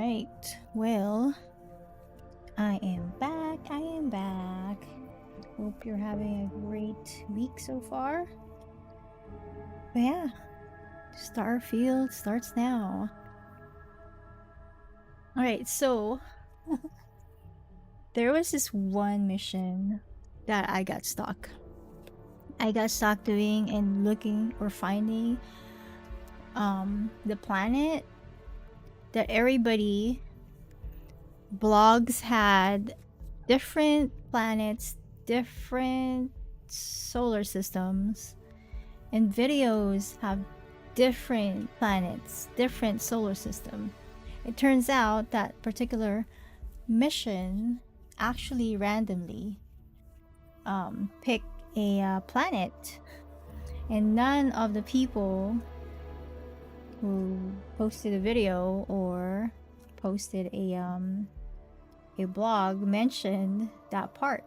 Alright, well, I am back. Hope you're having a great week so far. But yeah, Starfield starts now. Alright, so there was this one mission that I got stuck. Doing and looking or finding the planet that everybody blogs had different planets, different solar systems, and videos have different planets, different solar system. It turns out that particular mission actually randomly picked a planet, and none of the people who posted a video or posted a blog mentioned that part.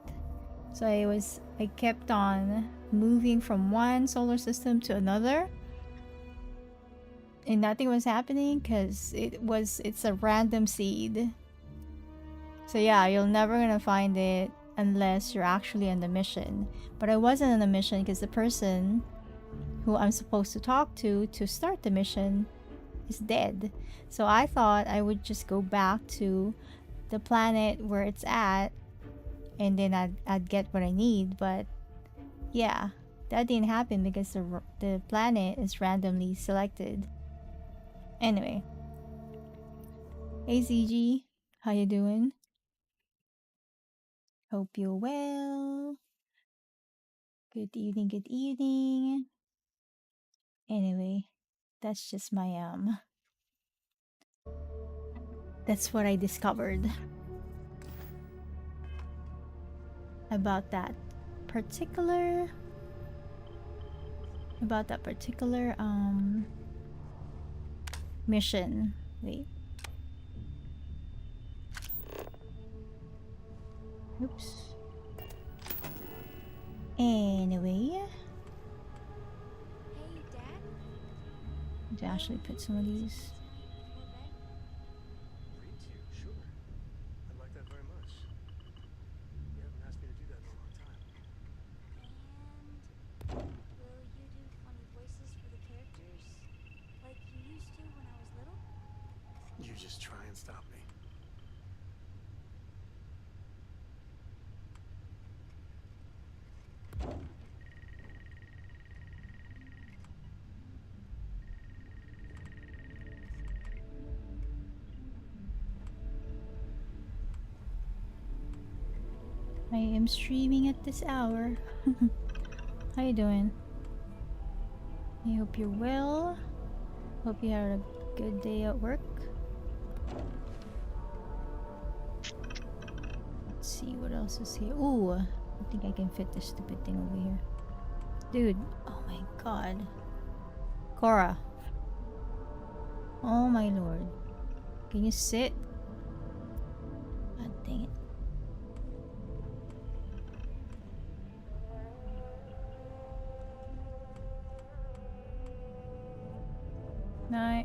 So I kept on moving from one solar system to another, and nothing was happening because it's a random seed. So yeah, you're never gonna find it unless you're actually on the mission. But I wasn't on the mission because the person who I'm supposed to talk to start the mission is dead. So I thought I would just go back to the planet where it's at, and then I'd get what I need. But yeah, that didn't happen because the planet is randomly selected. Anyway, hey ZG, how you doing? Hope you're well. Good evening, good evening. Anyway, that's just my that's what I discovered about that particular mission. Wait. Oops. Anyway, Hey, Dad? to actually put some of these. Read to you, sure. I'd like that very much. You haven't asked me to do that in a long time. And will you do funny voices for the characters? Like you used to when I was little? You just try and stop me. I am streaming at this hour. How you doing? I hope you're well. Hope you had a good day at work. Let's see what else is here. Ooh, I think I can fit this stupid thing over here. Dude, oh my god. Cora. Oh my lord. Can you sit? God dang it. No.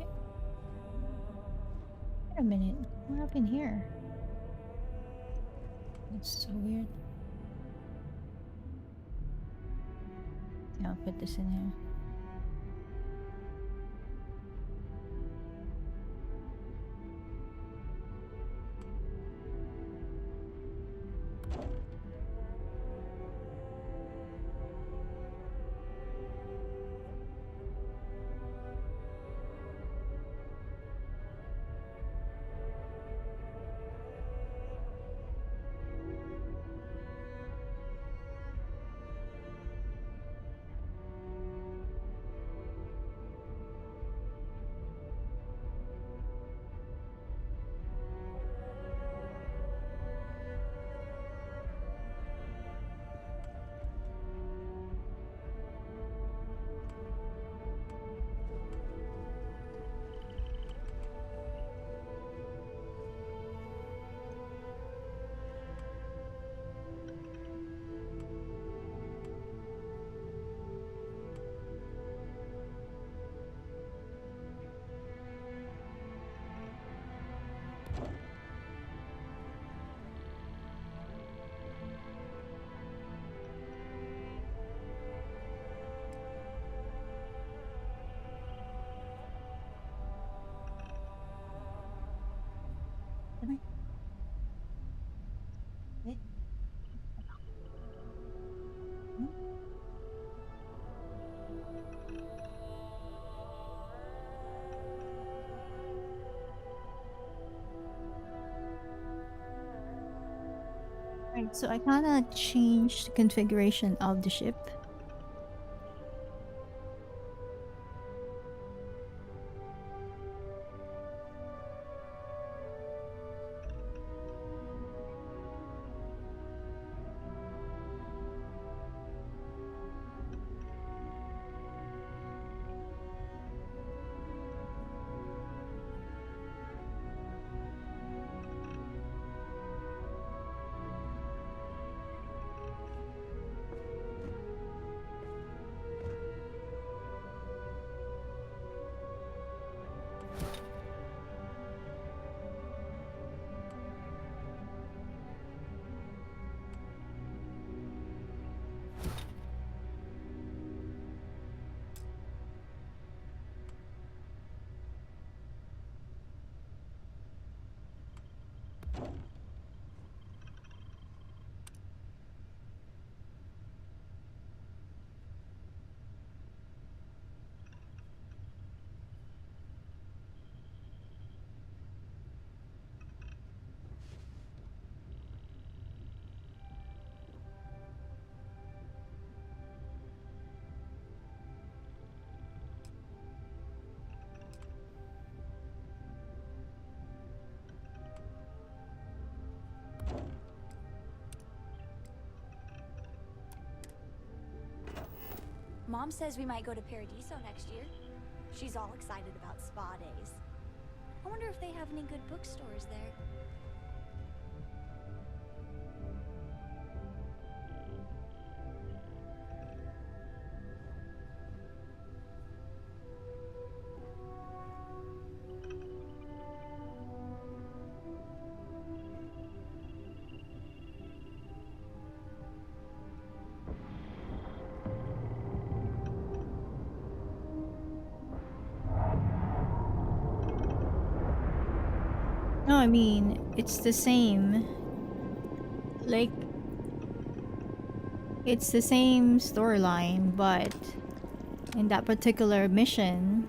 Wait a minute. What happened here? That's so weird. Yeah, I'll put this in here. Right, so I kind of changed the configuration of the ship. Mom says we might go to Paradiso next year. She's all excited about spa days. I wonder if they have any good bookstores there. No, I mean, it's the same. Like, it's the same storyline, but in that particular mission,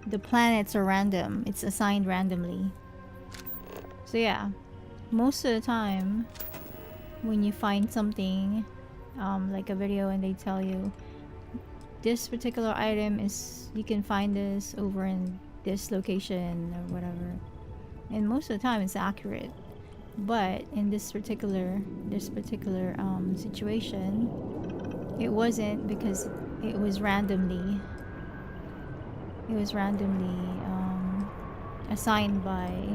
the planets are random. It's assigned randomly. So yeah, most of the time, when you find something, like a video and they tell you, this particular item is, you can find this over in this location or whatever, and most of the time it's accurate. But in this particular situation, it wasn't, because it was randomly assigned by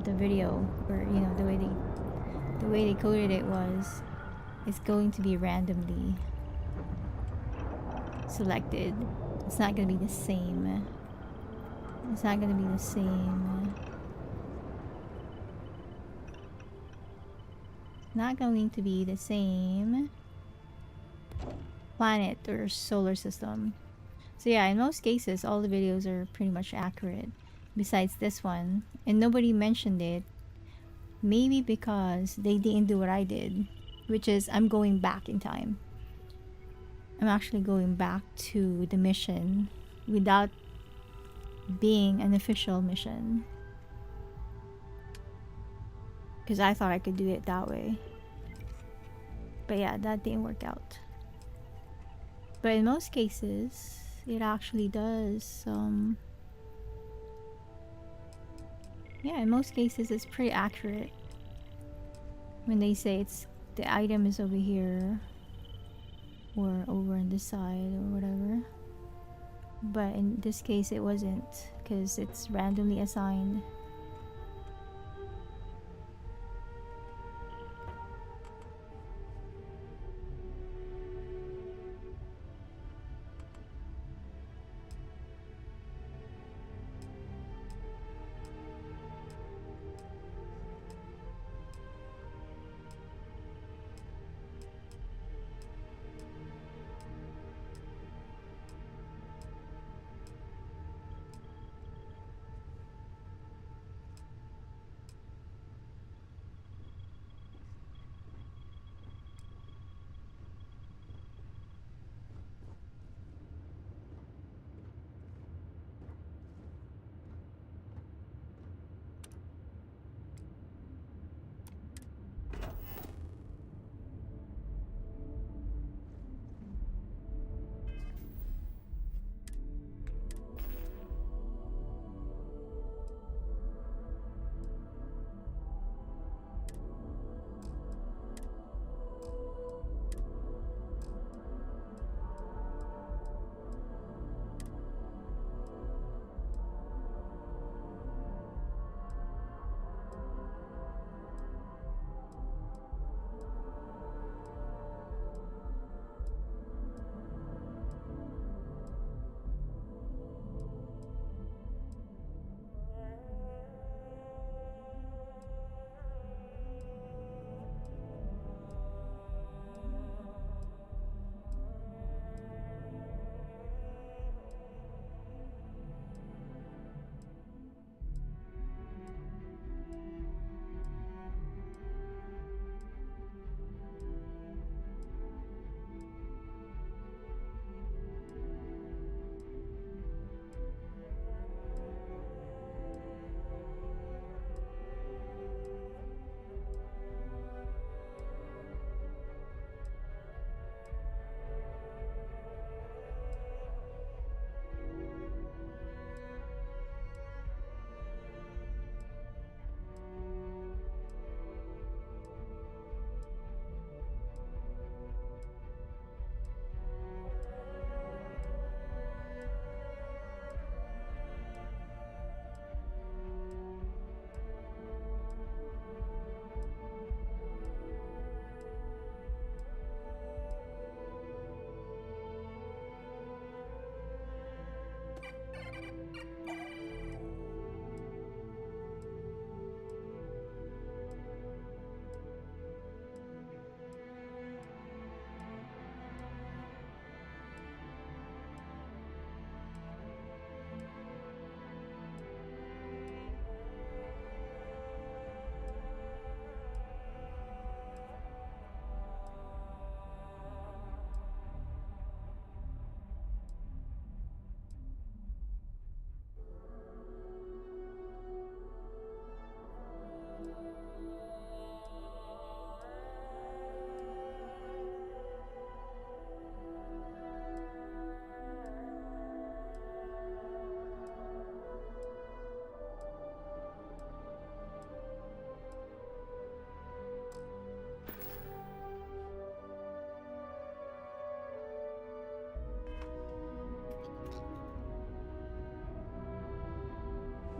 the video, or you know, the way they coded it was, it's going to be randomly selected. It's not gonna be the same. It's not gonna be the same. Not going to be the same planet or solar system. So yeah, in most cases, all the videos are pretty much accurate, besides this one. And nobody mentioned it. Maybe because they didn't do what I did, which is I'm going back in time. I'm actually going back to the mission without being an official mission, because I thought I could do it that way. But yeah, that didn't work out. But in most cases, it actually does. Yeah, in most cases, it's pretty accurate when they say it's the item is over here or over on this side or whatever. But in this case, it wasn't, because it's randomly assigned.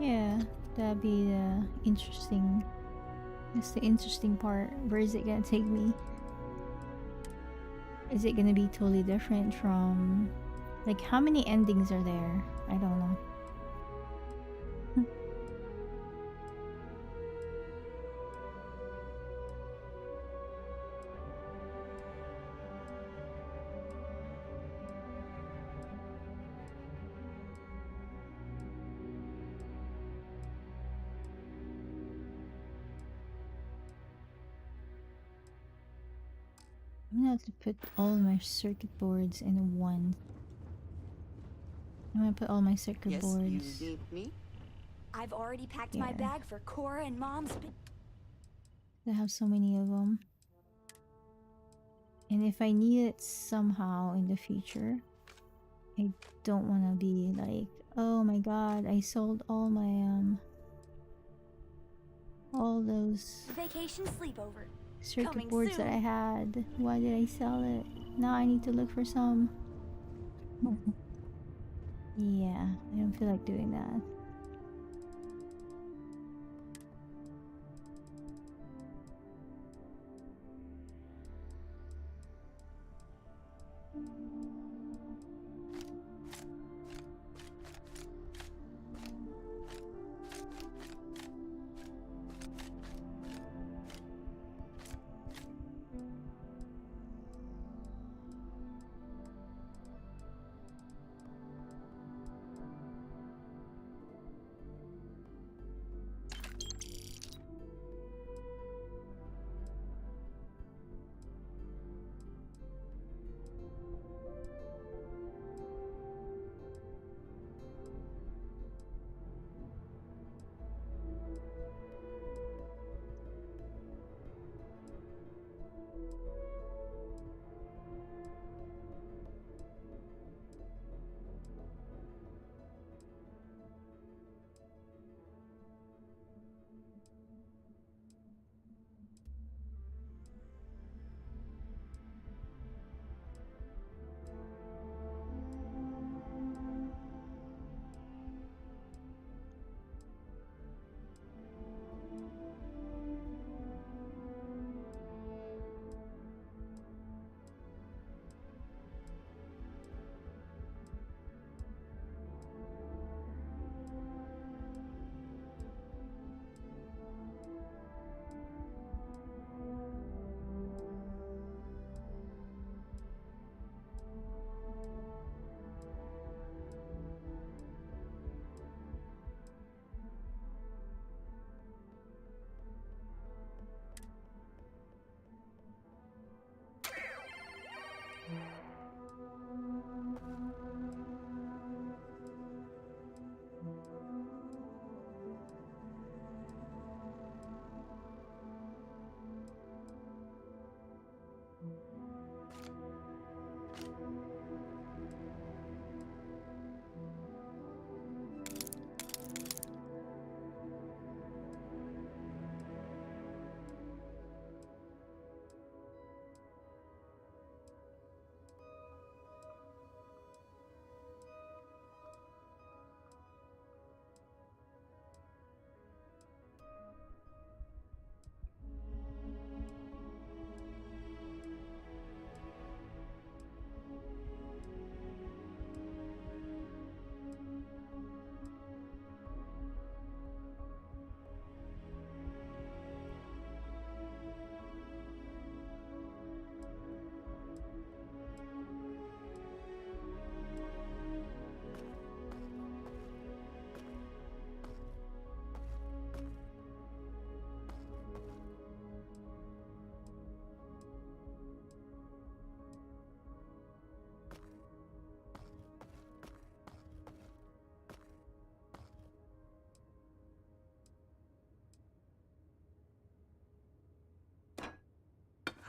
Yeah, that'd be the interesting. That's the interesting part. Where is it gonna take me? Is it gonna be totally different from, like, how many endings are there? I don't know. I'm gonna have to put all my circuit boards in one. I'm gonna put all my circuit boards. You need me? I've already packed my Here. bag for Cora and Mom's. I have so many of them. And if I need it somehow in the future, I don't want to be like, oh my god, I sold all my all those Vacation sleepover. circuit Coming boards that soon. I had. Why did I sell it? Now I need to look for some. Yeah, I don't feel like doing that.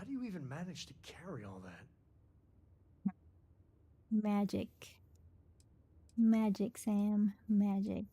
How do you even manage to carry all that? Magic. Magic, Sam. Magic.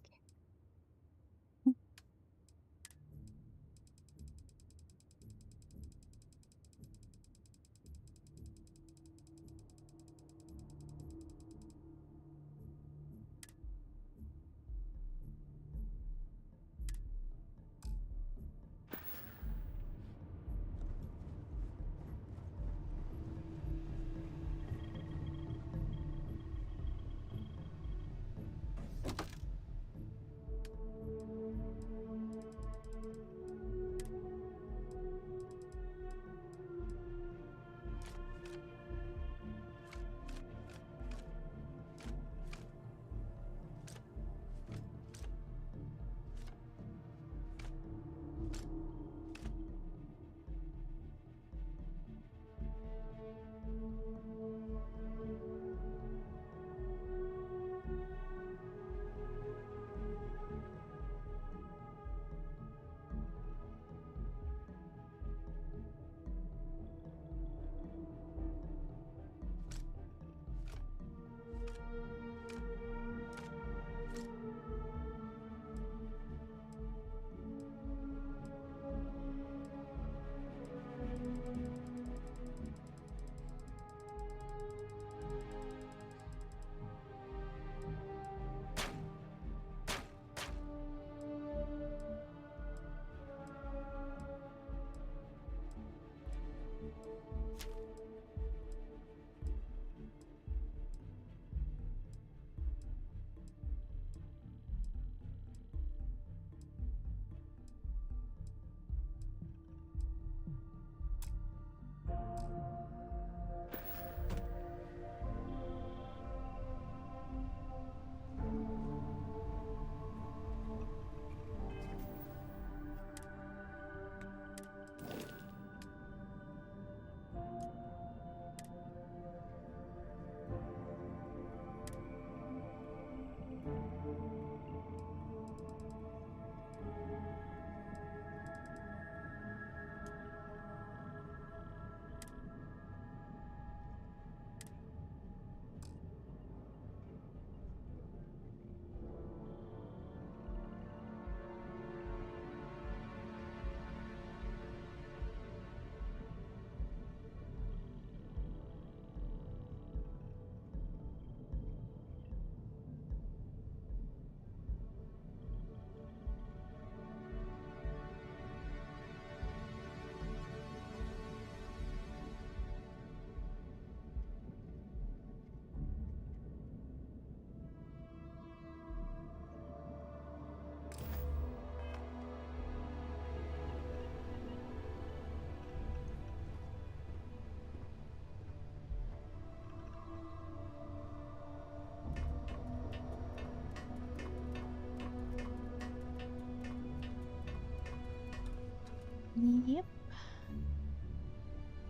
Yep.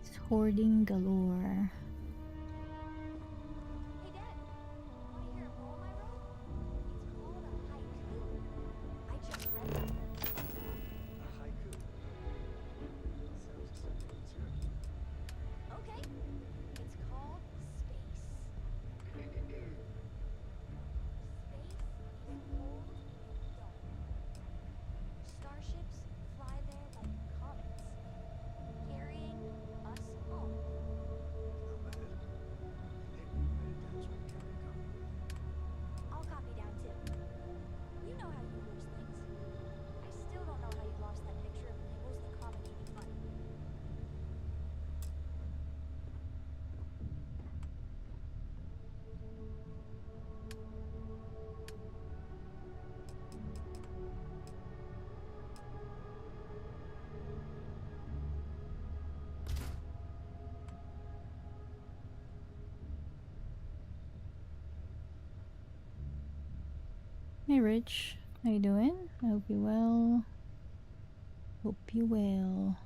It's hoarding galore. Hey, Dad. Want to hear a poem I wrote? It's called a haiku. I just read it. A haiku. Sounds exciting. Let's hear it. Okay. It's called Space. Space is cold and dark. Starships fly there like comets, carrying us home. Not bad. Hey, will you write it down so I can carry a copy? I'll copy down too. You know how you lose things. I still don't know how you lost that picture of Nibbles the comic eating bunny. Hey Rich, how you doing? I hope you well. Hope you well.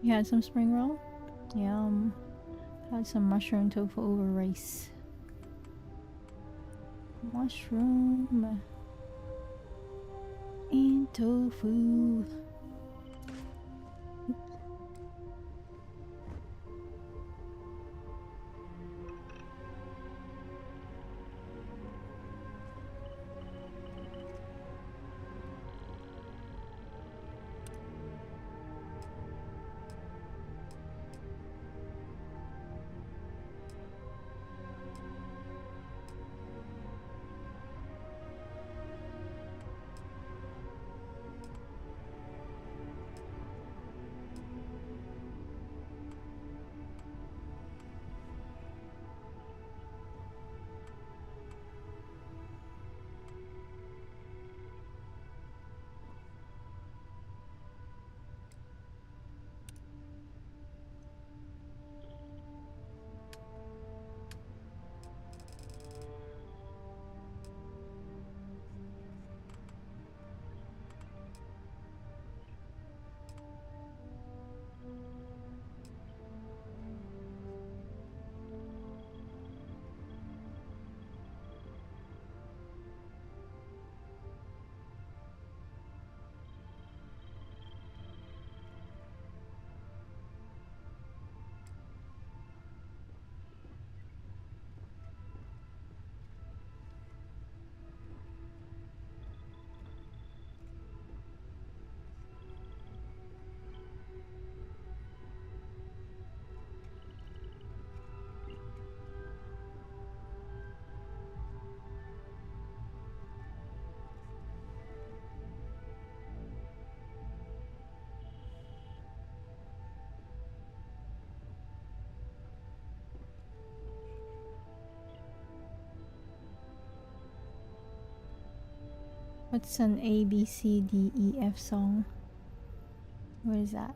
You had some spring roll? Yum. Had some mushroom tofu over rice. Mushroom and tofu. What's an ABCDEF song? What is that?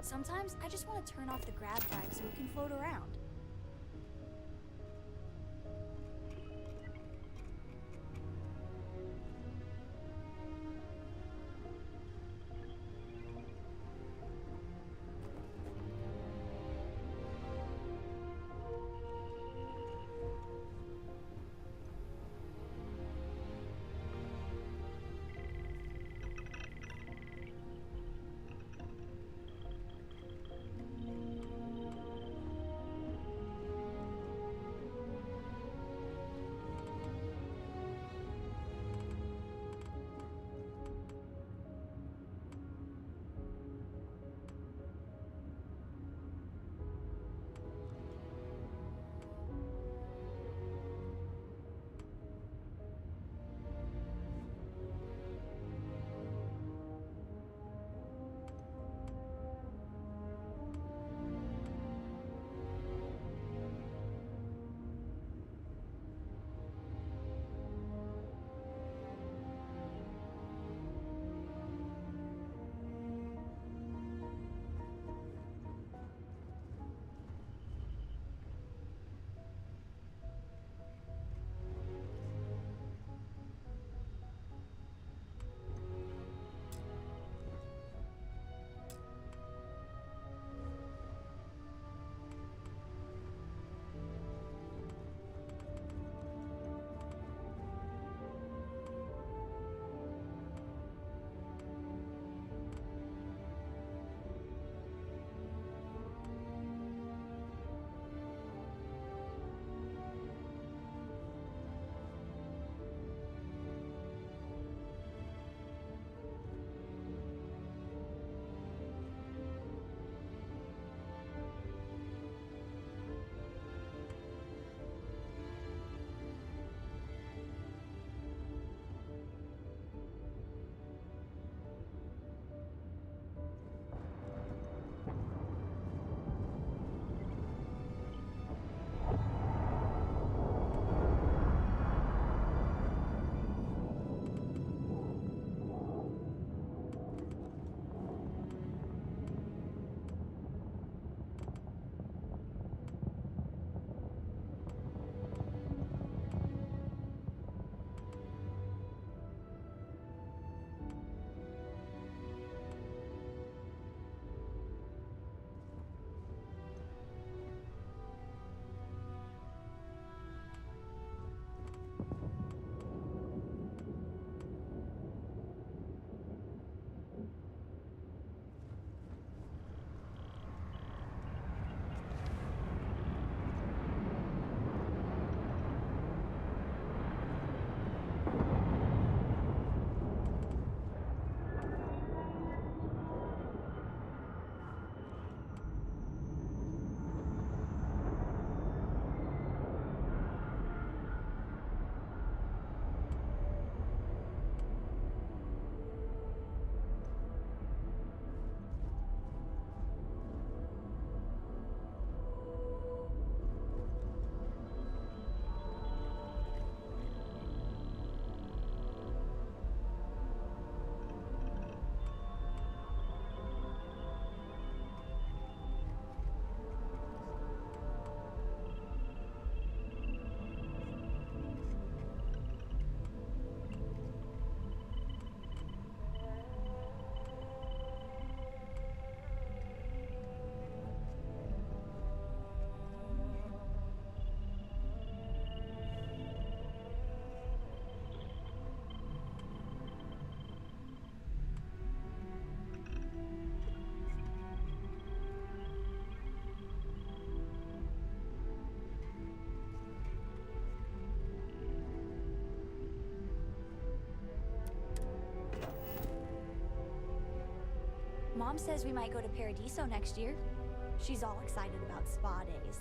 Sometimes I just want to turn off the grab drive so we can float around. Mom says we might go to Paradiso next year. She's all excited about spa days.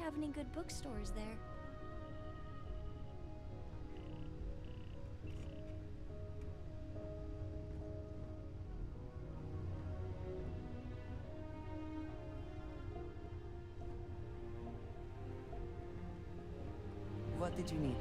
have any good bookstores there. What did you need?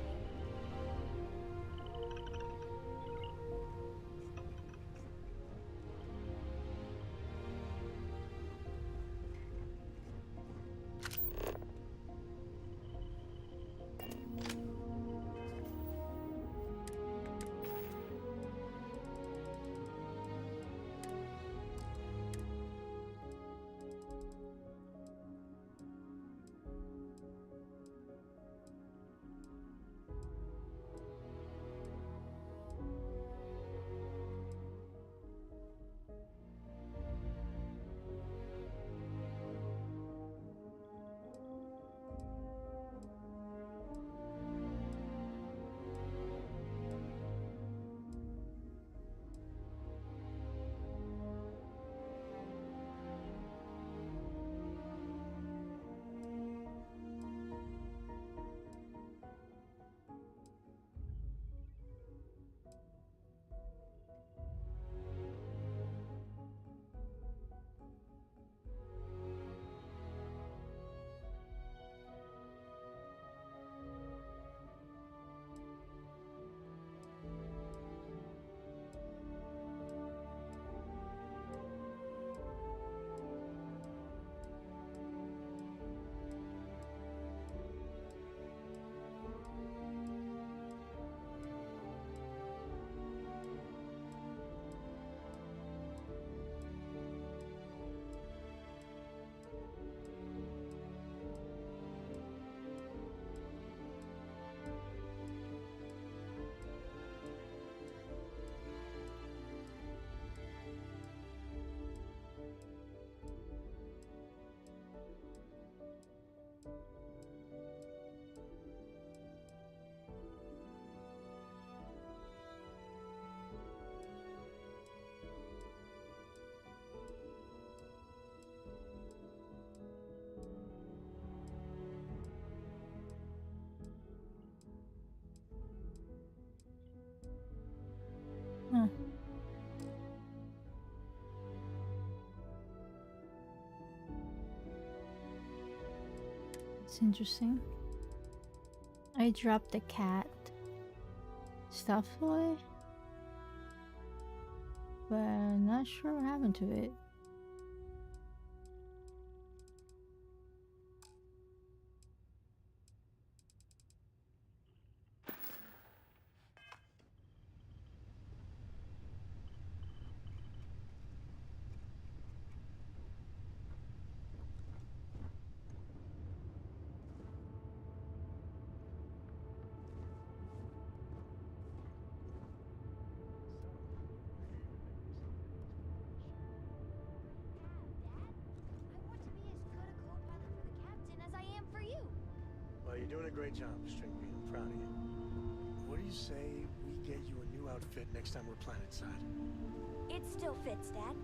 Huh. It's interesting. I dropped the cat stuffed toy, but I'm not sure what happened to it. I want to be as good a co-pilot for the captain as I am for you. Well, you're doing a great job, Stringbean. I'm proud of you. What do you say we get you a new outfit next time we're planetside? It still fits, Dad.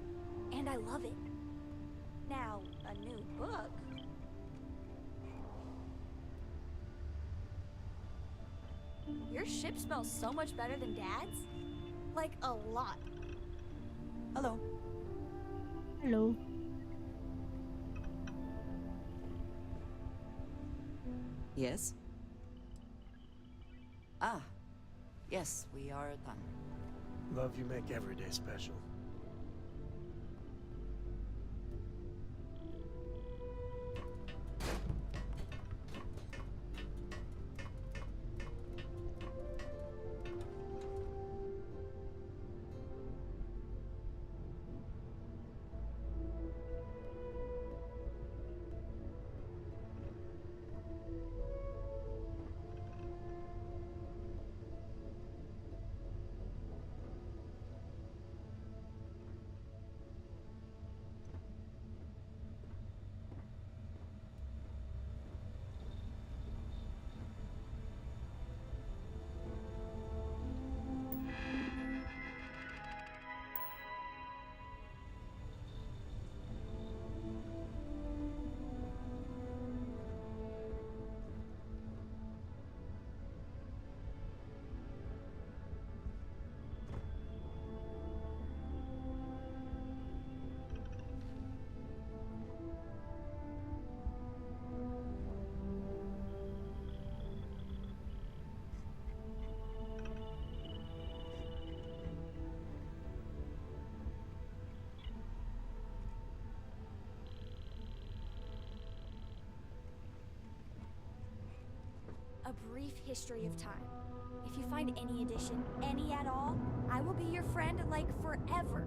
And I love it. Now, a new book. Your ship smells so much better than Dad's. Like, a lot. Hello. Hello. Yes? Ah, yes, we are done. Love you make every day special. brief history of time. If you find any addition, any at all, I will be your friend, like, forever.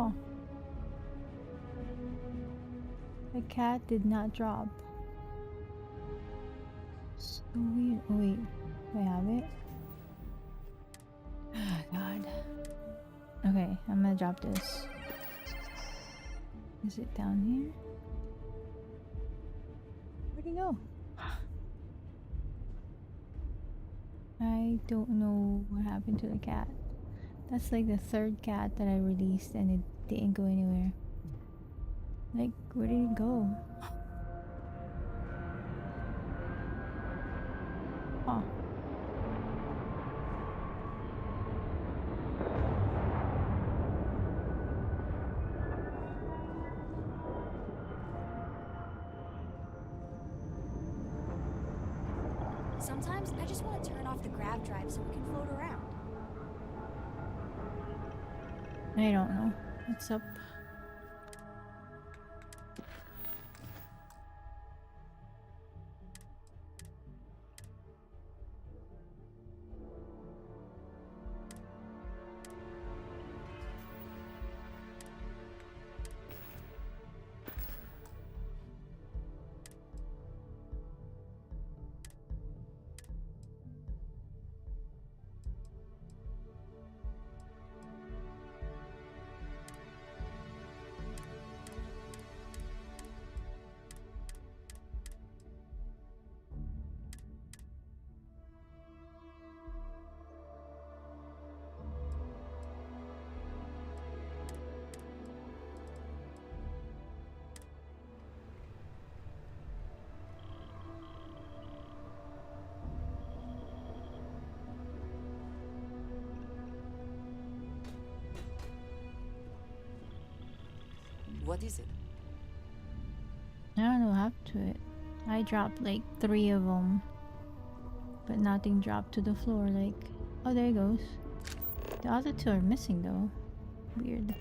Oh. The cat did not drop. So weird. Oh, wait. Do I have it? Oh, God. Okay, I'm gonna drop this. Is it down here? Where'd he go? I don't know what happened to the cat. That's like the third cat that I released and it didn't go anywhere. Like, where did it go? Huh. Sometimes I just want to turn off the grav drive so we can float around. I don't know. What's up? What is it? I don't know what happened to it. I dropped like 3 of them, but nothing dropped to the floor. Like, oh, there it goes. The other 2 are missing though. Weird.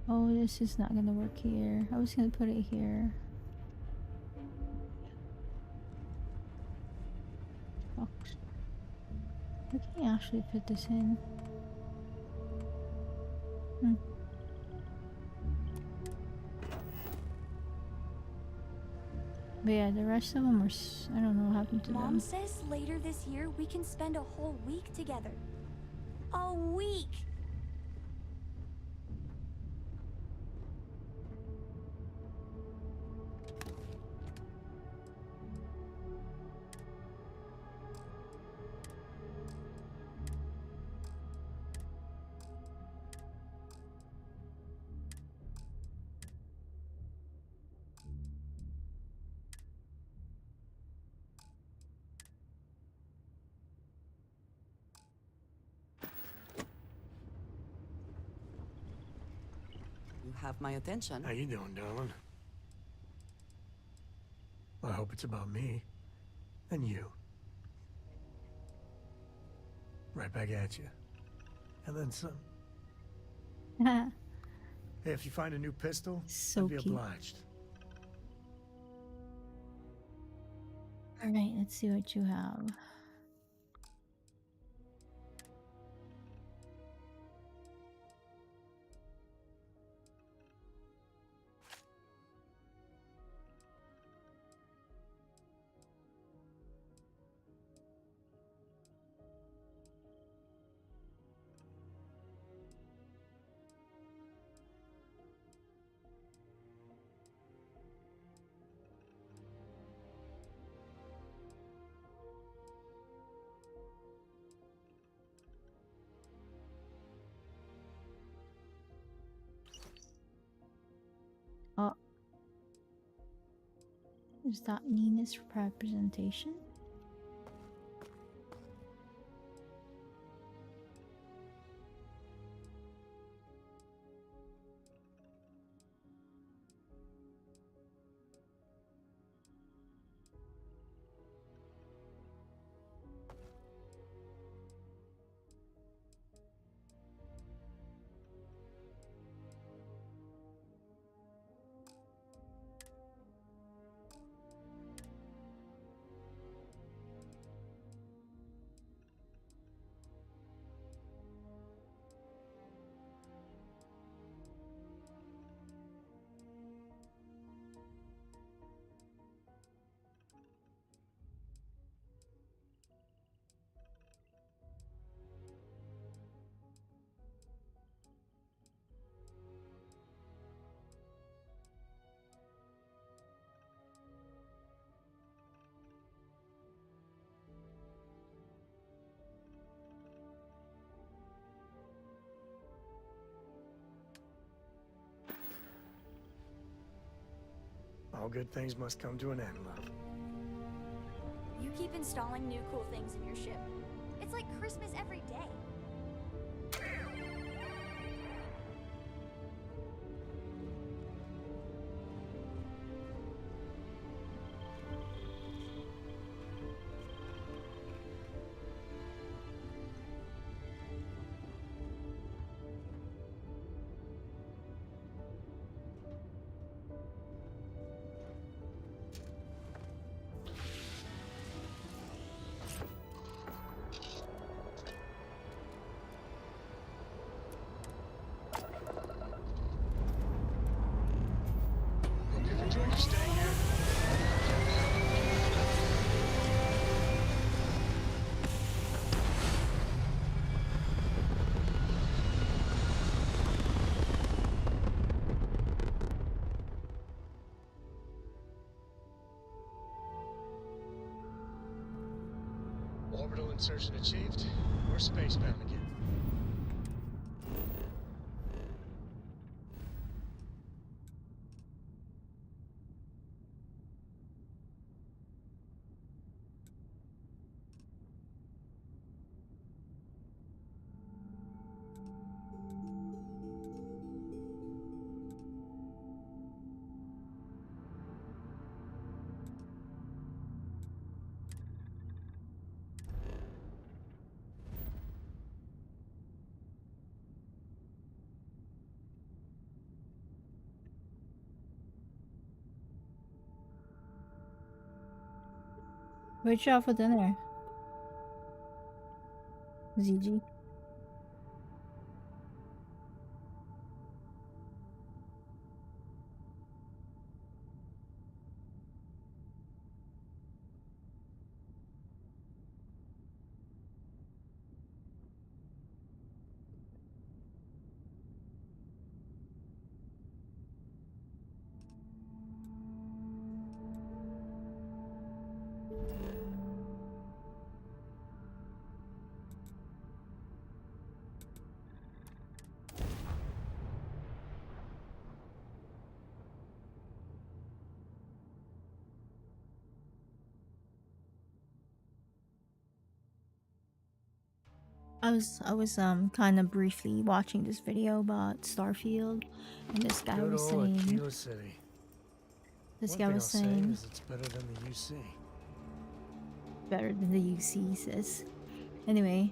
Oh, this is not gonna work here. I was gonna put it here. Box. We can actually put this in. But yeah, the rest of them are. I don't know what happened to Mom them. says later this year we can spend a whole week together. A week! You have my attention. How you doing, darling? I hope it's about me. And you. Right back at you. And then some. Hey, if you find a new pistol, So I'd be cute. obliged. Alright, let's see what you have. Oh. Is that Nina's representation? All good things must come to an end, love. You keep installing new cool things in your ship. It's like Christmas every day. Hope you've enjoyed your stay here. Orbital insertion achieved. We're spacebound again. What'd you have for dinner? ZG. I was kind of briefly watching this video about Starfield, and this guy Good was old saying Akila City. this One guy thing was I'll say saying is it's better than the UC. better than the UC, he says. Anyway,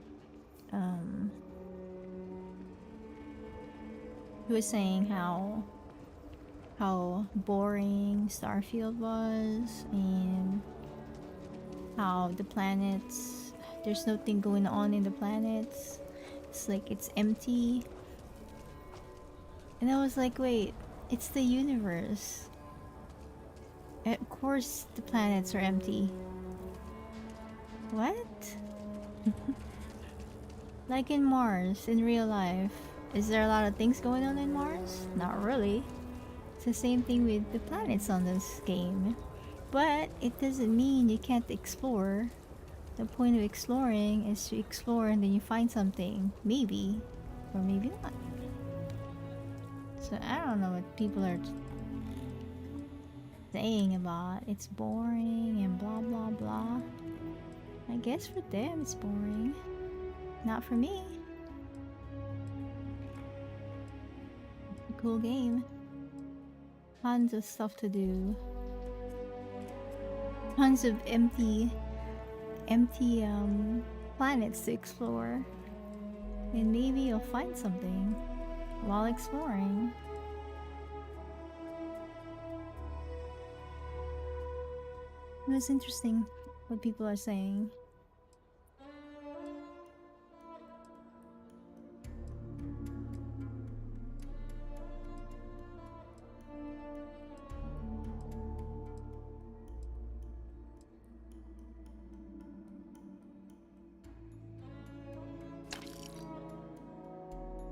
he was saying how boring Starfield was, and how the planets, there's nothing going on in the planets. It's like it's empty. And I was like, wait, it's the universe. Of course the planets are empty. What? Like in Mars, in real life. Is there a lot of things going on in Mars? Not really. It's the same thing with the planets on this game. But it doesn't mean you can't explore. The point of exploring is to explore and then you find something. Maybe. Or maybe not. So I don't know what people are saying about it's boring and blah blah blah. I guess for them it's boring. Not for me. It's a cool game. Tons of stuff to do. Tons of empty planets to explore. And maybe you'll find something while exploring. It was interesting what people are saying.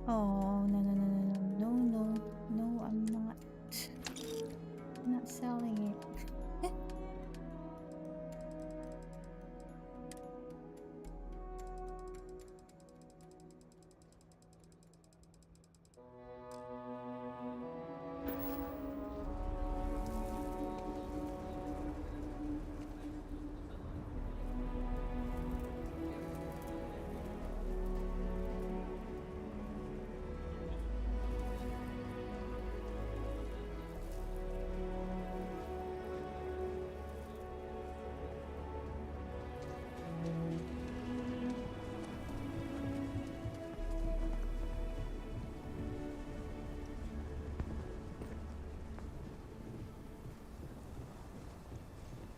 Oh, no, no, no, no, no, no, no, no, I'm not. I'm not selling it.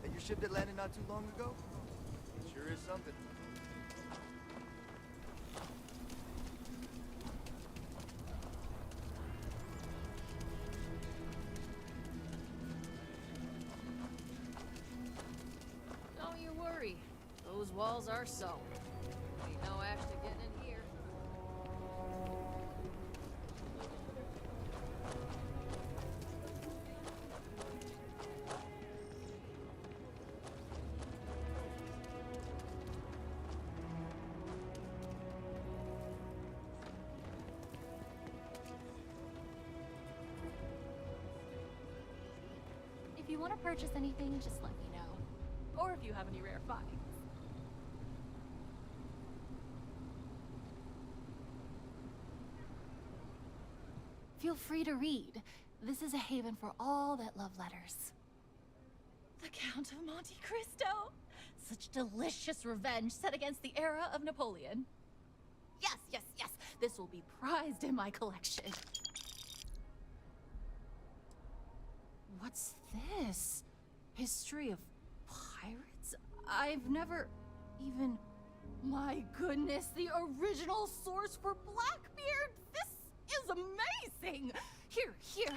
Hey, your ship that landed not too long ago? It sure is something. Don't you worry. Those walls are solid. Ain't no actually getting in here. If you want to purchase anything, just let me know. Or if you have any rare finds. Feel free to read. This is a haven for all that love letters. The Count of Monte Cristo! Such delicious revenge set against the era of Napoleon. Yes, yes, yes! This will be prized in my collection. What's this? History of pirates? I've never even... My goodness, the original source for Blackbeard! This is amazing! Here.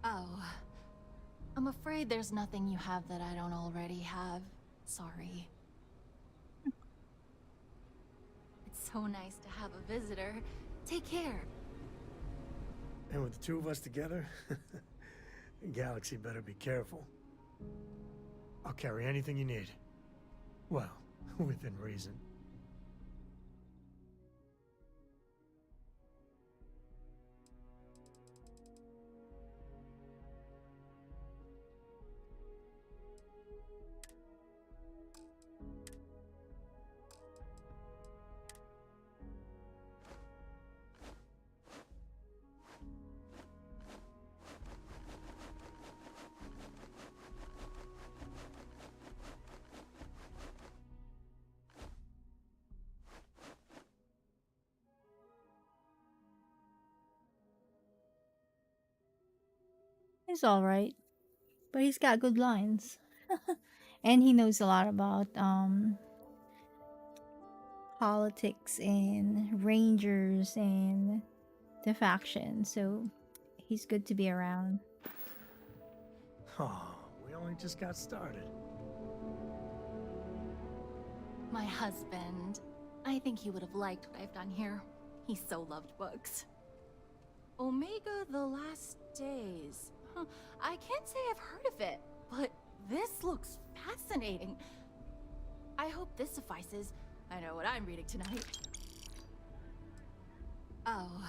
Oh. I'm afraid there's nothing you have that I don't already have. Sorry. It's so nice to have a visitor. Take care. And with the two of us together, Galaxy better be careful. I'll carry anything you need. Well, within reason. He's alright. But he's got good lines. And he knows a lot about politics and rangers and the faction, so he's good to be around. Oh, we only just got started. My husband. I think he would have liked what I've done here. He so loved books. Omega the Last Days. Huh. I can't say I've heard of it, but this looks fascinating. I hope this suffices. I know what I'm reading tonight. Oh.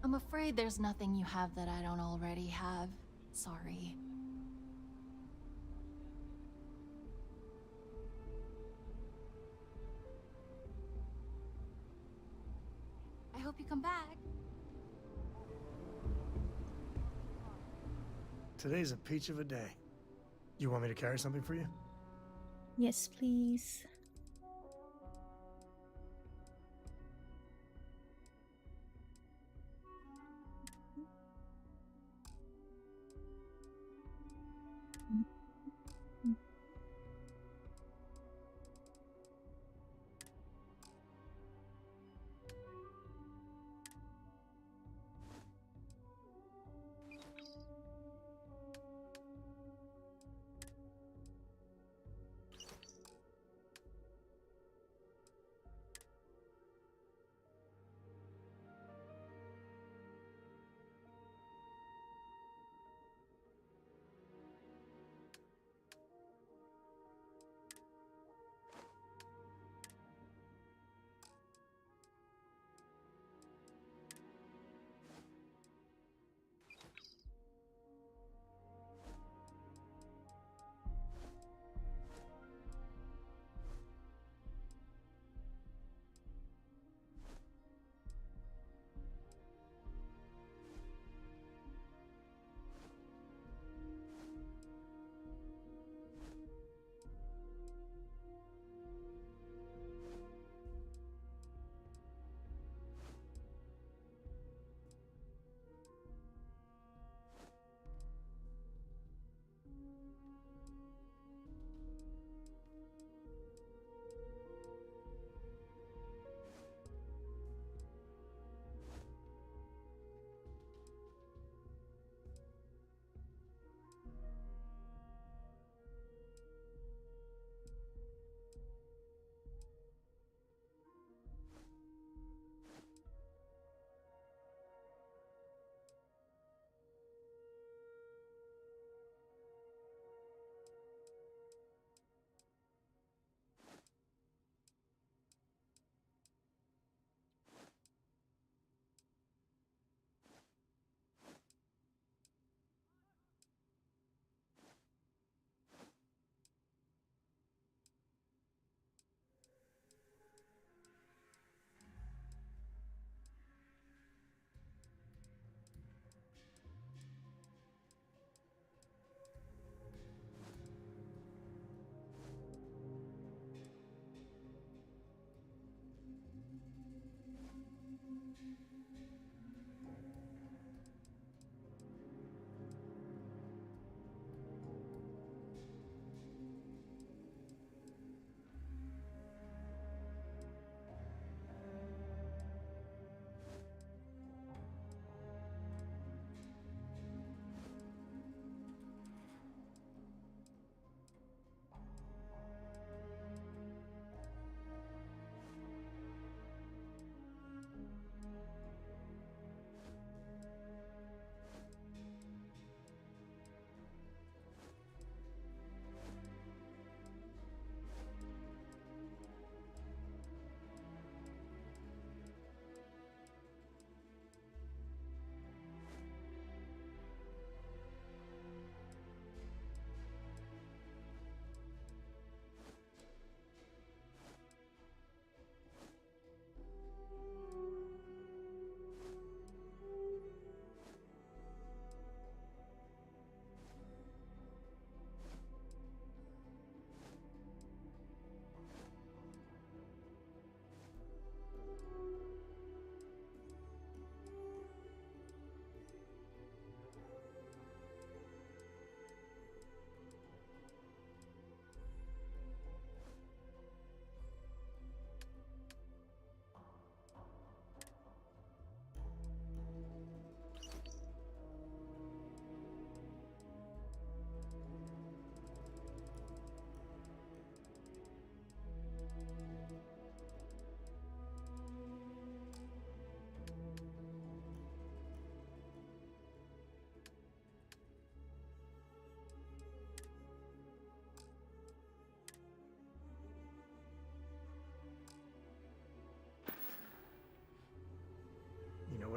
I'm afraid there's nothing you have that I don't already have. Sorry. I hope you come back. Today's a peach of a day. You want me to carry something for you? Yes, please.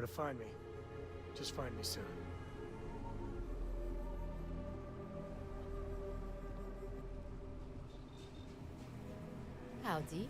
to find me. Just find me soon. Howdy.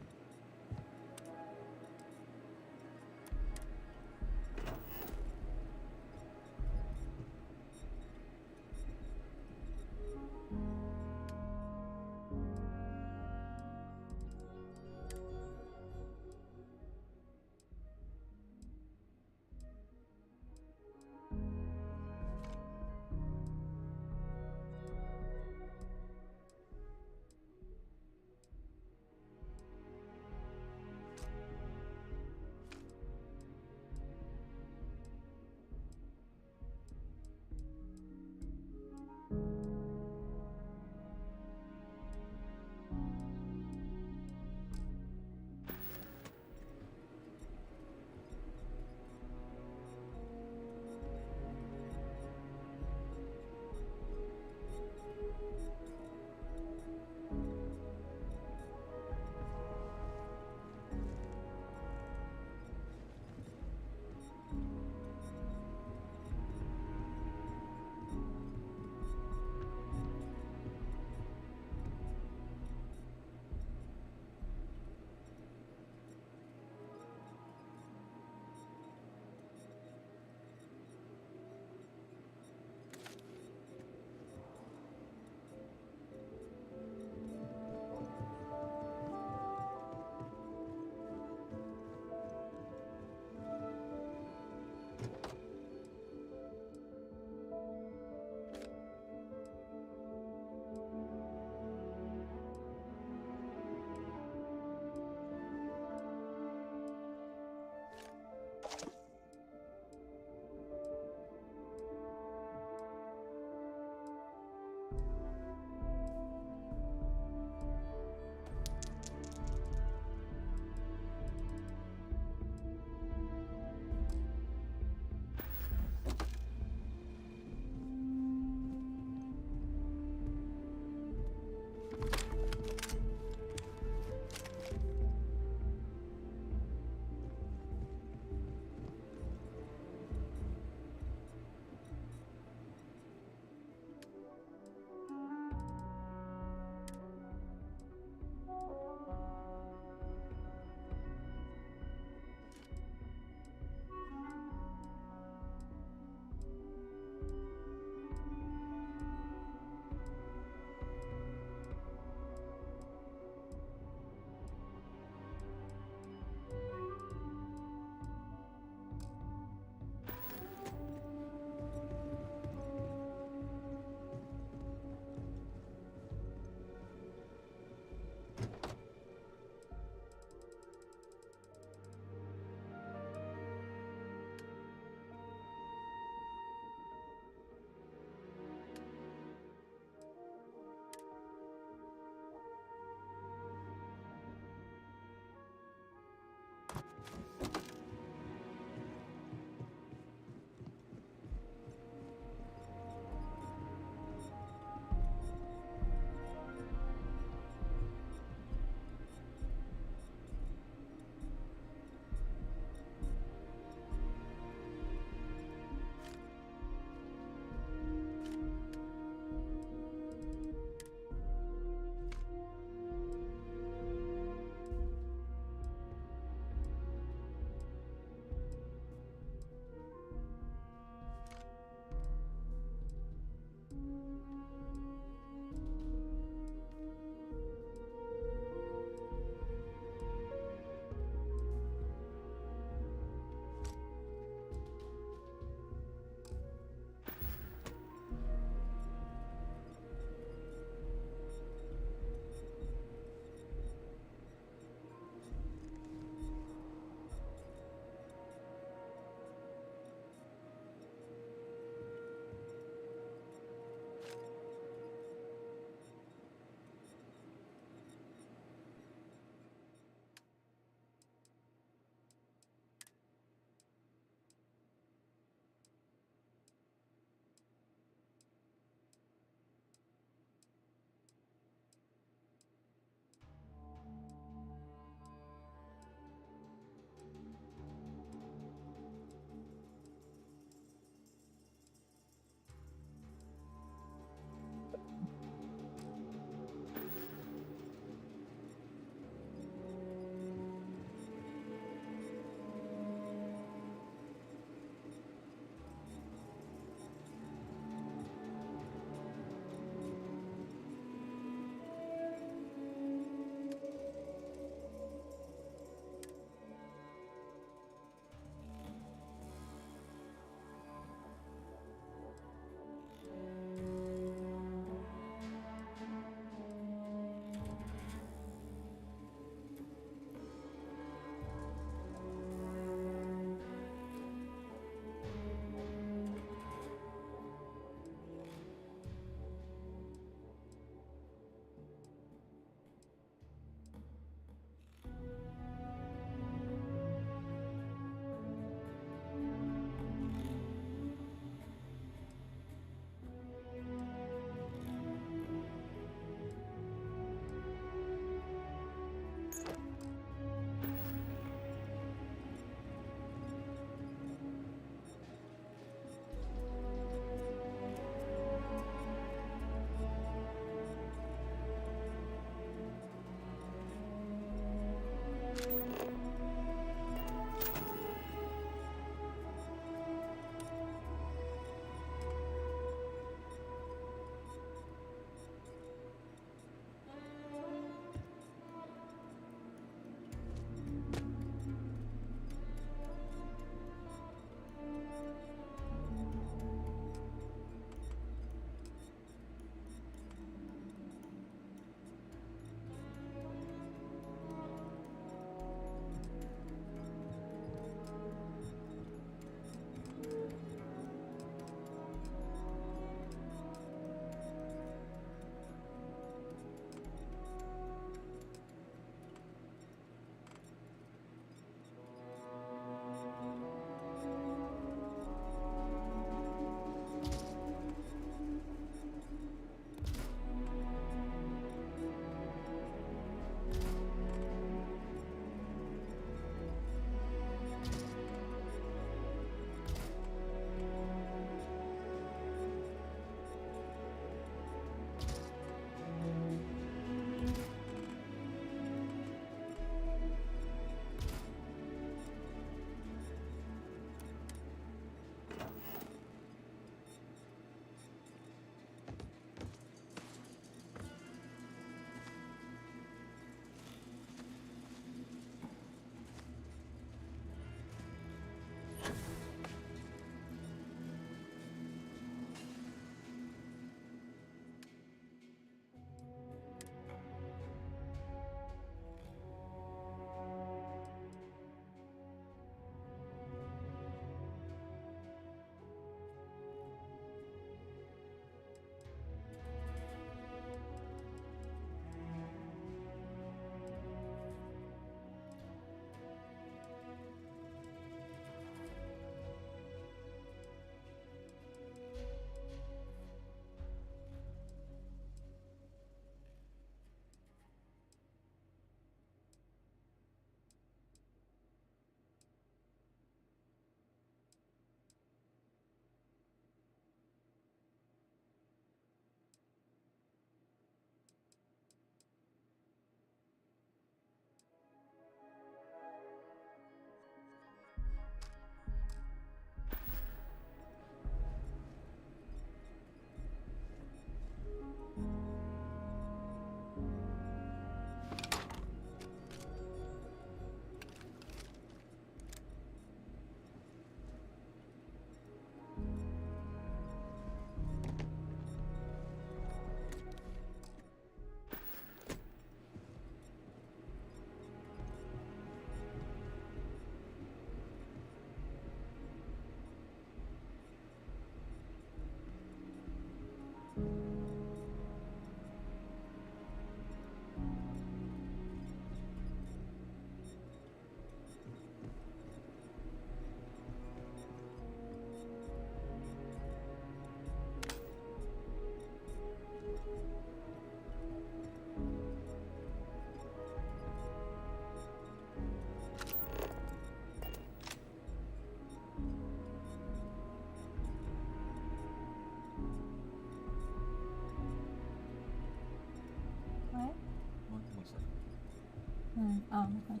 Oh, okay.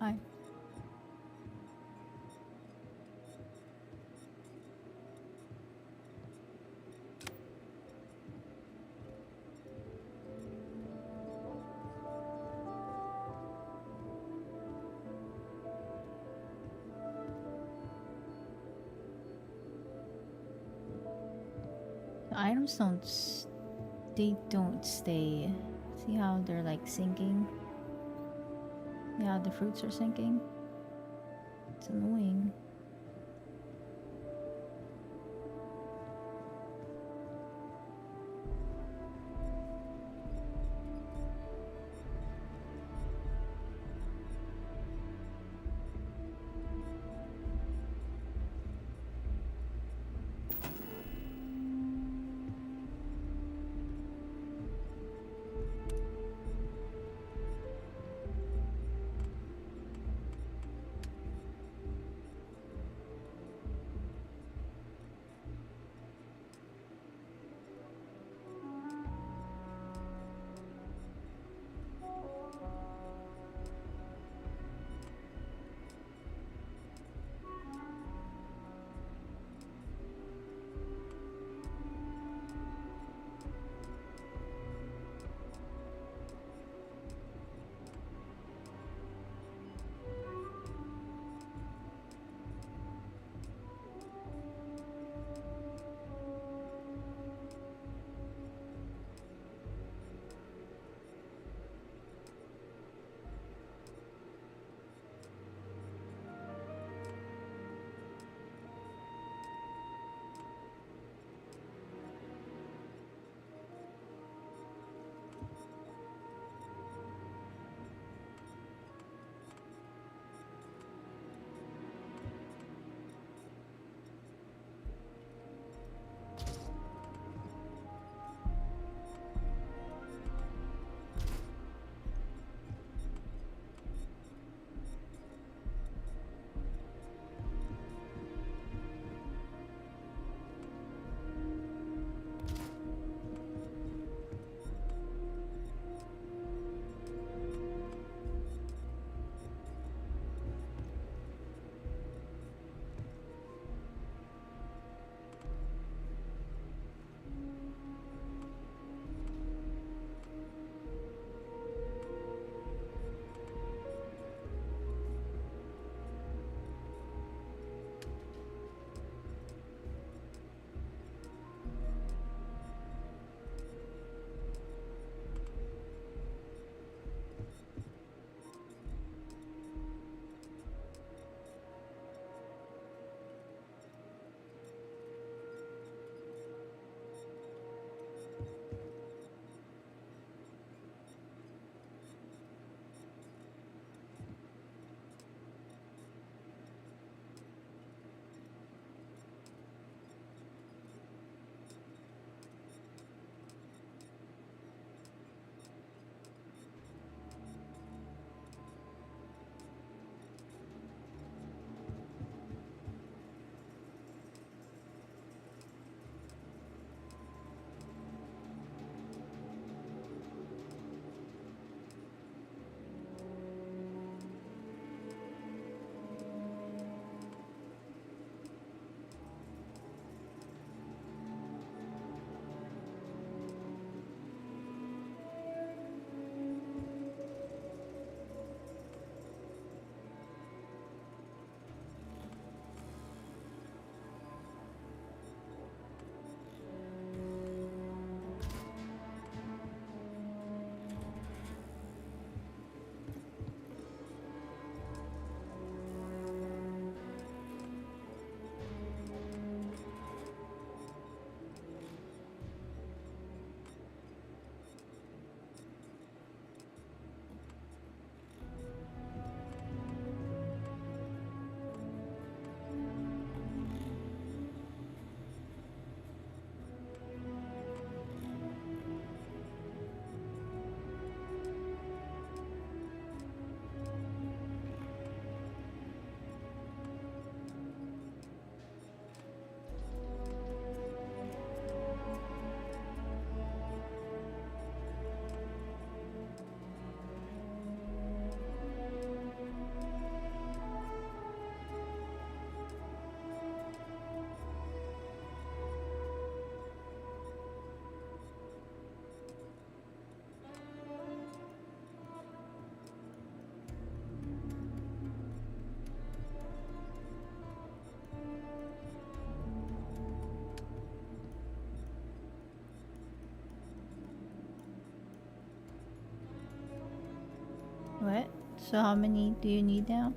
Hi. The items they don't stay. See how they're like sinking? Yeah, the fruits are sinking. It's annoying. So how many do you need now?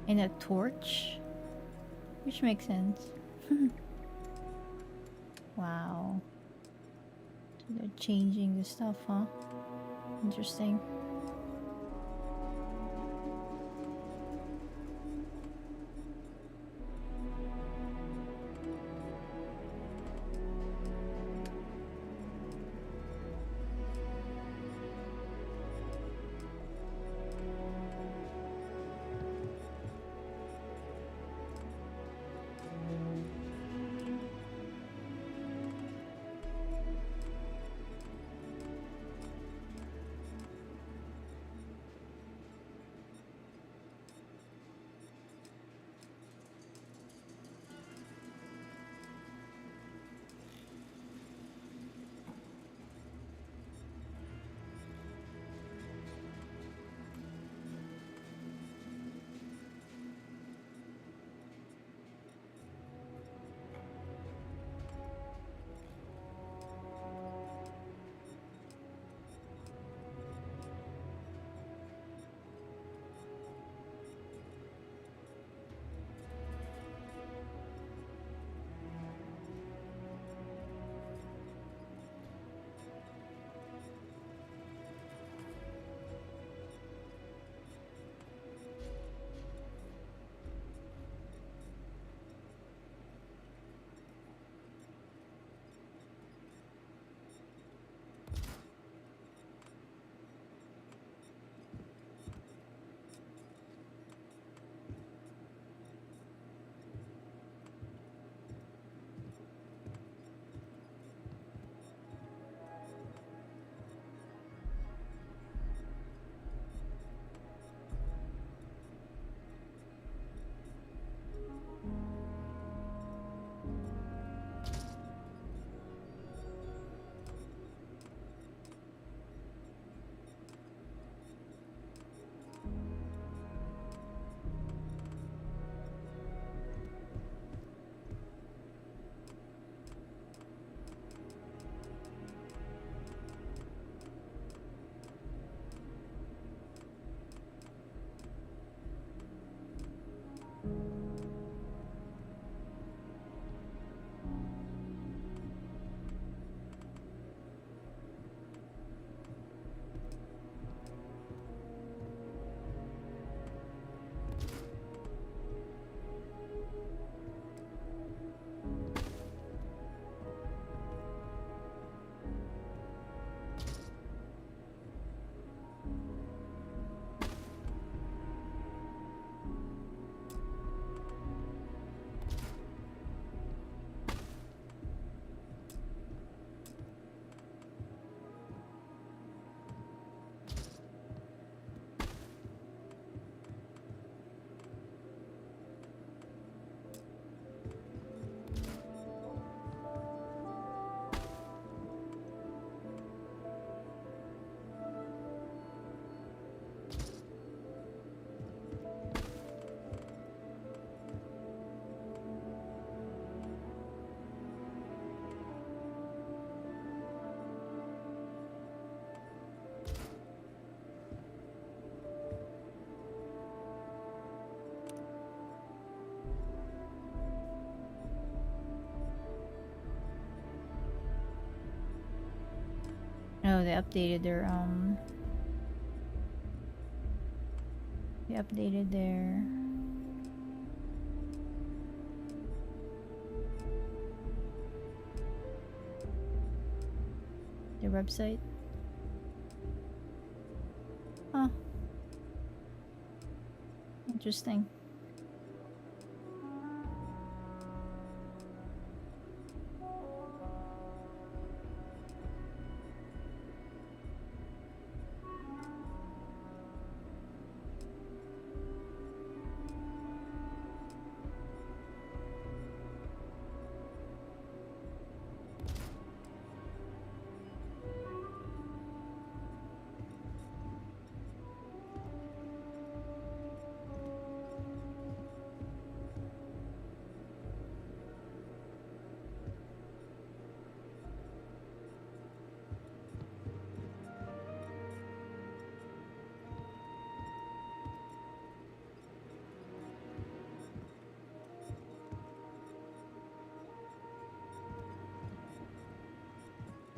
And a torch? Which makes sense. Wow. So they're changing the stuff, huh? Interesting. No, they updated their their website. Huh. Interesting.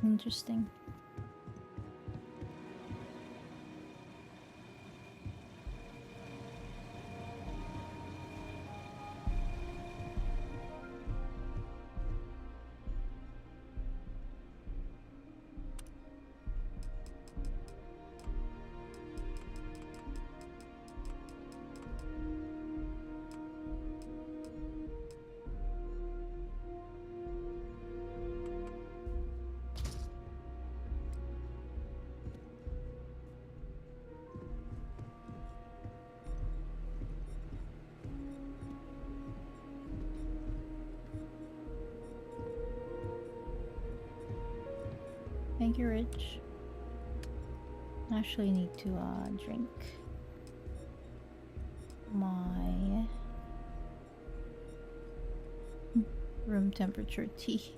Interesting. Thank you, Rich. Actually need to drink my room temperature tea.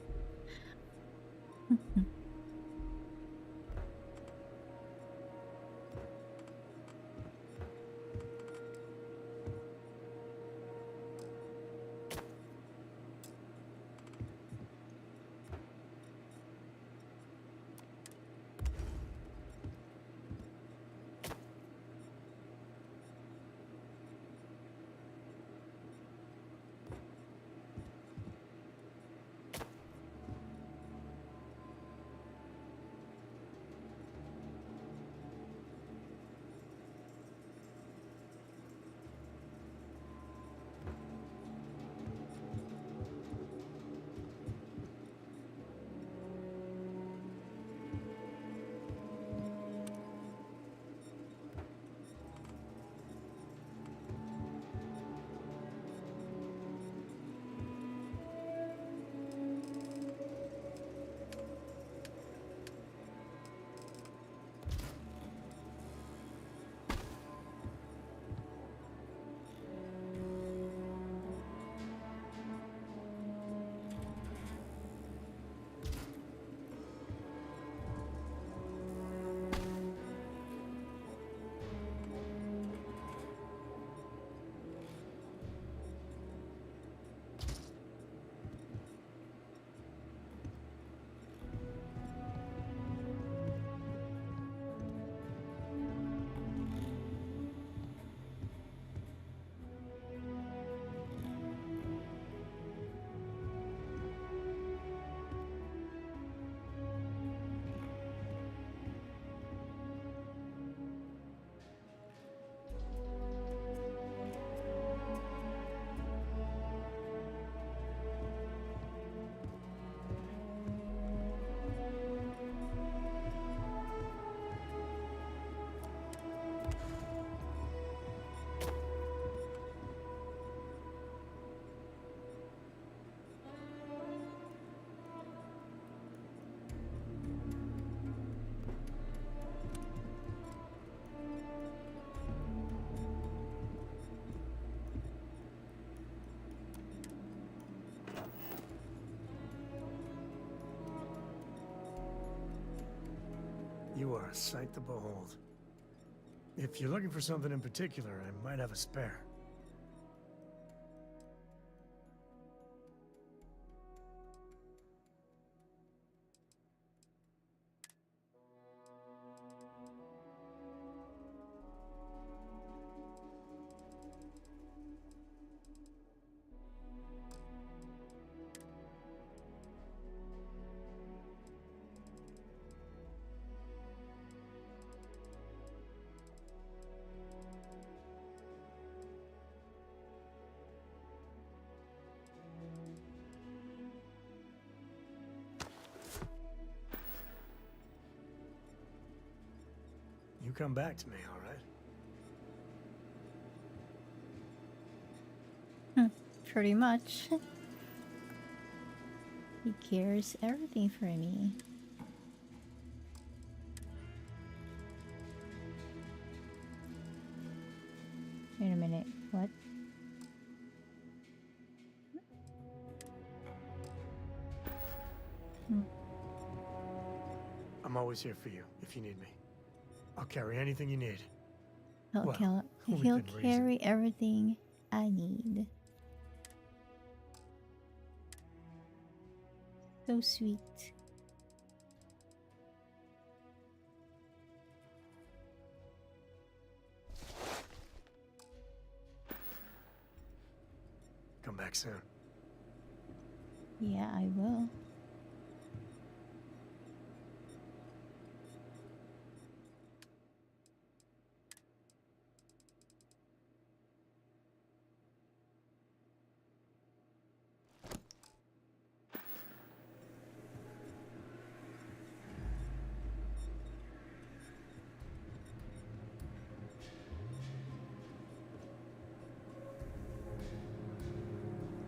You are a sight to behold. If you're looking for something in particular, I might have a spare. You come back to me, all right? Pretty much. He cares everything for me. Wait a minute, what? I'm always here for you if you need me. I'll carry anything you need. He'll within carry reason. everything I need. So sweet. back soon. Yeah, I will.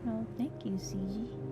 Oh, thank you, CG.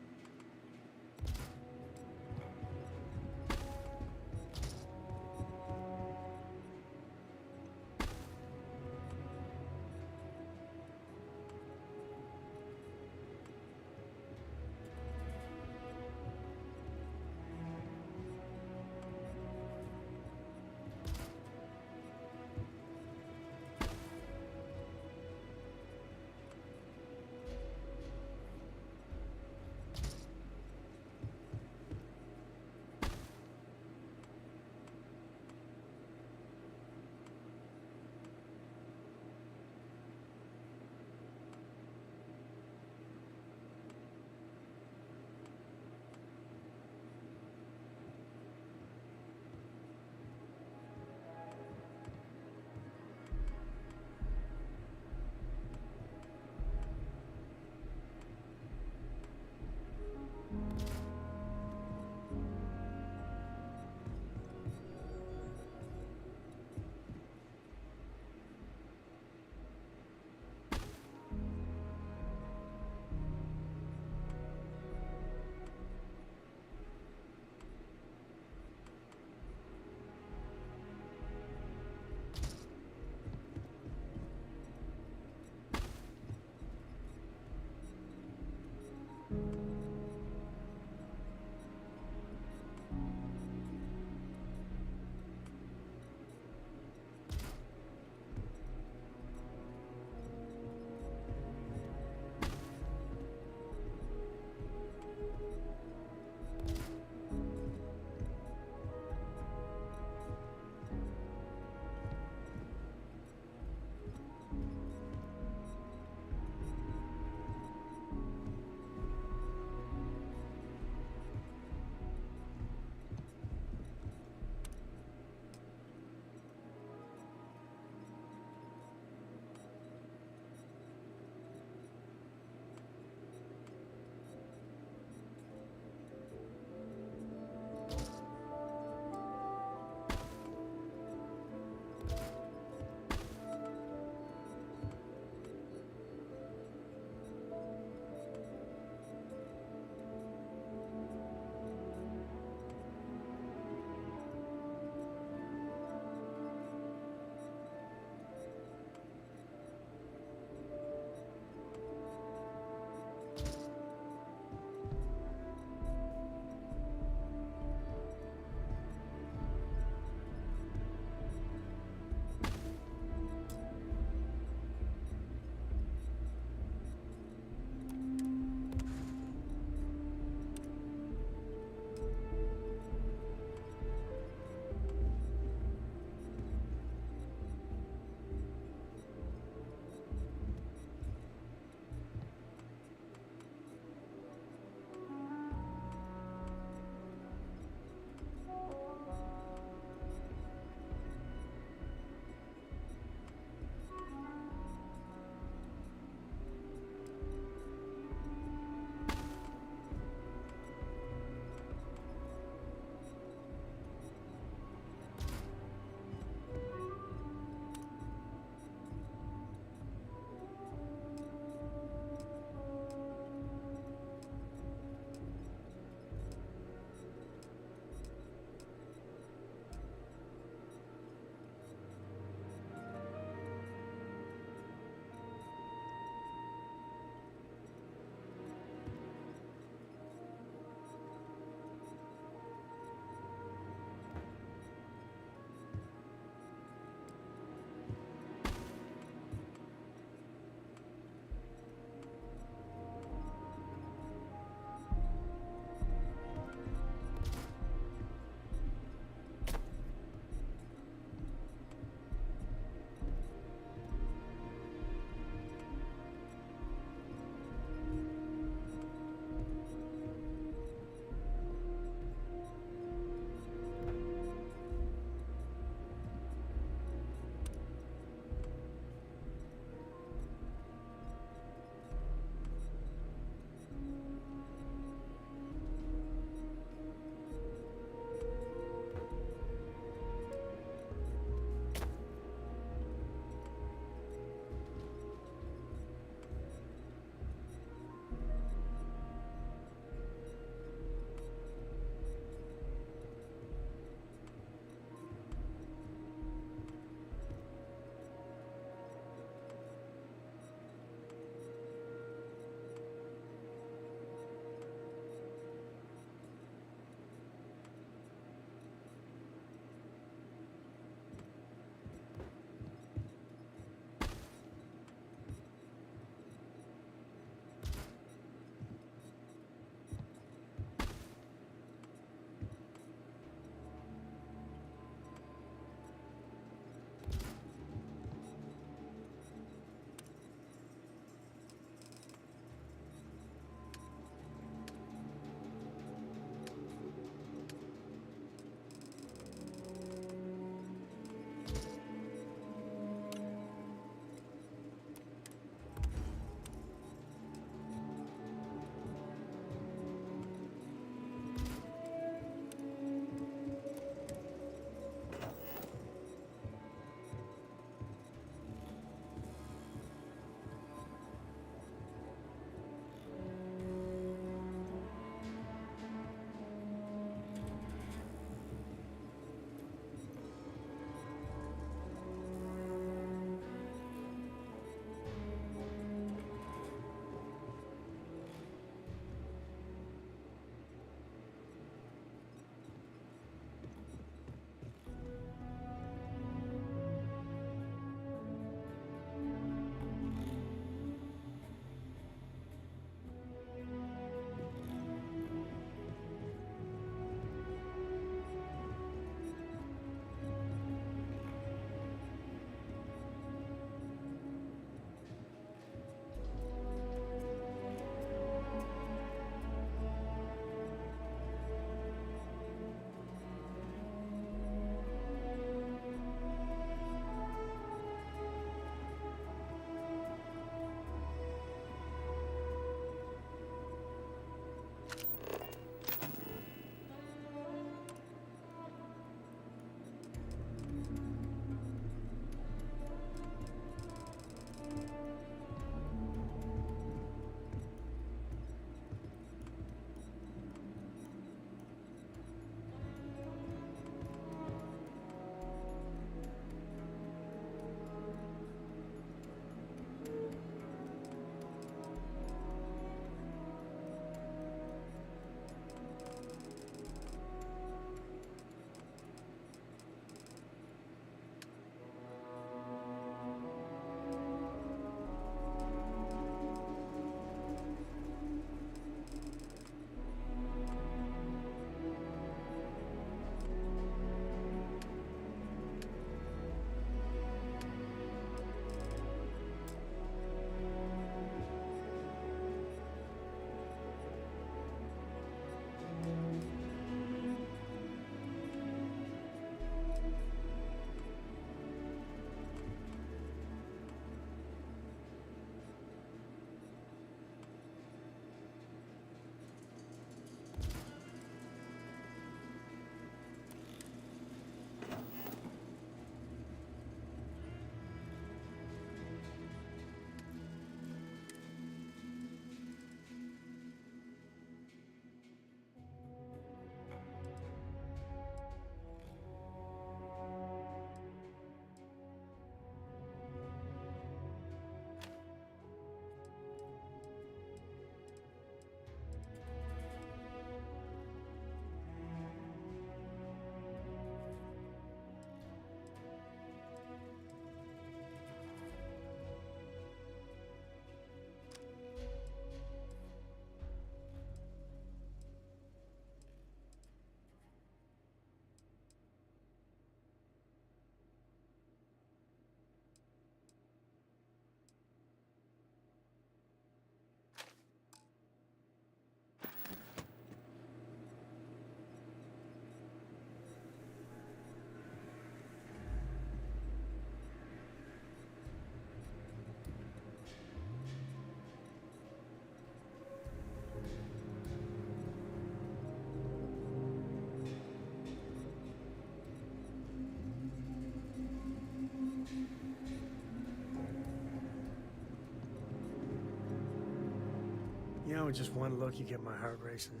You know, with just one look, you get my heart racing.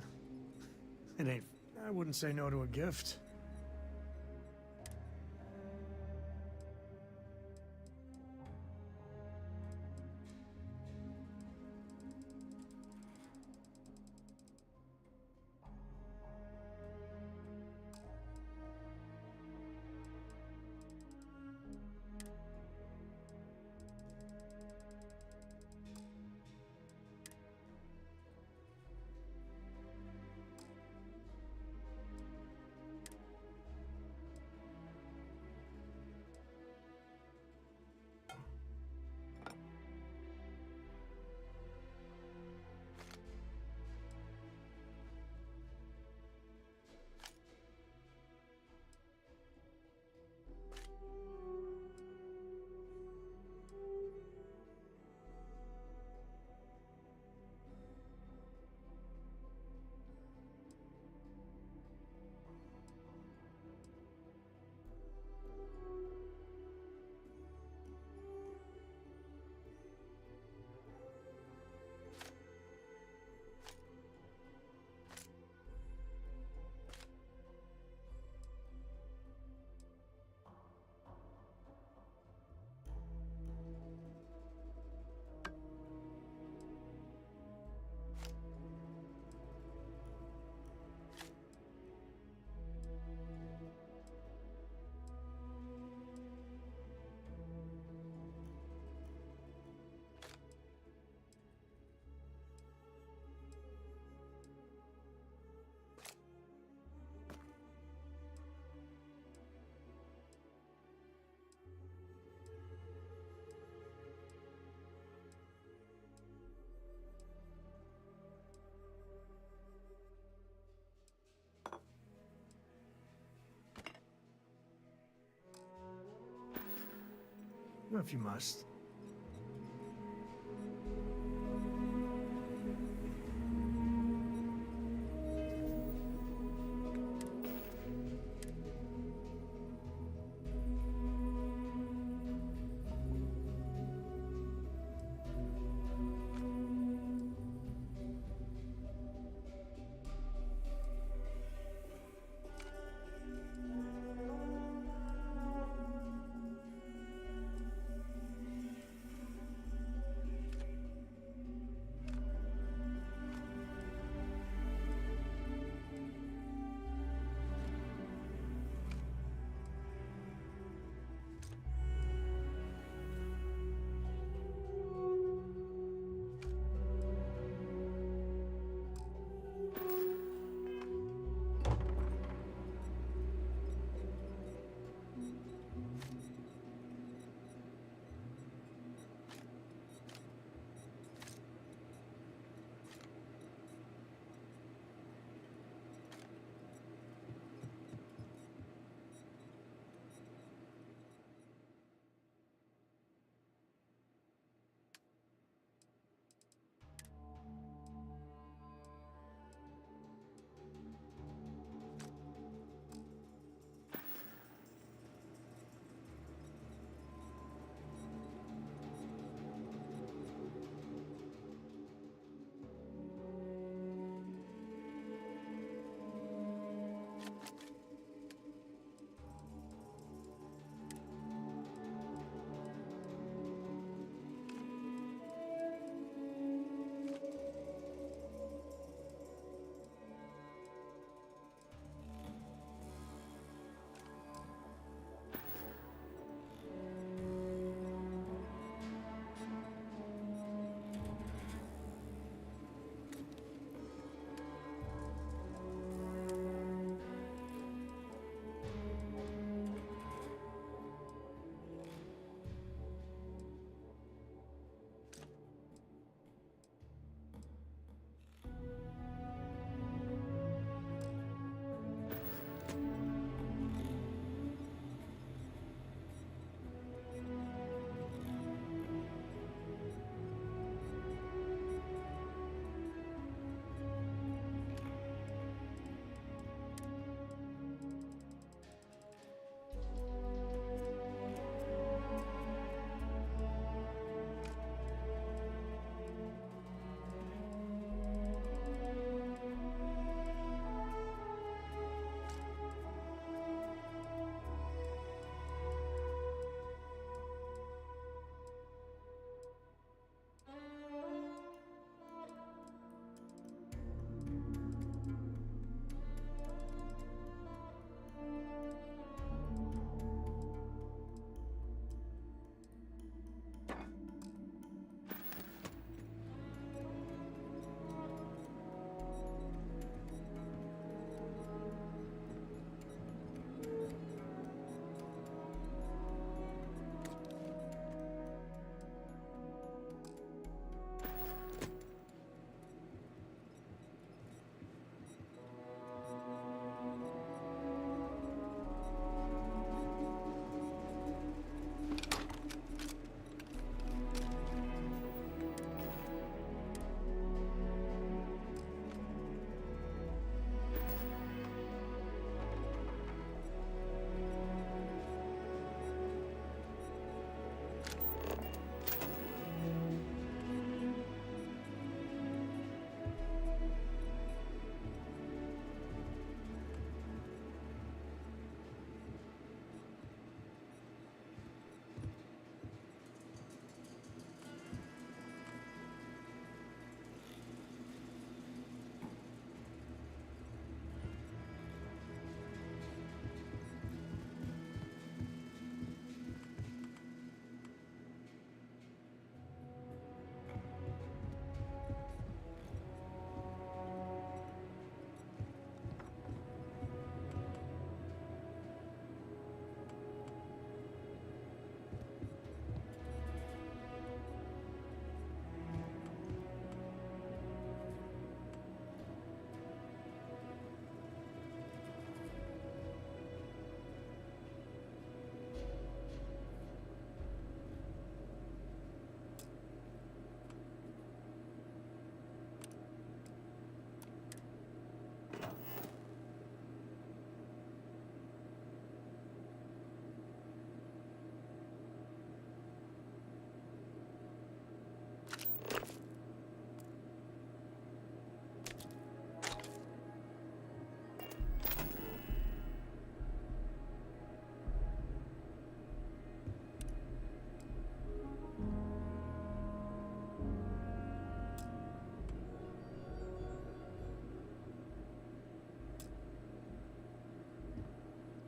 It ain't... I wouldn't say no to a gift. If you must.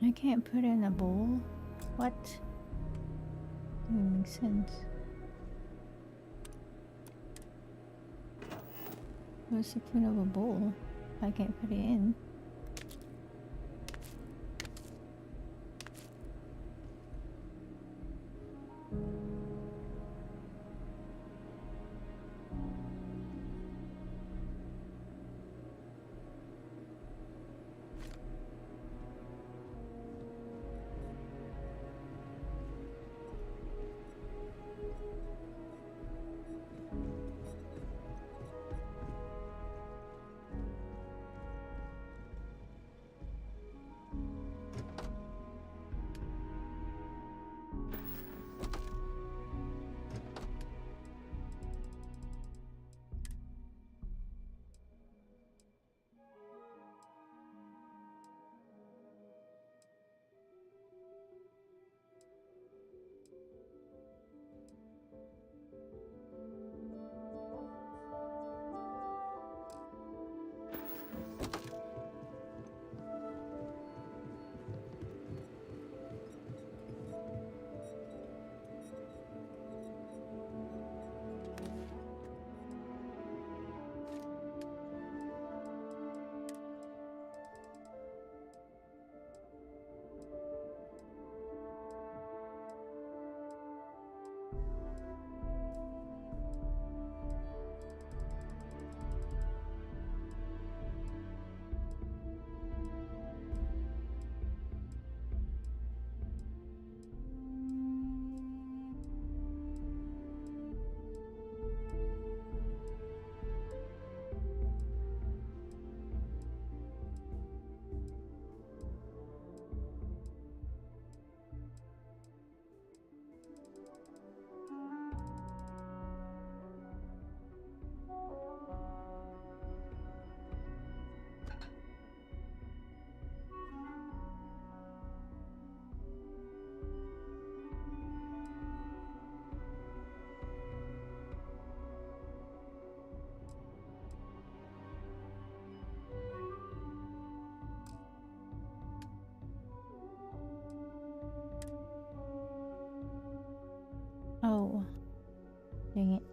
I can't put it in a bowl? What? Doesn't make sense. What's the point of a bowl if I can't put it in? Oh, dang it.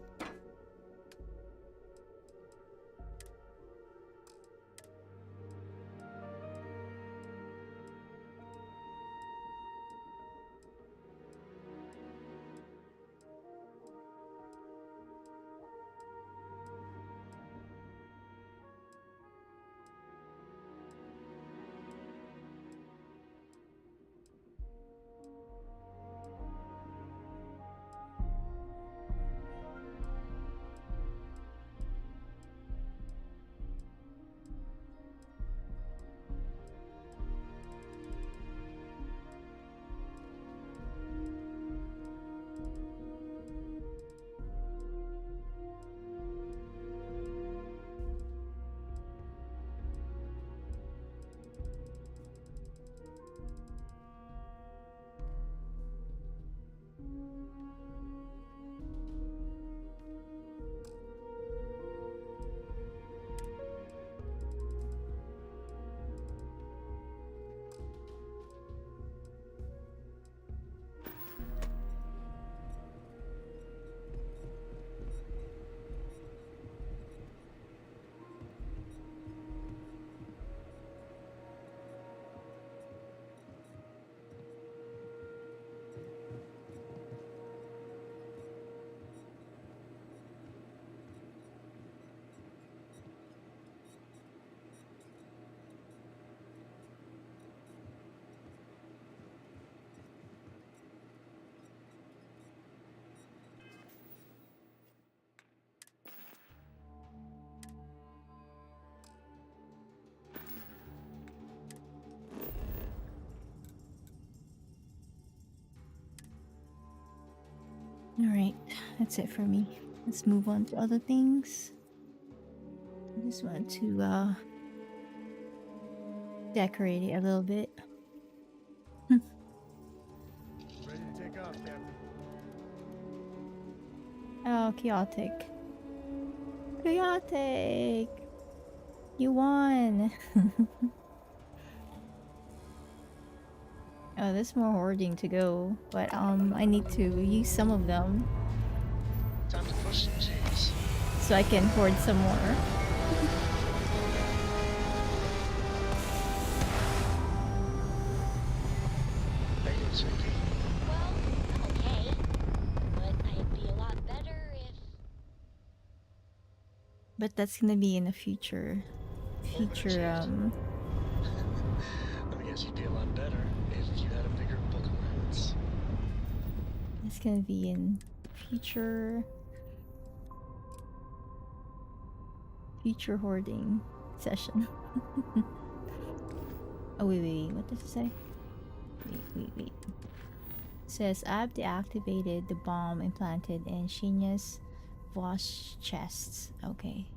Alright, that's it for me. Let's move on to other things. I just want to decorate it a little bit. Ready to take off, Captain. Oh, chaotic. Chaotic! You won! Oh, there's more hoarding to go, but I need to use some of them Time to push some cheese. so I can hoard some more. How you doing, sweetie? Well, I'm okay. But I'd be a lot better if... But that's gonna be in the future. Let me guess, you'd be a lot better if you had a bigger book of rounds. It's gonna be in future hoarding session. Oh wait, what does it say? Wait. It says I've deactivated the bomb implanted in Shinya's wash chests. Okay.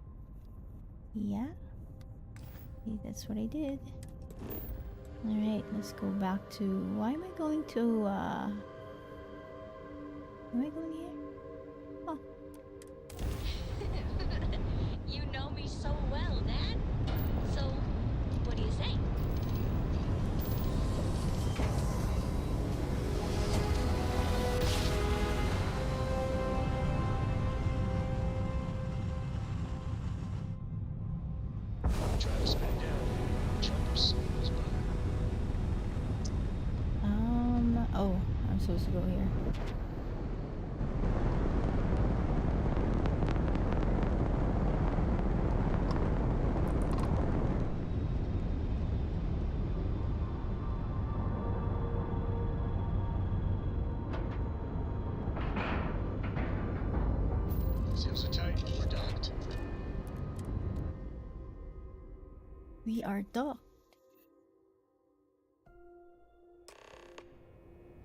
Yeah. Okay, that's what I did. Alright, let's go back to... Why am I going to, Am I going here? Oh. You know me so well, Dad. So, what do you say? Try to spin down a chunk of soul's butter. Oh, I'm supposed to go here. Seals are tight. We're docked. We are docked.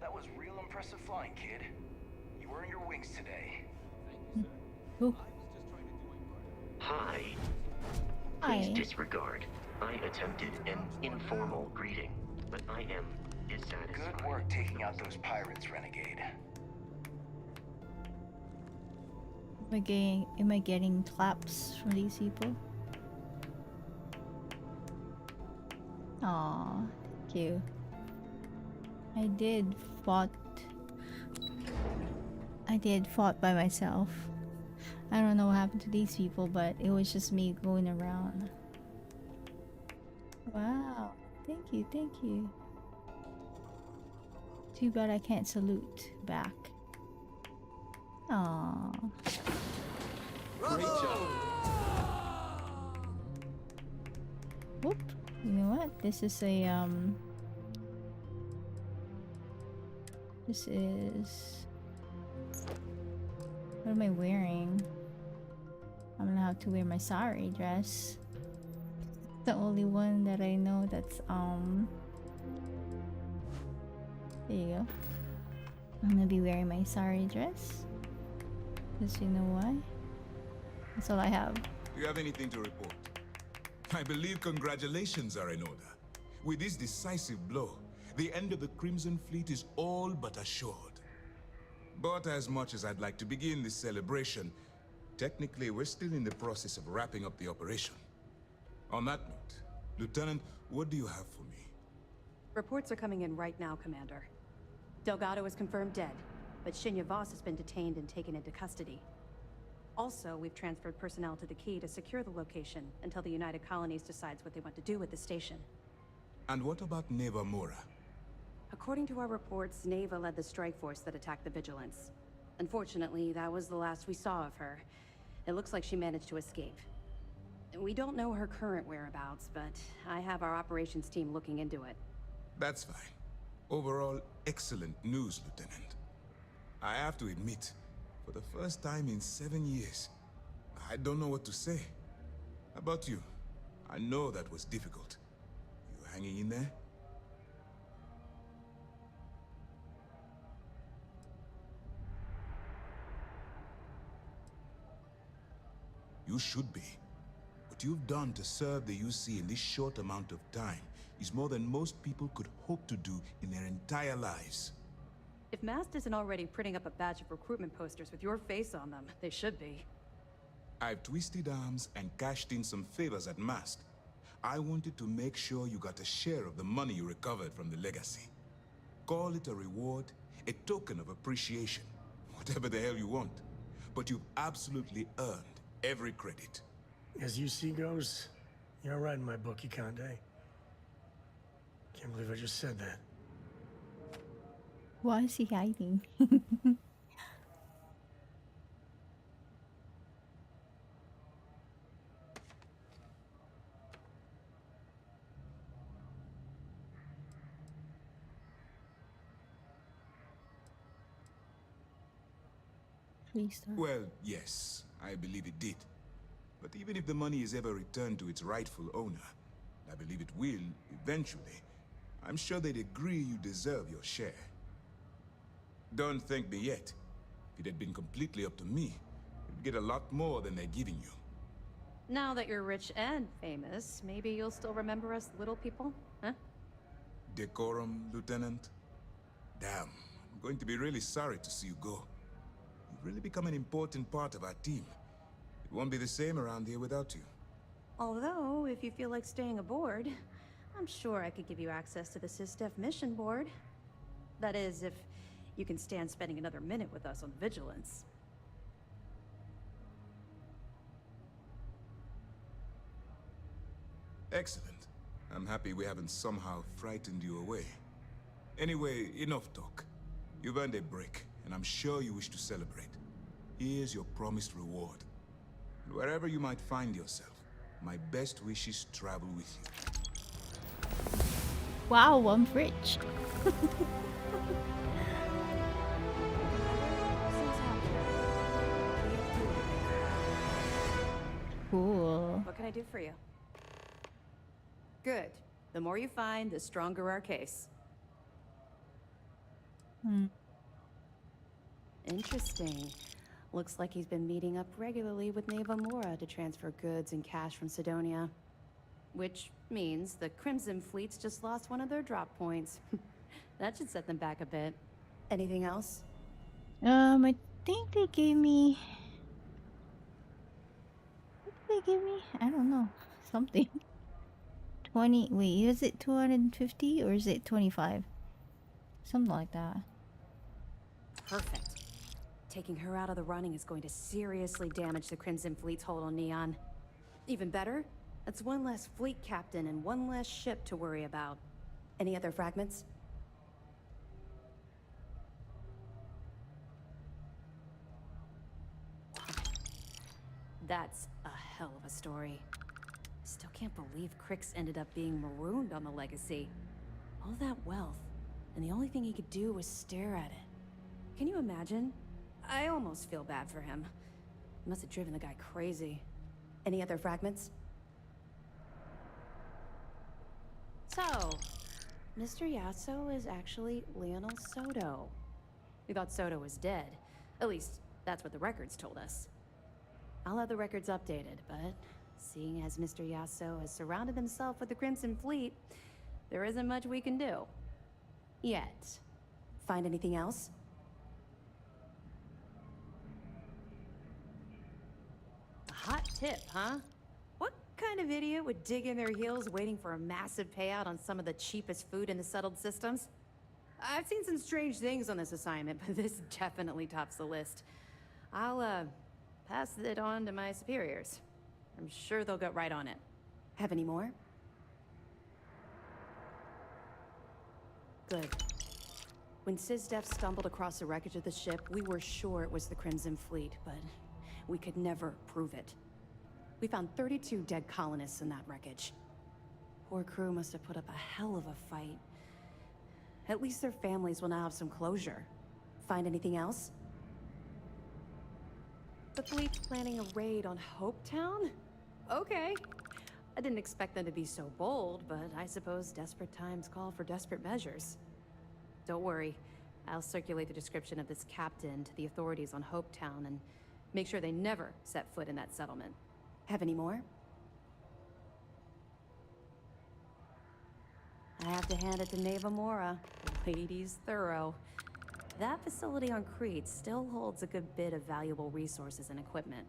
That was real impressive flying, kid. You earned your wings today. Ooh. Hi. Hi. Please disregard. I attempted an informal greeting, but I am dissatisfied. Good work taking out those pirates, Renegade. Am I getting claps from these people? Aw, thank you. I did fought by myself. I don't know what happened to these people, but it was just me going around. Wow, thank you. Too bad I can't salute back. Aww. Great job. Whoop. You know what? This is a This is... What am I wearing? I'm gonna have to wear my sari dress. The only one that I know that's there you go. I'm gonna be wearing my sari dress. Because you know why? That's all I have. Do you have anything to report? I believe congratulations are in order. With this decisive blow, the end of the Crimson Fleet is all but assured. But as much as I'd like to begin this celebration, technically we're still in the process of wrapping up the operation. On that note, Lieutenant, what do you have for me? Reports are coming in right now, Commander. Delgado is confirmed dead, but Shinya Voss has been detained and taken into custody. Also, we've transferred personnel to the Key to secure the location until the United Colonies decides what they want to do with the station. And what about Neva Mora? According to our reports, Neva led the strike force that attacked the Vigilance. Unfortunately, that was the last we saw of her. It looks like she managed to escape. We don't know her current whereabouts, but I have our operations team looking into it. That's fine. Overall, excellent news, Lieutenant. I have to admit, for the first time in 7 years, I don't know what to say. How about you? I know that was difficult. You hanging in there? You should be. What you've done to serve the UC in this short amount of time is more than most people could hope to do in their entire lives. If MAST isn't already printing up a batch of recruitment posters with your face on them, they should be. I've twisted arms and cashed in some favors at MAST. I wanted to make sure you got a share of the money you recovered from the legacy. Call it a reward, a token of appreciation, whatever the hell you want. But you've absolutely earned every credit. As UC goes, you're right in my book, 𝐒𝐭𝐚𝐲. Can't believe I just said that. Why is he hiding? Well, yes, I believe it did. But even if the money is ever returned to its rightful owner, I believe it will, eventually, I'm sure they'd agree you deserve your share. Don't thank me yet. If it had been completely up to me, you'd get a lot more than they're giving you. Now that you're rich and famous, maybe you'll still remember us little people, huh? Decorum, Lieutenant? Damn, I'm going to be really sorry to see you go. You've really become an important part of our team. It won't be the same around here without you. Although, if you feel like staying aboard, I'm sure I could give you access to the 𝐶𝑖S mission board. That is, if you can stand spending another minute with us on Vigilance. Excellent. I'm happy we haven't somehow frightened you away. Anyway, enough talk. You've earned a break, and I'm sure you wish to celebrate. Here's your promised reward. And wherever you might find yourself, my best wishes travel with you. Wow, I'm rich. Cool. What can I do for you? Good. The more you find, the stronger our case. Interesting. Looks like he's been meeting up regularly with 𝐒𝐴𝐴 to transfer goods and cash from Cydonia. Which means the Crimson Fleet's just lost one of their drop points. That should set them back a bit. Anything else? I think they gave me... What did they give me? I don't know. Something. 20... Wait, is it 250 or is it 25? Something like that. Perfect. Taking her out of the running is going to seriously damage the Crimson Fleet's hold on Neon. Even better, that's one less fleet captain and one less ship to worry about. Any other fragments? That's a hell of a story. Still can't believe Crix ended up being marooned on the Legacy. All that wealth, and the only thing he could do was stare at it. Can you imagine? I almost feel bad for him. Must have driven the guy crazy. Any other fragments? So, Mr. Yasso is actually Lionel Soto. We thought Soto was dead. At least, that's what the records told us. I'll have the records updated, but seeing as Mr. Yasso has surrounded himself with the Crimson Fleet, there isn't much we can do. Yet. Find anything else? Hot tip, huh? What kind of idiot would dig in their heels waiting for a massive payout on some of the cheapest food in the settled systems? I've seen some strange things on this assignment, but this definitely tops the list. I'll, pass it on to my superiors. I'm sure they'll get right on it. Have any more? Good. When 𝐶𝑖S stumbled across the wreckage of the ship, we were sure it was the Crimson Fleet, but we could never prove it. We found 32 dead colonists in that wreckage. Poor crew must have put up a hell of a fight. At least their families will now have some closure. Find anything else? The fleet's planning a raid on Hopetown? Okay. I didn't expect them to be so bold, but I suppose desperate times call for desperate measures. Don't worry. I'll circulate the description of this captain to the authorities on Hopetown and make sure they never set foot in that settlement. Have any more? I have to hand it to 𝐒𝐴𝐴. The lady's thorough. That facility on Crete still holds a good bit of valuable resources and equipment.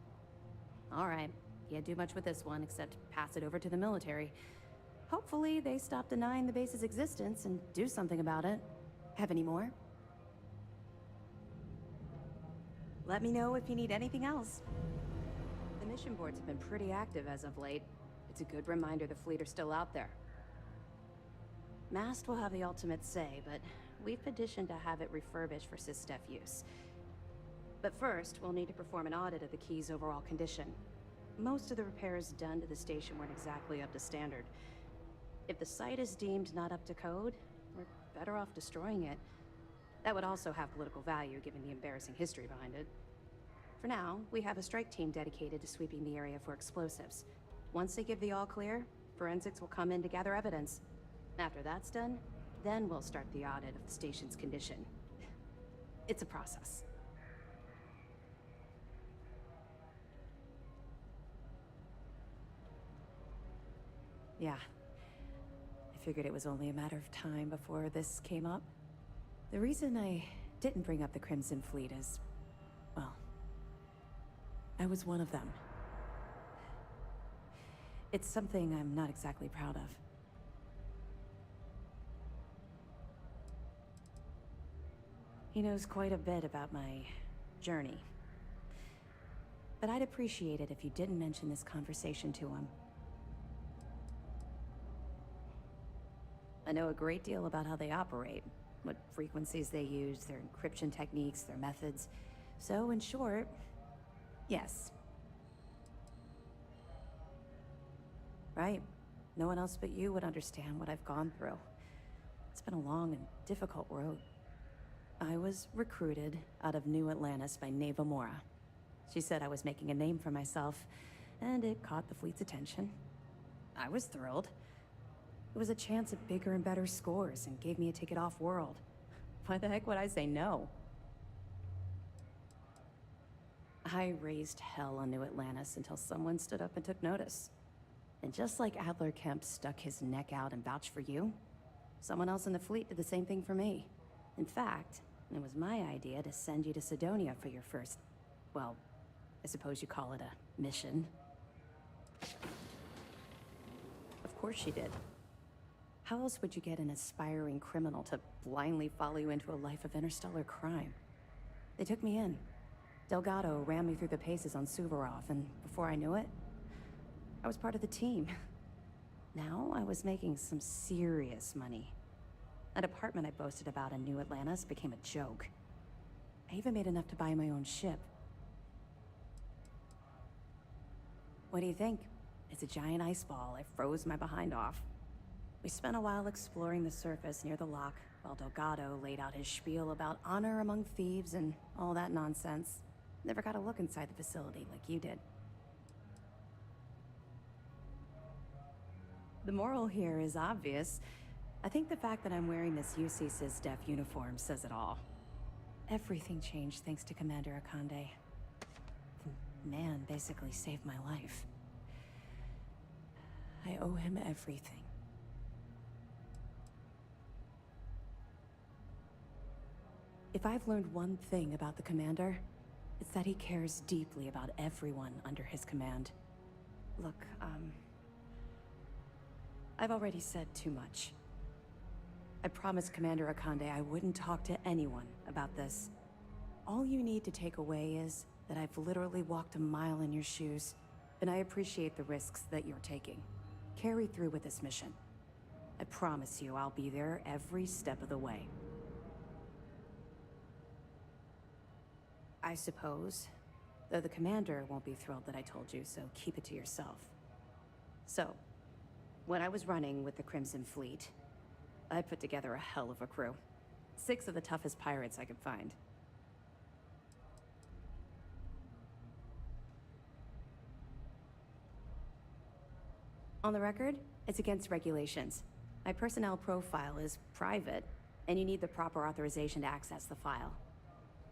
All right, can't do much with this one except pass it over to the military. Hopefully they stop denying the base's existence and do something about it. Have any more? Let me know if you need anything else. The mission boards have been pretty active as of late. It's a good reminder the fleet are still out there. Mast will have the ultimate say, but we've petitioned to have it refurbished for SysDef use. But first, we'll need to perform an audit of the key's overall condition. Most of the repairs done to the station weren't exactly up to standard. If the site is deemed not up to code, we're better off destroying it. That would also have political value, given the embarrassing history behind it. For now, we have a strike team dedicated to sweeping the area for explosives. Once they give the all clear, forensics will come in to gather evidence. After that's done, then we'll start the audit of the station's condition. It's a process. Yeah. I figured it was only a matter of time before this came up. The reason I didn't bring up the Crimson Fleet is, well, I was one of them. It's something I'm not exactly proud of. He knows quite a bit about my journey. But I'd appreciate it if you didn't mention this conversation to him. I know a great deal about how they operate, what frequencies they use, their encryption techniques, their methods. So, in short, yes. Right. No one else but you would understand what I've gone through. It's been a long and difficult road. I was recruited out of New Atlantis by 𝐒𝐴𝐴. She said I was making a name for myself, and it caught the fleet's attention. I was thrilled. It was a chance at bigger and better scores and gave me a ticket off-world. Why the heck would I say no? I raised hell on New Atlantis until someone stood up and took notice. And just like Adler Kemp stuck his neck out and vouched for you, someone else in the fleet did the same thing for me. In fact, it was my idea to send you to Cydonia for your first, well, I suppose you call it a mission. Of course she did. How else would you get an aspiring criminal to blindly follow you into a life of interstellar crime? They took me in. Delgado ran me through the paces on Suvorov, and before I knew it, I was part of the team. Now I was making some serious money. That apartment I boasted about in New Atlantis became a joke. I even made enough to buy my own ship. What do you think? It's a giant ice ball I froze my behind off. We spent a while exploring the surface near the lock, while Delgado laid out his spiel about honor among thieves and all that nonsense. Never got a look inside the facility like you did. The moral here is obvious. I think the fact that I'm wearing this UC SysDef uniform says it all. Everything changed thanks to Commander Akande. The man basically saved my life. I owe him everything. If I've learned one thing about the Commander, it's that he cares deeply about everyone under his command. Look, I've already said too much. I promised Commander Akande I wouldn't talk to anyone about this. All you need to take away is that I've literally walked a mile in your shoes, and I appreciate the risks that you're taking. Carry through with this mission. I promise you I'll be there every step of the way. I suppose, though the Commander won't be thrilled that I told you, so keep it to yourself. So, when I was running with the Crimson Fleet, I put together a hell of a crew. 6 of the toughest pirates I could find. On the record, it's against regulations. My personnel profile is private, and you need the proper authorization to access the file.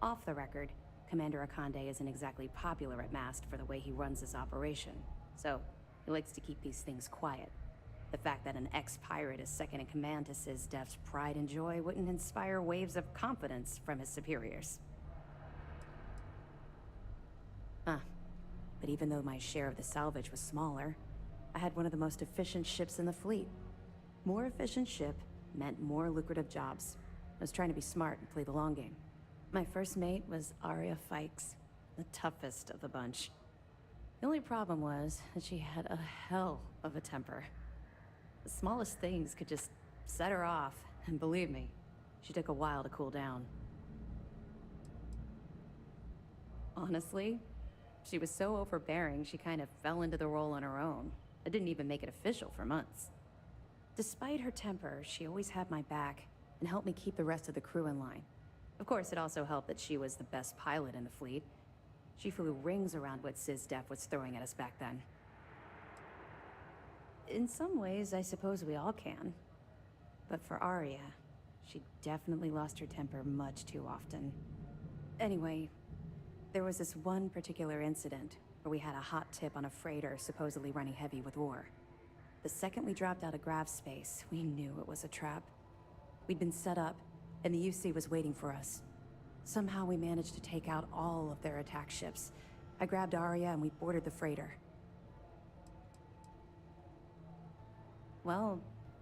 Off the record, Commander Akande isn't exactly popular at Mast for the way he runs his operation, so he likes to keep these things quiet. The fact that an ex-pirate is second in command to SysDef's pride and joy wouldn't inspire waves of confidence from his superiors. But even though my share of the salvage was smaller, I had one of the most efficient ships in the fleet. More efficient ship meant more lucrative jobs. was trying to be smart and play the long game. My first mate was 𝐴𝐿𝐼, the toughest of the bunch. The only problem was that she had a hell of a temper. The smallest things could just set her off, and believe me, she took a while to cool down. Honestly, she was so overbearing she kind of fell into the role on her own. I didn't even make it official for months. Despite her temper, she always had my back and helped me keep the rest of the crew in line. Of course, it also helped that she was the best pilot in the fleet. She flew rings around what 𝐶ISDEF was throwing at us back then. In some ways, I suppose we all can. But for Arya, she definitely lost her temper much too often. Anyway, there was this one particular incident where we had a hot tip on a freighter supposedly running heavy with war. The second we dropped out of grav space, we knew it was a trap. We'd been set up, and the UC was waiting for us. Somehow we managed to take out all of their attack ships. I grabbed Arya and we boarded the freighter. Well,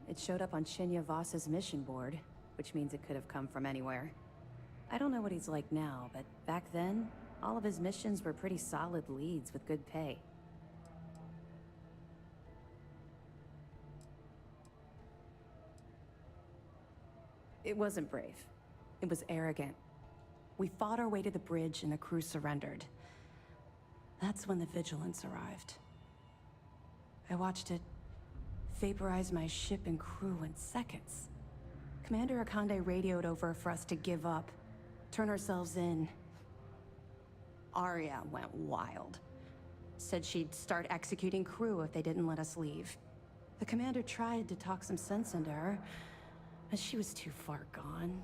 it showed up on Chinya Voss's mission board, which means it could have come from anywhere. I don't know what he's like now, but back then, all of his missions were pretty solid leads with good pay. It wasn't brave. It was arrogant. We fought our way to the bridge and the crew surrendered. That's when the Vigilance arrived. I watched it vaporize my ship and crew in seconds. Commander Akande radioed over for us to give up, turn ourselves in. Arya went wild. Said she'd start executing crew if they didn't let us leave. The commander tried to talk some sense into her, but she was too far gone.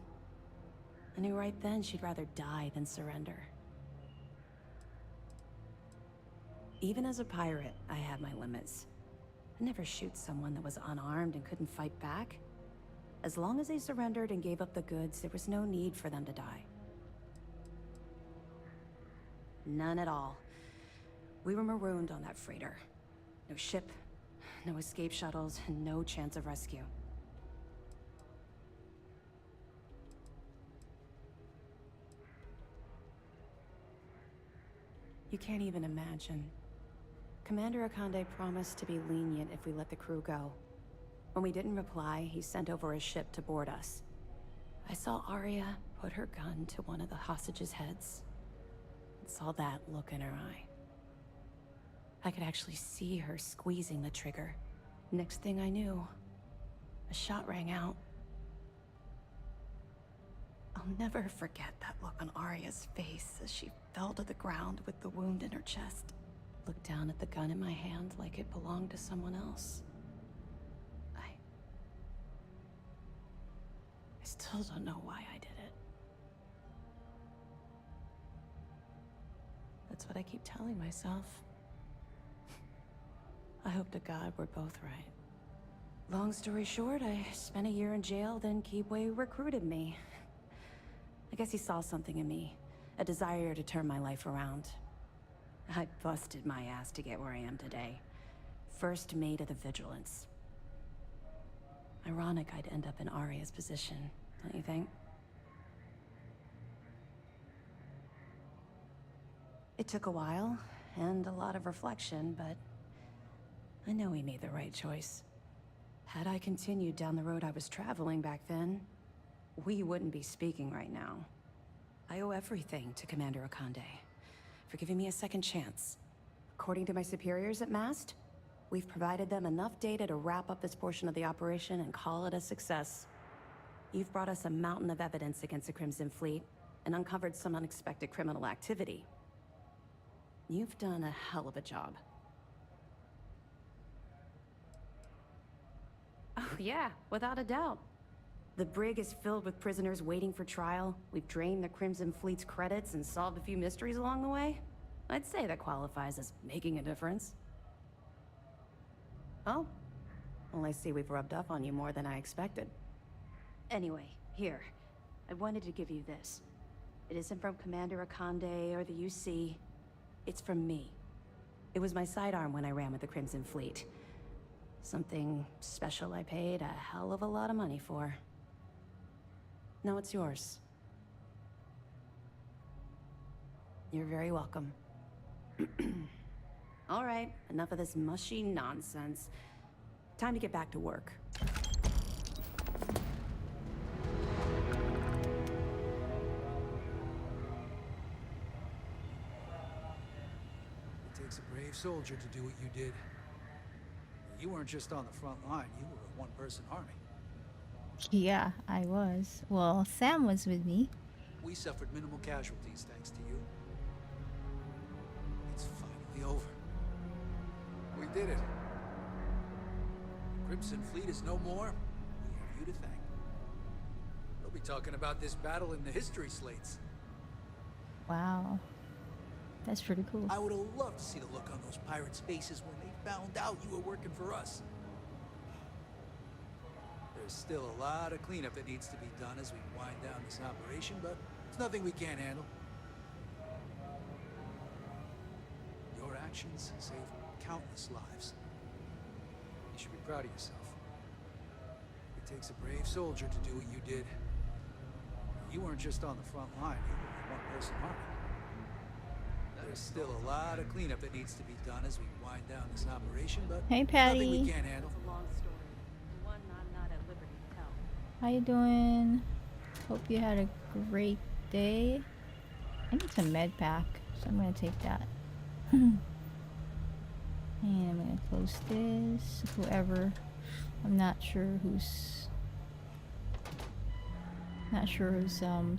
I knew right then she'd rather die than surrender. Even as a pirate, I had my limits. I'd never shoot someone that was unarmed and couldn't fight back. As long as they surrendered and gave up the goods, there was no need for them to die. None at all. We were marooned on that freighter. No ship, no escape shuttles, and no chance of rescue. You can't even imagine. Commander Akande promised to be lenient if we let the crew go. When we didn't reply, he sent over a ship to board us. I saw Arya put her gun to one of the hostages' heads. And saw that look in her eye. I could actually see her squeezing the trigger. Next thing I knew, a shot rang out. I'll never forget that look on Arya's face as she fell to the ground with the wound in her chest. Looked down at the gun in my hand like it belonged to someone else. I still don't know why I did it. That's what I keep telling myself. I hope to God we're both right. Long story short, I spent a year in jail, then 𝐾𝐲𝗄 recruited me. I guess he saw something in me, a desire to turn my life around. I busted my ass to get where I am today. First mate of the Vigilance. Ironic I'd end up in Arya's position, don't you think? It took a while, and a lot of reflection, but I know we made the right choice. Had I continued down the road I was traveling back then, we wouldn't be speaking right now. I owe everything to Commander Akande for giving me a second chance. According to my superiors at MAST, we've provided them enough data to wrap up this portion of the operation and call it a success. You've brought us a mountain of evidence against the Crimson Fleet and uncovered some unexpected criminal activity. You've done a hell of a job. Oh yeah, without a doubt. The brig is filled with prisoners waiting for trial. We've drained the Crimson Fleet's credits and solved a few mysteries along the way. I'd say that qualifies as making a difference. Oh? Well, I see we've rubbed off on you more than I expected. Anyway, here. I wanted to give you this. It isn't from Commander Akande or the UC. It's from me. It was my sidearm when I ran with the Crimson Fleet. Something special I paid a hell of a lot of money for. Now it's yours. You're very welcome. All right, enough of this mushy nonsense. Time to get back to work. It takes a brave soldier to do what you did. You weren't just on the front line, you were a one-person army. Yeah, I was. Well, Sam was with me. We suffered minimal casualties thanks to you. It's finally over. We did it. Crimson Fleet is no more. We have you to thank. We'll be talking about this battle in the history slates. Wow. That's pretty cool. I would have loved to see the look on those pirates' faces when they found out you were working for us. There's still a lot of cleanup that needs to be done as we wind down this operation, but it's nothing we can't handle. Your actions saved countless lives. You should be proud of yourself. It takes a brave soldier to do what you did. You weren't just on the front line, you were a one-person army. There's still a lot of cleanup that needs to be done as we wind down this operation, but hey, nothing Patty. we can't handle. It's a long story. One I'm not at liberty to tell. How you doing? Hope you had a great day. I need some med pack, so I'm gonna take that. And I'm gonna close this. Whoever, I'm not sure whose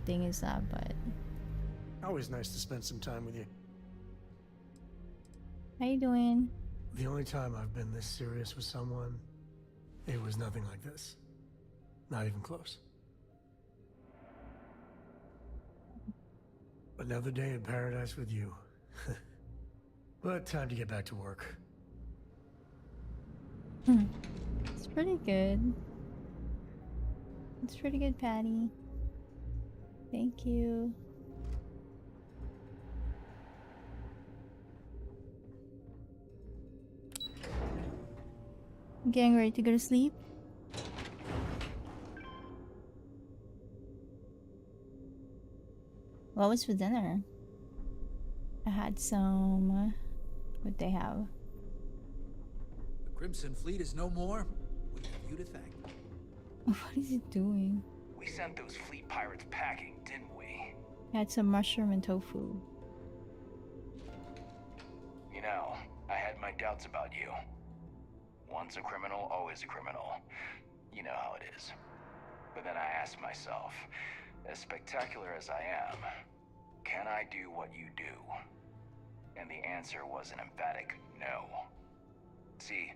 thing is that, but Always nice to spend some time with you. how you doing? The only time I've been this serious with someone, it was nothing like this. Not even close. Another day in paradise with you. But time to get back to work. It's pretty good. It's pretty good, Patty. Thank you. Getting ready to go to sleep. What was for dinner? I had some. What they have? The Crimson Fleet is no more. We have you to thank. What is it doing? We sent those fleet pirates packing, didn't we? I had some mushroom and tofu. You know, I had my doubts about you. Once a criminal, always a criminal. You know how it is. But then I asked myself, as spectacular as I am, can I do what you do? And the answer was an emphatic no. See,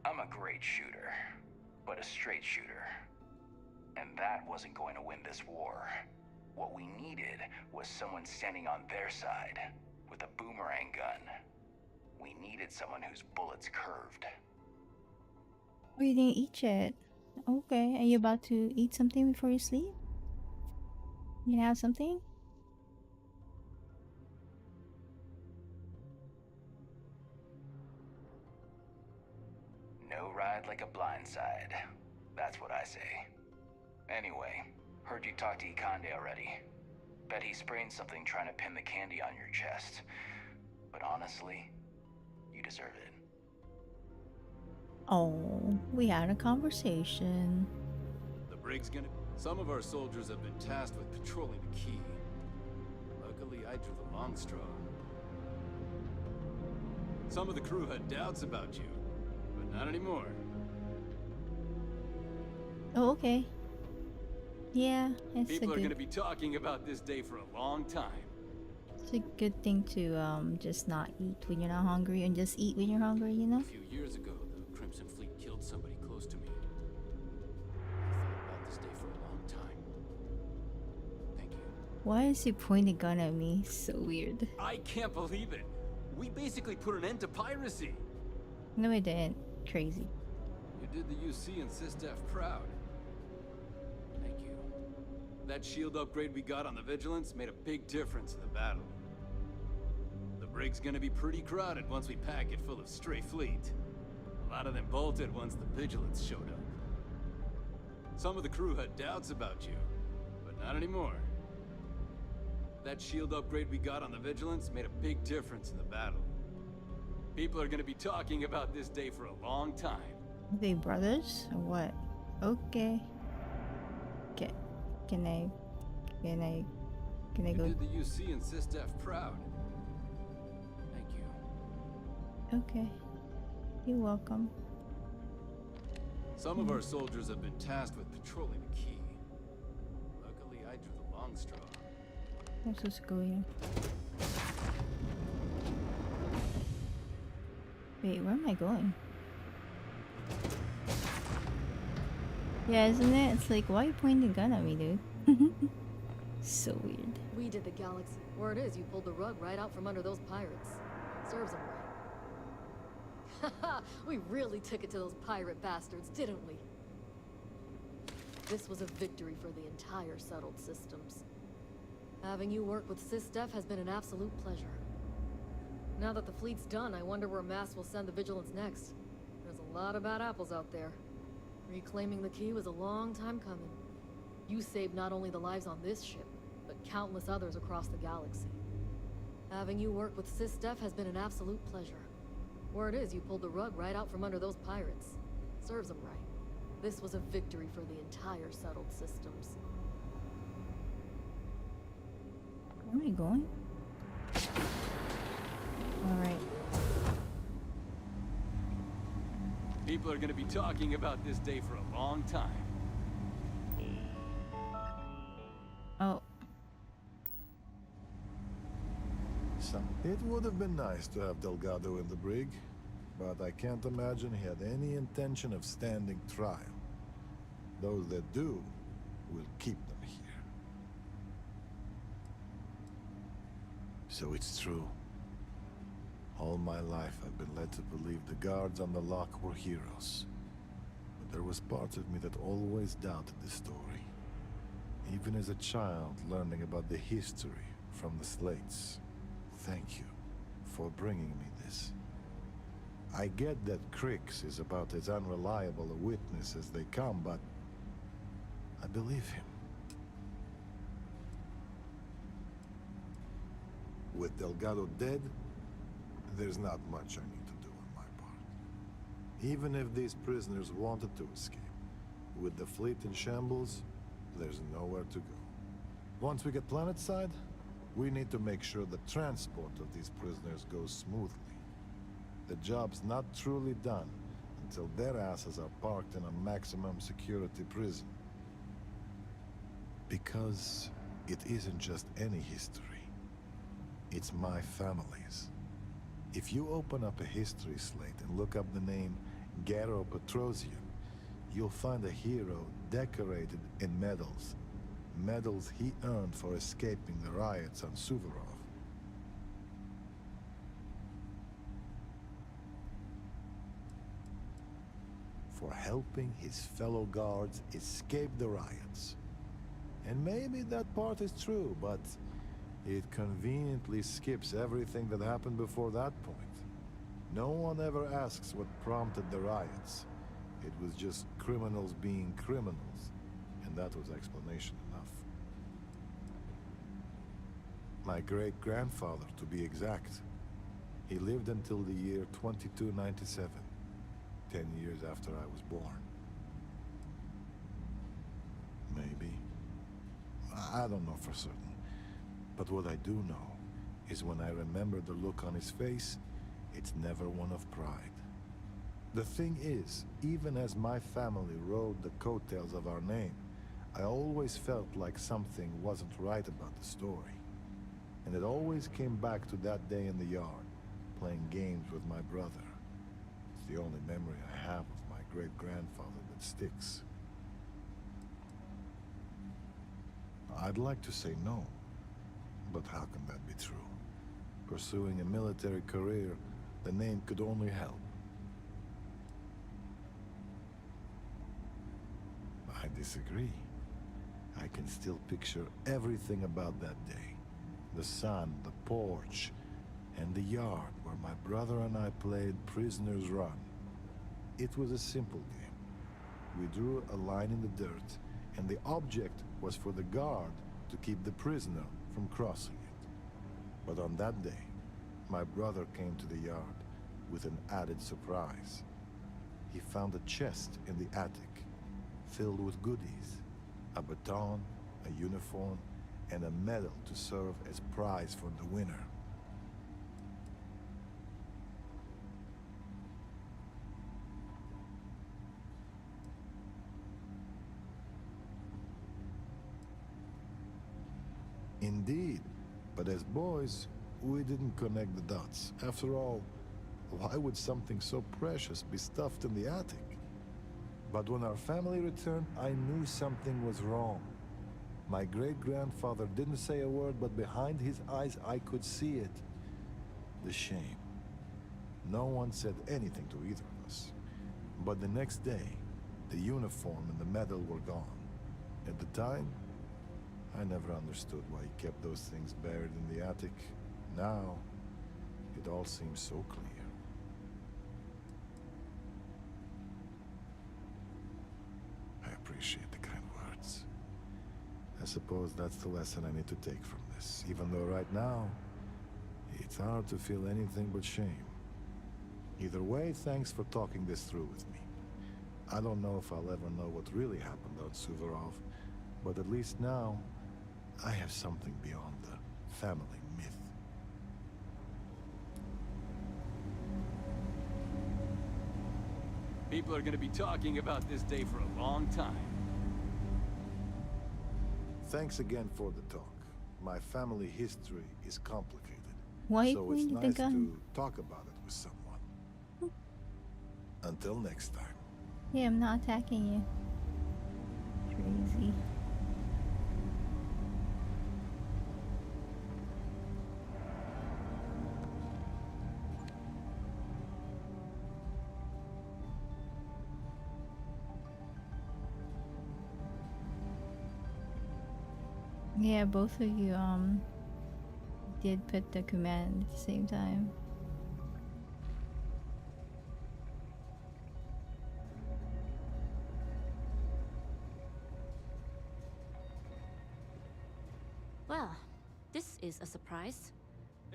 I'm a great shooter, but a straight shooter. And that wasn't going to win this war. What we needed was someone standing on their side, with a boomerang gun. We needed someone whose bullets curved. Oh, you didn't eat yet. Okay, are you about to eat something before you sleep? You gonna have something? No ride like a blindside. That's what I say. Anyway, heard you talked to 𝐒𝐭𝐚𝐲 already. Bet he sprained something trying to pin the candy on your chest. But honestly, you deserve it. Oh, we had a conversation. The brig's gonna... Some of our soldiers have been tasked with patrolling the key. Luckily, I drew the long straw. Some of the crew had doubts about you, but not anymore. Oh, okay. Yeah, it's People a are good... gonna be talking about this day for a long time. It's a good thing to just not eat when you're not hungry and just eat when you're hungry, you know? A few years ago, the Crimson Fleet killed somebody close to me. I thought about this day for a long time. Thank you. Why is he pointing a gun at me? So weird. I can't believe it. We basically put an end to piracy. No, I didn't. Crazy. You did the UC and SysDef proud. Thank you. That shield upgrade we got on the Vigilance made a big difference in the battle. The brig's gonna be pretty crowded once we pack it full of stray fleet. A lot of them bolted once the Vigilance showed up. Some of the crew had doubts about you, Not anymore. That shield upgrade we got on the Vigilance made a big difference in the battle. People are gonna be talking about this day for a long time. Are they brothers or what? Okay. Can I You go? did the UC and SysDef proud. Thank you. Okay. You're welcome. Some of our soldiers have been tasked with patrolling the key. Luckily, I drew the long straw. What's this going? Wait, where am I going? Yeah, isn't it? It's like, why are you pointing a gun at me, dude? So weird. We did the galaxy. Word is, you pulled the rug right out from under those pirates. Serves them right. Haha, we really took it to those pirate bastards, didn't we? This was a victory for the entire settled systems. Having you work with SysDef has been an absolute pleasure. Now that the fleet's done, I wonder where Mass will send the Vigilance next. There's a lot of bad apples out there. Reclaiming the key was a long time coming. You saved not only the lives on this ship, but countless others across the galaxy. Having you work with SysDef has been an absolute pleasure. Word is, you pulled the rug right out from under those pirates. Serves them right. This was a victory for the entire settled systems. Where am I going? Alright. People are gonna be talking about this day for a long time. Oh. It would have been nice to have Delgado in the brig, but I can't imagine he had any intention of standing trial. Those that do will keep them here. So it's true. All my life I've been led to believe the guards on the lock were heroes. But there was part of me that always doubted the story. Even as a child learning about the history from the slates. Thank you for bringing me this. I get that Crix is about as unreliable a witness as they come, but I believe him. With Delgado dead, there's not much I need to do on my part. Even if these prisoners wanted to escape, with the fleet in shambles, there's nowhere to go. Once we get planetside, we need to make sure the transport of these prisoners goes smoothly. The job's not truly done until their asses are parked in a maximum security prison. Because it isn't just any history. It's my family's. If you open up a history slate and look up the name Garo Petrosian, you'll find a hero decorated in medals. Medals he earned for escaping the riots on Suvorov. For helping his fellow guards escape the riots. And maybe that part is true, but it conveniently skips everything that happened before that point. No one ever asks what prompted the riots. It was just criminals being criminals, and that was explanation enough. My great-grandfather, to be exact, he lived until the year 2297, 10 years after I was born. Maybe. I don't know for certain. But what I do know is when I remember the look on his face, it's never one of pride. The thing is, even as my family rode the coattails of our name, I always felt like something wasn't right about the story. And it always came back to that day in the yard, playing games with my brother. It's the only memory I have of my great-grandfather that sticks. I'd like to say no, but how can that be true? Pursuing a military career, the name could only help. I disagree. I can still picture everything about that day. The sun, the porch, and the yard where my brother and I played Prisoner's Run. It was a simple game. We drew a line in the dirt, and the object was for the guard to keep the prisoner from crossing it. But on that day, my brother came to the yard with an added surprise. He found a chest in the attic filled with goodies, a baton, a uniform, and a medal to serve as prize for the winner. Indeed, but as boys, we didn't connect the dots. After all, why would something so precious be stuffed in the attic? But when our family returned, I knew something was wrong. My great-grandfather didn't say a word, but behind his eyes I could see it. The shame. No one said anything to either of us. But the next day, the uniform and the medal were gone. At the time, I never understood why he kept those things buried in the attic. Now, it all seems so clear. I appreciate the kind words. I suppose that's the lesson I need to take from this, even though right now, it's hard to feel anything but shame. Either way, thanks for talking this through with me. I don't know if I'll ever know what really happened on Suvorov, but at least now, I have something beyond the family myth. People are gonna be talking about this day for a long time. Thanks again for the talk. My family history is complicated. Why so it's pointing the nice gun? to talk about it with someone. Until next time. Yeah, I'm not attacking you. Crazy. Yeah, both of you did put the command at the same time. Well, this is a surprise.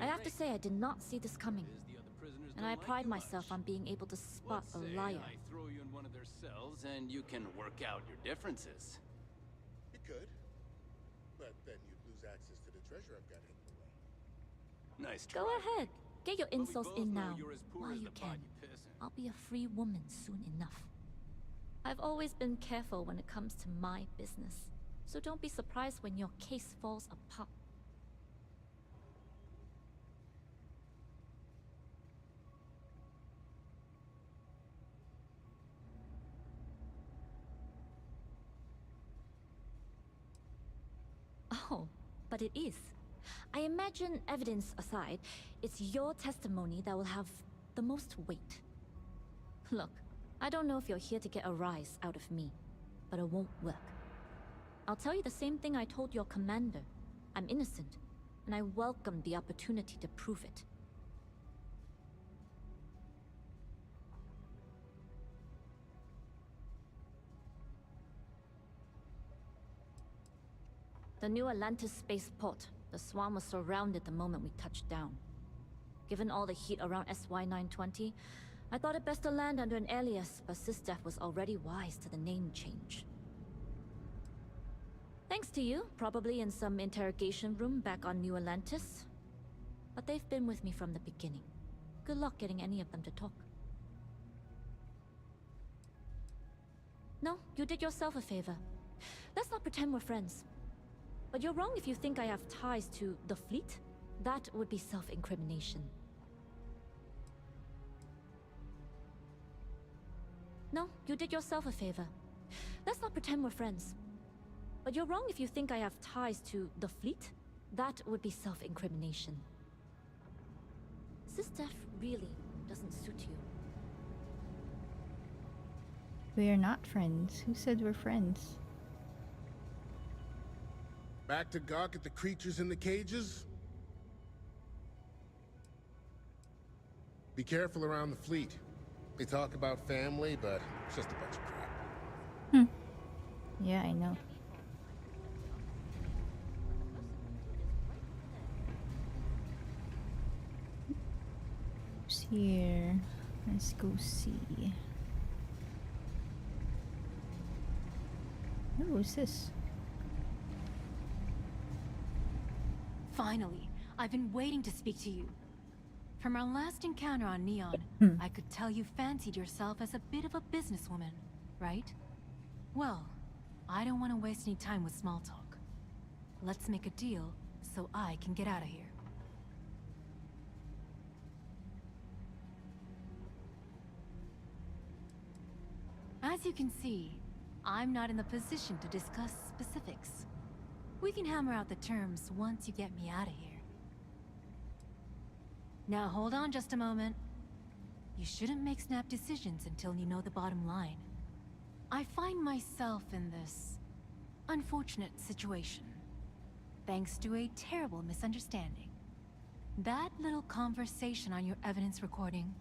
I have to say I did not see this coming. And I pride myself on being able to spot a liar. I throw you in one of their cells and you can work out your differences. You could. But then you'd lose access to the treasure I've got hidden away. Nice try. Go ahead. Get your insults in now, you're as poor while as you the pot can. you piss in. I'll be a free woman soon enough. I've always been careful when it comes to my business. So don't be surprised when your case falls apart. Oh, but it is. I imagine, evidence aside, it's your testimony that will have the most weight. Look, I don't know if you're here to get a rise out of me, but it won't work. I'll tell you the same thing I told your commander. I'm innocent, and I welcome the opportunity to prove it. The new Atlantis spaceport. The Swarm was surrounded the moment we touched down. Given all the heat around SY-920, I thought it best to land under an alias, but SysDef was already wise to the name change. Thanks to you, probably in some interrogation room back on New Atlantis. But they've been with me from the beginning. Good luck getting any of them to talk. No, you did yourself a favor. Let's not pretend we're friends. But you're wrong if you think I have ties to the fleet. That would be self-incrimination. No, you did yourself a favor. Let's not pretend we're friends. But you're wrong if you think I have ties to the fleet. That would be self-incrimination. SysDef really doesn't suit you. We are not friends. Who said we're friends? Back to gawk at the creatures in the cages? Be careful around the fleet. They talk about family, but it's just a bunch of crap. Yeah, I know. here? Let's go see. Oh, what's this? Finally, I've been waiting to speak to you. From our last encounter on Neon, I could tell you fancied yourself as a bit of a businesswoman, right? Well, I don't want to waste any time with small talk. Let's make a deal so I can get out of here. As you can see, I'm not in the position to discuss specifics. We can hammer out the terms once you get me out of here. Now hold on just a moment. You shouldn't make snap decisions until you know the bottom line. I find myself in this unfortunate situation, thanks to a terrible misunderstanding. That little conversation on your evidence recording,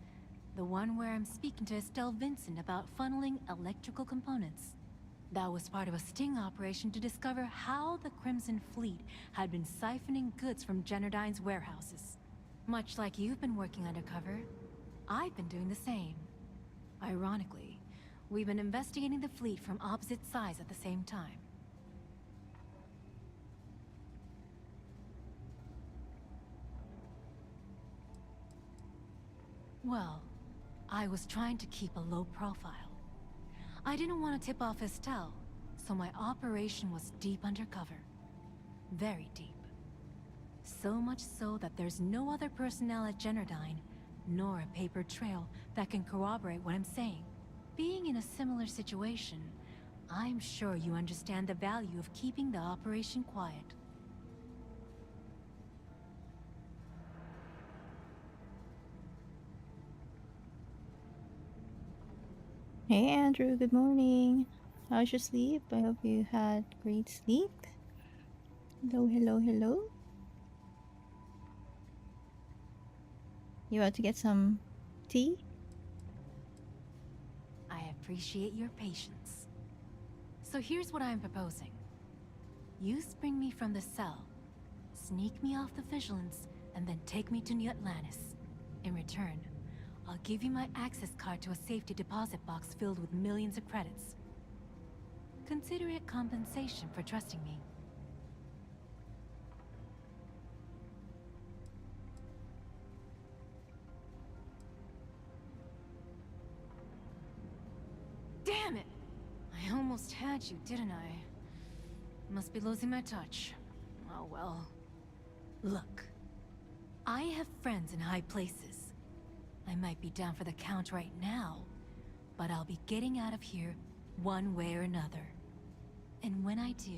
the one where I'm speaking to Estelle Vincent about funneling electrical components, that was part of a sting operation to discover how the Crimson Fleet had been siphoning goods from Generdyne's warehouses. Much like you've been working undercover, I've been doing the same. Ironically, we've been investigating the fleet from opposite sides at the same time. Well, I was trying to keep a low profile. I didn't want to tip off Estelle, so my operation was deep undercover. Very deep. So much so that there's no other personnel at Generdyne, nor a paper trail that can corroborate what I'm saying. Being in a similar situation, I'm sure you understand the value of keeping the operation quiet. Hey Andrew, good morning. How's your sleep? I hope you had great sleep. Hello, hello, hello. You want to get some tea? I appreciate your patience. So here's what I'm proposing. You spring me from the cell, sneak me off the Vigilance, and then take me to New Atlantis. In return, I'll give you my access card to a safety deposit box filled with millions of credits. Consider it compensation for trusting me. Damn it! I almost had you, didn't I? Must be losing my touch. Oh well. Look, I have friends in high places. I might be down for the count right now, but I'll be getting out of here one way or another. And when I do,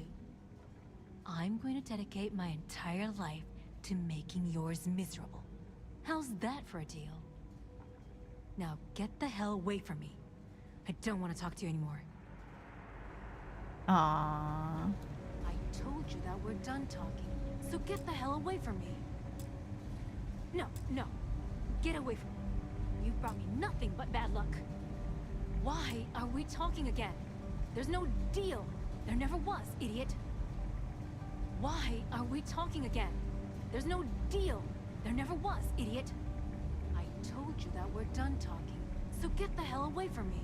I'm going to dedicate my entire life to making yours miserable. How's that for a deal? Now get the hell away from me. I don't want to talk to you anymore. Aww. I told you that we're done talking, so get the hell away from me. No, no. Get away from me. You've brought me nothing but bad luck. Why are we talking again? There's no deal. There never was, idiot. Why are we talking again? There's no deal. There never was, idiot. I told you that we're done talking, so get the hell away from me.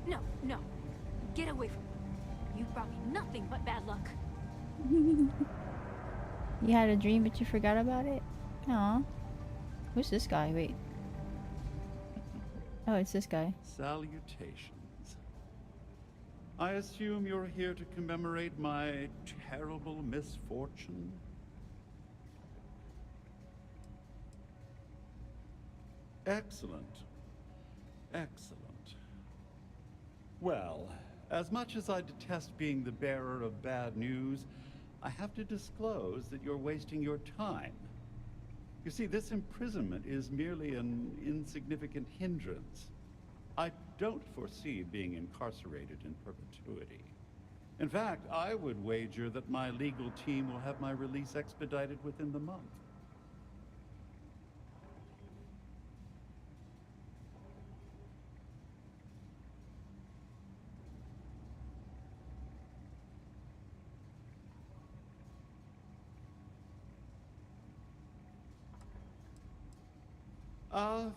No, no. Get away from me. You've brought me nothing but bad luck. You had a dream but you forgot about it? Aw. Who's this guy? Wait. Oh, it's this guy. Salutations. I assume you're here to commemorate my terrible misfortune? Excellent. Excellent. Well, as much as I detest being the bearer of bad news, I have to disclose that you're wasting your time. You see, this imprisonment is merely an insignificant hindrance. I don't foresee being incarcerated in perpetuity. In fact, I would wager that my legal team will have my release expedited within the month. I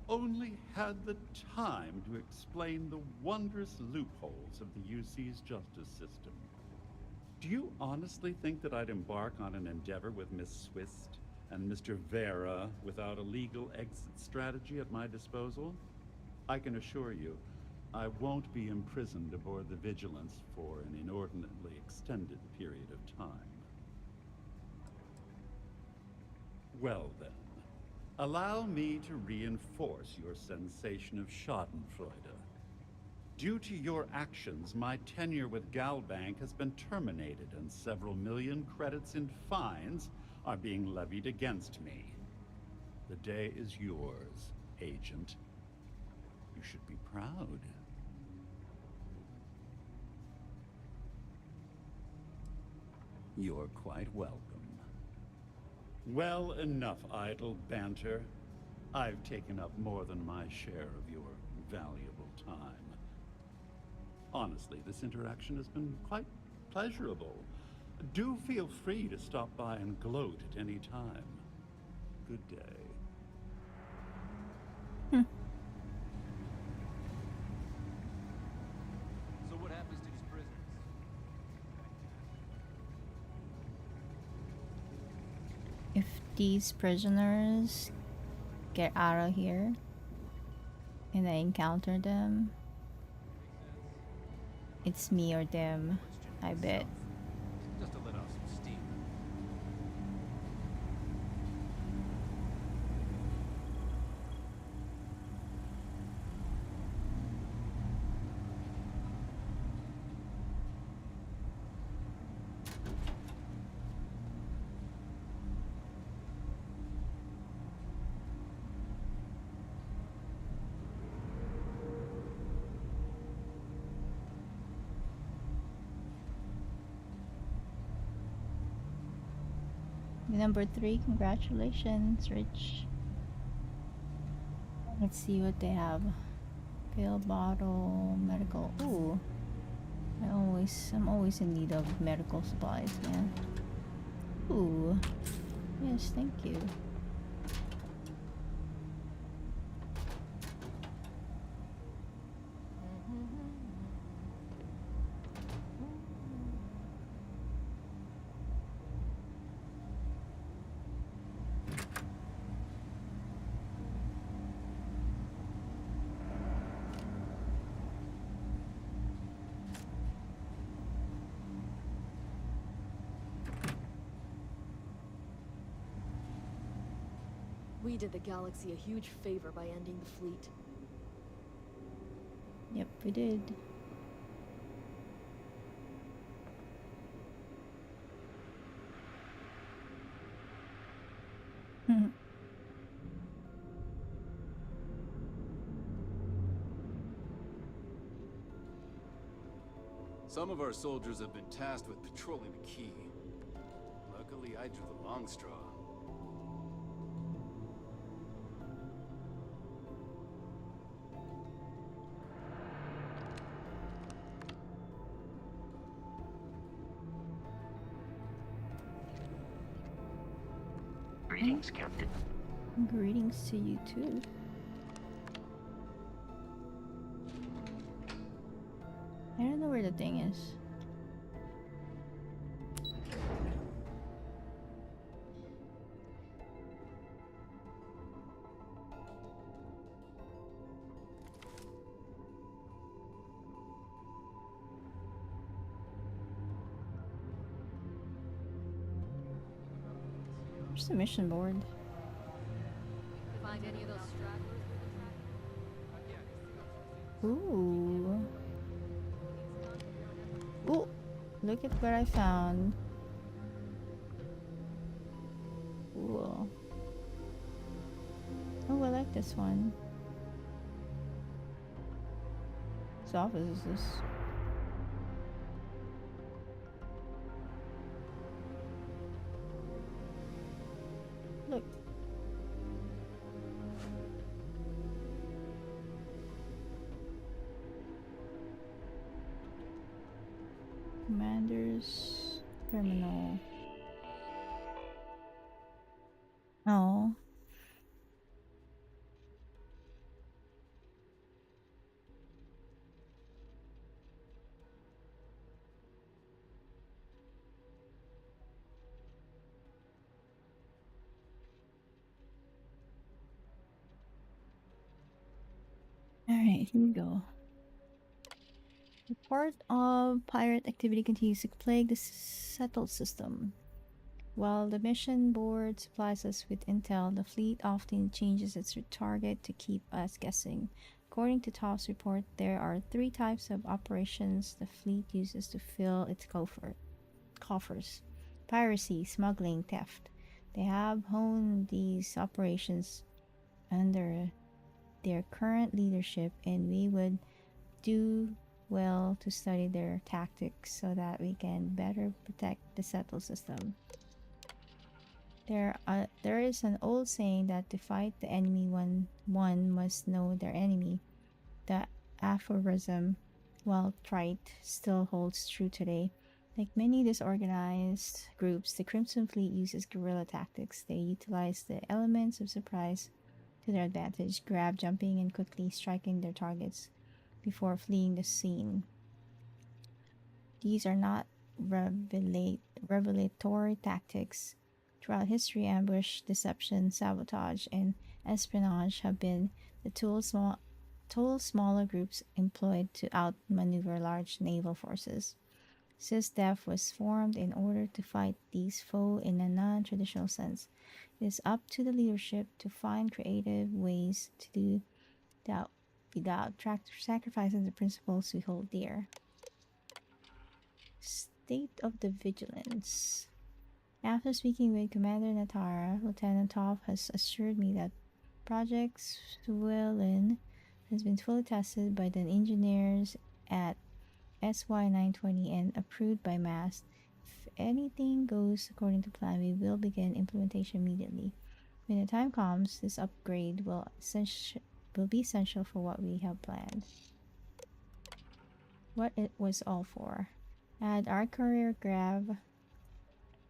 only had the time to explain the wondrous loopholes of the UC's justice system. Do you honestly think that I'd embark on an endeavor with Miss Swist and Mr. Vera without a legal exit strategy at my disposal? I can assure you, I won't be imprisoned aboard the Vigilance for an inordinately extended period of time. Well then, allow me to reinforce your sensation of schadenfreude. Due to your actions, my tenure with Galbank has been terminated and several million credits in fines are being levied against me. The day is yours, Agent. You should be proud. You're quite welcome. Well, enough idle banter. I've taken up more than my share of your valuable time. Honestly, this interaction has been quite pleasurable. Do feel free to stop by and gloat at any time. Good day. So what happens to these prisoners? If these prisoners get out of here and I encounter them, it's me or them, I bet. Just to let off some steam. Number 3, congratulations, Rich. Let's see what they have. Pill bottle, medical. Ooh, I'm always in need of medical supplies, man. Ooh, yes, thank you. We did the galaxy a huge favor by ending the fleet. Yep, we did. Some of our soldiers have been tasked with patrolling the key. Luckily, I drew the long straw. Greetings, Captain. Greetings to you too. I don't know where the thing is. Where's the mission board? Find any of those stragglers Ooh. Ooh, look at what I found. Cool. Oh, I like this one. Whose office is this? Look. Commander's terminal. Oh. Alright, here we go. Report of pirate activity continues to plague the settled system. While the mission board supplies us with intel, the fleet often changes its target to keep us guessing. According to Toph's report, there are 3 types of operations the fleet uses to fill its coffers. Piracy, smuggling, theft. They have honed these operations under their current leadership, and we would do well to study their tactics so that we can better protect the settled system. There is an old saying that to fight the enemy, one must know their enemy. The aphorism, while trite, still holds true today. Like many disorganized groups, the Crimson Fleet uses guerrilla tactics. They utilize the elements of surprise to their advantage, grab jumping and quickly striking their targets before fleeing the scene. These are not revelatory tactics. Throughout history, ambush, deception, sabotage, and espionage have been the tools smaller groups employed to outmaneuver large naval forces. SysDef was formed in order to fight these foes in a non-traditional sense. It is up to the leadership to find creative ways to do that without sacrificing the principles we hold dear. State of the Vigilance. After speaking with Commander Natara, Lieutenant Toph has assured me that Project Swillen has been fully tested by the engineers at SY-920 and approved by MAST. If anything goes according to plan, we will begin implementation immediately. When the time comes, this upgrade will be essential for what we have planned. What it was all for. Add our courier Grav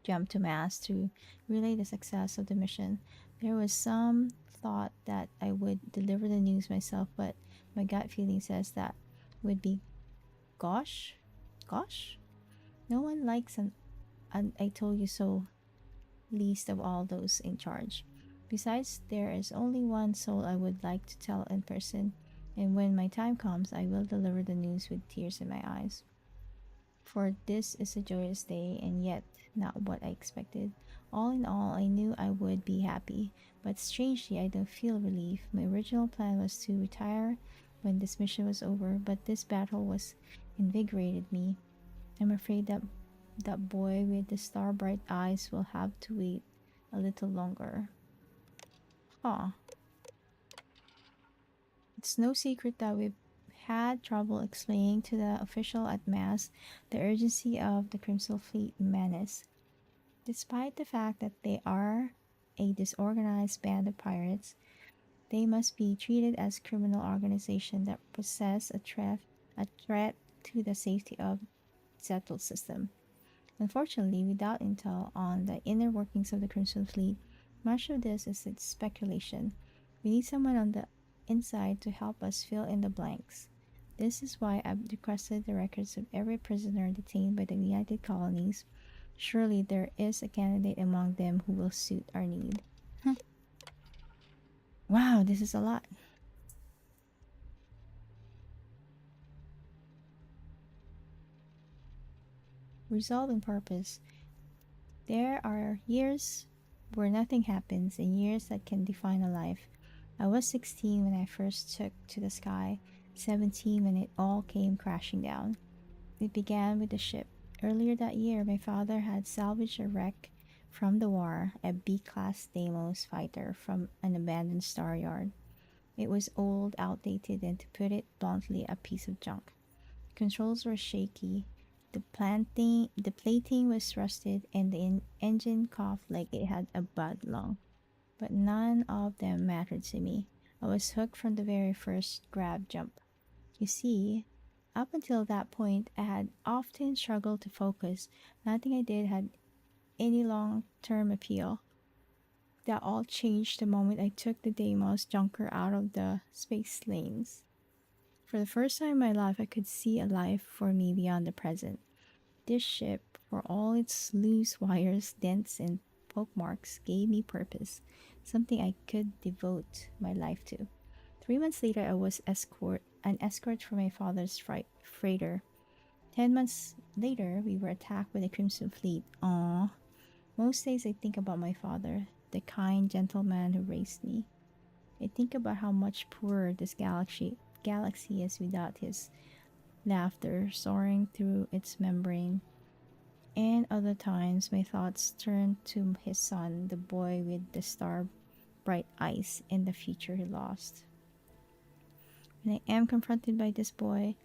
jump to MAST to relay the success of the mission. There was some thought that I would deliver the news myself, but my gut feeling says that would be gosh? No one likes an I told you so, least of all those in charge. Besides, there is only one soul I would like to tell in person, and when my time comes, I will deliver the news with tears in my eyes. For this is a joyous day, and yet not what I expected. All in all, I knew I would be happy, but strangely I don't feel relief. My original plan was to retire when this mission was over, but this battle was invigorated me. I'm afraid that that boy with the star-bright eyes will have to wait a little longer. It's no secret that we've had trouble explaining to the official at MAST the urgency of the Crimson Fleet menace. Despite the fact that they are a disorganized band of pirates, they must be treated as a criminal organization that possess a threat to the safety of the settled system. Unfortunately, without intel on the inner workings of the Crimson Fleet, much of this is speculation. We need someone on the inside to help us fill in the blanks. This is why I've requested the records of every prisoner detained by the United Colonies. Surely there is a candidate among them who will suit our need. Wow, this is a lot. Resolving purpose. There are years where nothing happens and years that can define a life. I was 16 when I first took to the sky, 17 when it all came crashing down. It began with the ship. Earlier that year, my father had salvaged a wreck from the war, a B-class Deimos fighter from an abandoned star yard. It was old, outdated, and to put it bluntly, a piece of junk. Controls were shaky. The plating was rusted, and the engine coughed like it had a bad lung. But none of them mattered to me. I was hooked from the very first grab jump. You see, up until that point, I had often struggled to focus. Nothing I did had any long-term appeal. That all changed the moment I took the Deimos junker out of the space lanes. For the first time in my life, I could see a life for me beyond the present. This ship, for all its loose wires, dents, and poke marks, gave me purpose, something I could devote my life to. 3 months later, I was an escort for my father's freighter. 10 months later, we were attacked by the Crimson Fleet. Aww. Most days I think about my father, the kind, gentle man who raised me. I think about how much poorer this galaxy is without his laughter soaring through its membrane. And other times, my thoughts turn to his son, the boy with the star-bright eyes and the future he lost. When I am confronted by this boy,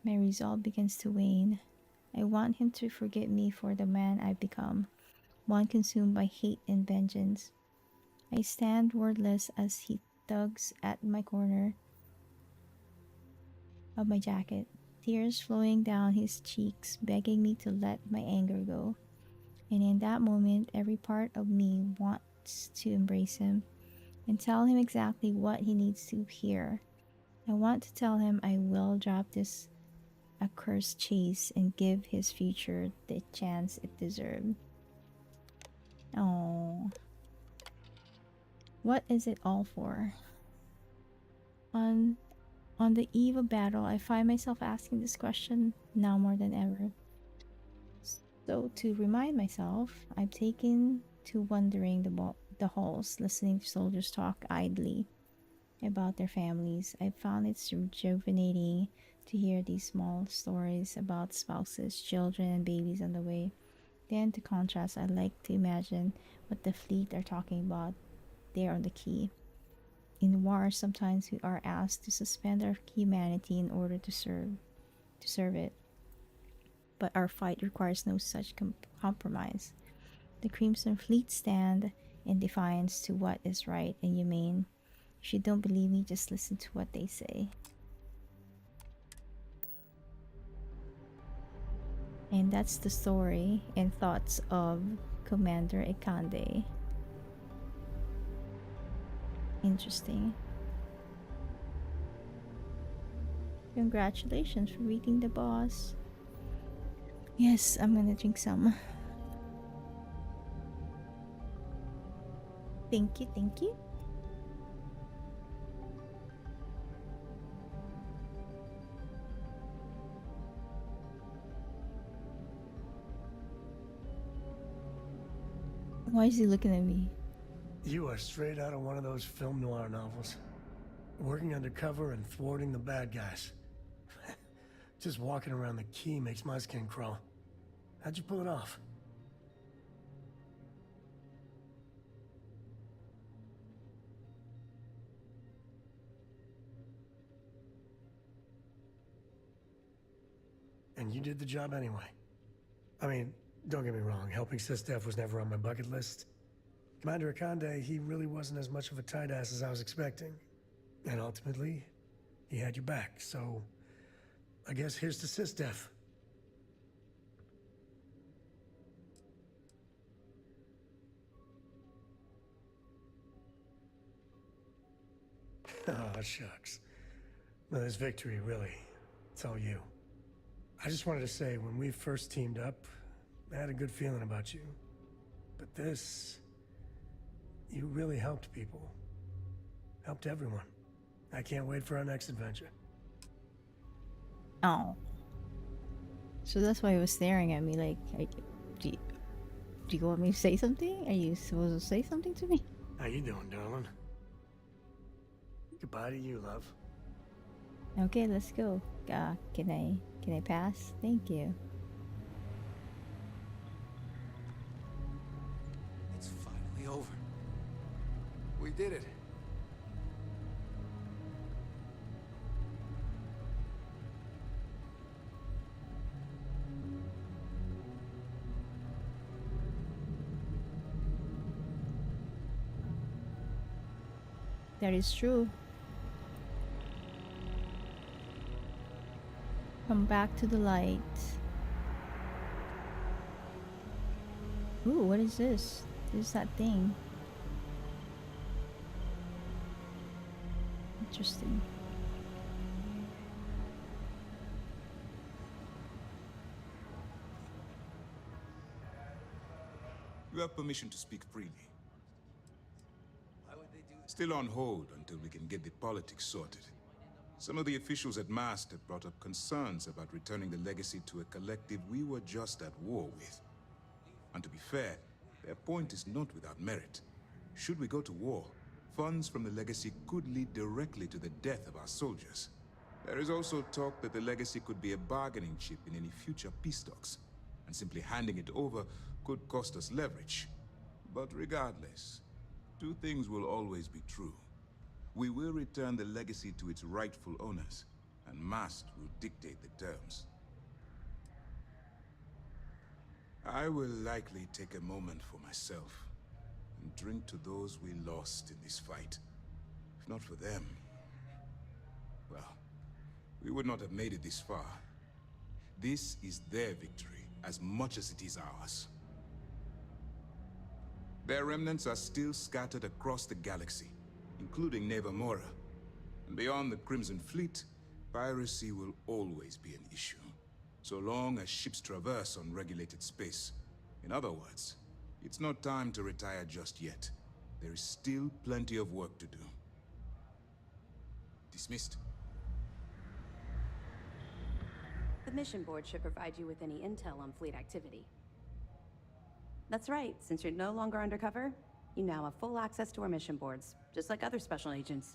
my resolve begins to wane. I want him to forgive me for the man I've become, one consumed by hate and vengeance. I stand wordless as he tugs at my corner of my jacket, tears flowing down his cheeks, begging me to let my anger go. And in that moment, every part of me wants to embrace him and tell him exactly what he needs to hear. I want to tell him I will drop this accursed chase and give his future the chance it deserved. Oh, what is it all for? On the eve of battle, I find myself asking this question now more than ever. So to remind myself, I'm taken to wandering the halls, listening to soldiers talk idly about their families. I found it rejuvenating to hear these small stories about spouses, children, and babies on the way. Then, to contrast, I like to imagine what the fleet are talking about there on the quay. In war, sometimes we are asked to suspend our humanity in order to serve it. But our fight requires no such compromise. The Crimson Fleet stand in defiance to what is right and humane. If you don't believe me, just listen to what they say. And that's the story and thoughts of Commander Ekande. Interesting. Congratulations for reading the boss. Yes, I'm gonna drink some. Thank you, thank you. Why is he looking at me? You are straight out of one of those film noir novels. Working undercover and thwarting the bad guys. Just walking around the quay makes my skin crawl. How'd you pull it off? And you did the job anyway. I mean, don't get me wrong, helping 𝐶𝑖S was never on my bucket list. Commander Ekande, he really wasn't as much of a tight ass as I was expecting. And ultimately, he had your back, so I guess here's to 𝐶𝑖S. Oh, shucks. Well, this victory, really, it's all you. I just wanted to say, when we first teamed up, I had a good feeling about you. But this... you really helped people. Helped everyone. I can't wait for our next adventure. Oh. So that's why he was staring at me like, do you want me to say something? Are you supposed to say something to me? How you doing, darling? Goodbye to you, love. Okay, let's go. Can I pass? Thank you. It's finally over. We did it. That is true. Come back to the light. Ooh, what is this? There's that thing. Interesting. You have permission to speak freely. Why would they do this? Still on hold until we can get the politics sorted. Some of the officials at MAST have brought up concerns about returning the legacy to a collective we were just at war with. And to be fair, their point is not without merit. Should we go to war, funds from the legacy could lead directly to the death of our soldiers. There is also talk that the legacy could be a bargaining chip in any future peace talks, and simply handing it over could cost us leverage. But regardless, two things will always be true. We will return the legacy to its rightful owners, and MAST will dictate the terms. I will likely take a moment for myself and drink to those we lost in this fight. If not for them, well, we would not have made it this far. This is their victory as much as it is ours. Their remnants are still scattered across the galaxy, including Nevermora. And beyond the Crimson Fleet, piracy will always be an issue, so long as ships traverse unregulated space. In other words, it's not time to retire just yet. There is still plenty of work to do. Dismissed. The mission board should provide you with any intel on fleet activity. That's right, since you're no longer undercover, you now have full access to our mission boards, just like other special agents.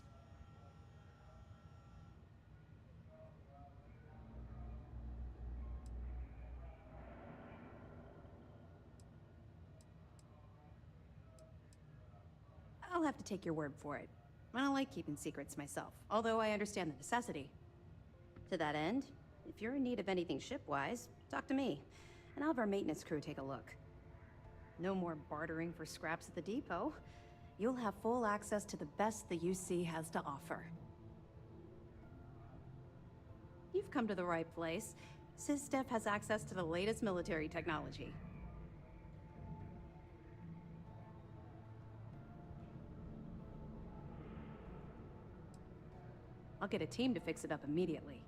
I'll have to take your word for it. I don't like keeping secrets myself, although I understand the necessity. To that end, if you're in need of anything ship-wise, talk to me, and I'll have our maintenance crew take a look. No more bartering for scraps at the depot. You'll have full access to the best the UC has to offer. You've come to the right place. 𝐶ISDEF has access to the latest military technology. I'll get a team to fix it up immediately.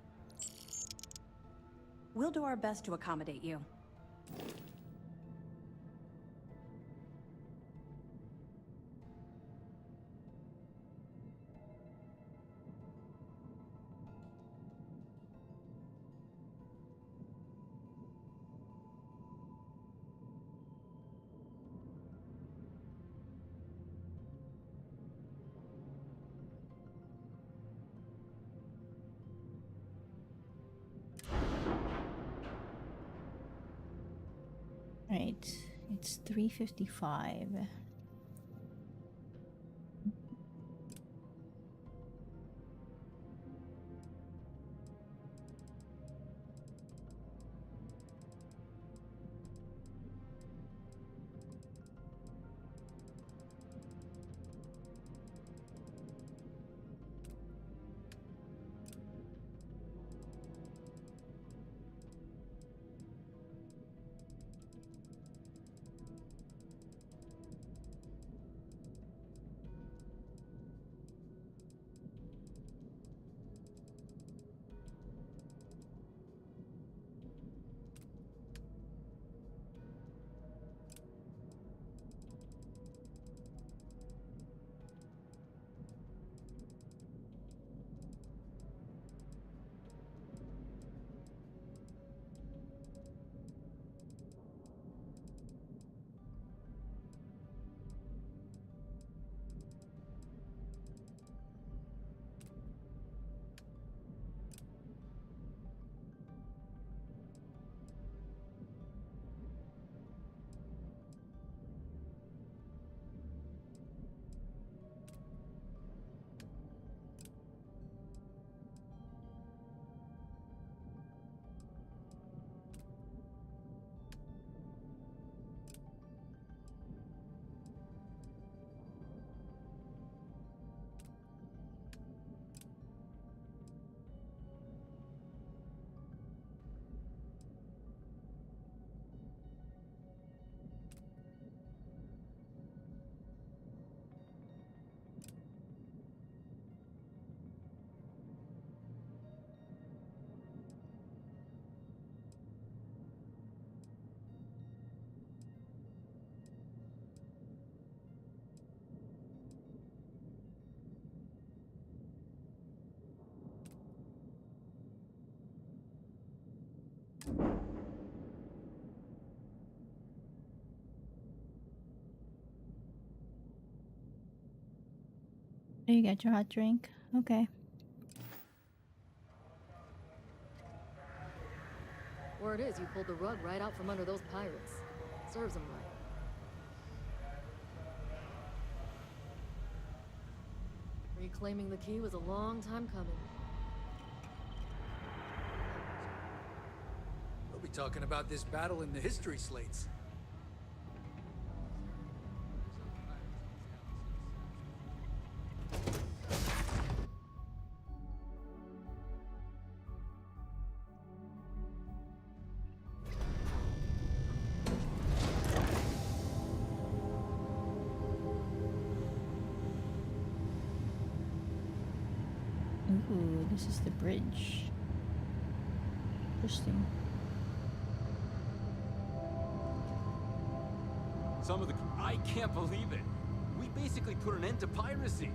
We'll do our best to accommodate you. Right, it's 3:55. You got your hot drink? Okay. Word is you pulled the rug right out from under those pirates. Serves them right. Reclaiming the key was a long time coming. We'll be talking about this battle in the history slates. Ooh, this is the bridge. Interesting. Some of the... I can't believe it. We basically put an end to piracy.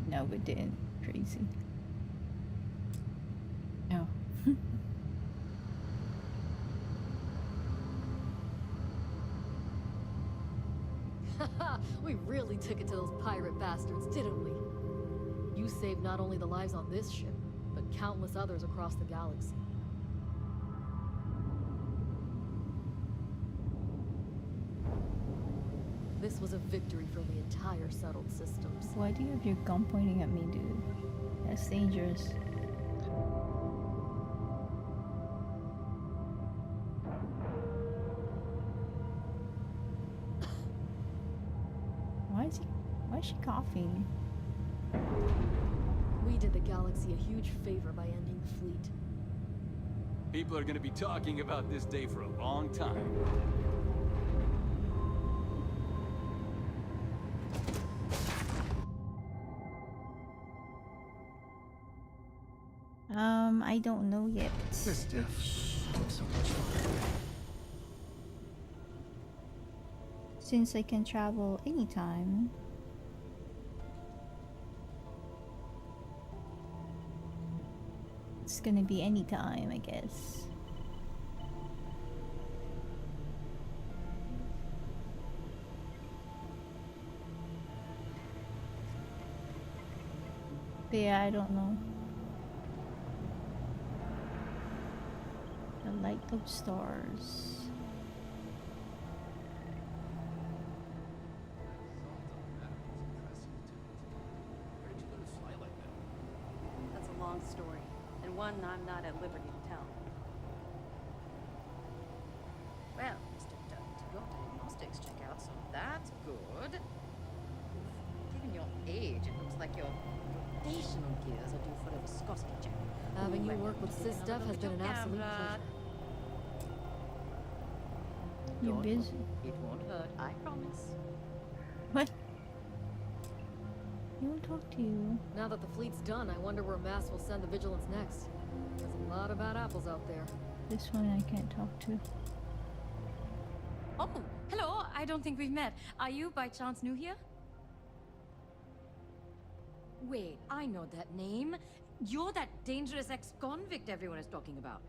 No, we didn't. Crazy. No. We really took it to those pirate bastards, didn't we? You saved not only the lives on this ship, but countless others across the galaxy. This was a victory for the entire settled systems. Why do you have your gun pointing at me, dude? That's dangerous. Why is she coughing? We did the galaxy a huge favor by ending the fleet. People are gonna be talking about this day for a long time. I don't know yet. This stuff looks so much fun. Since I can travel anytime. It's gonna be anytime, I guess. But yeah, I don't know. The light of stars. That's a long story, and one I'm not at liberty to tell. Well, Mr. Dutt, your diagnostics check out, so that's good. Given your age, it looks like your rotational gears are due for a viscosity check. Having you work with 𝐶IS has been an absolute pleasure. You're busy. It won't hurt, I promise. What? He won't talk to you. Now that the fleet's done, I wonder where Mass will send the Vigilance next. There's a lot of bad apples out there. This one I can't talk to. Oh, hello. I don't think we've met. Are you by chance new here? Wait, I know that name. You're that dangerous ex-convict everyone is talking about.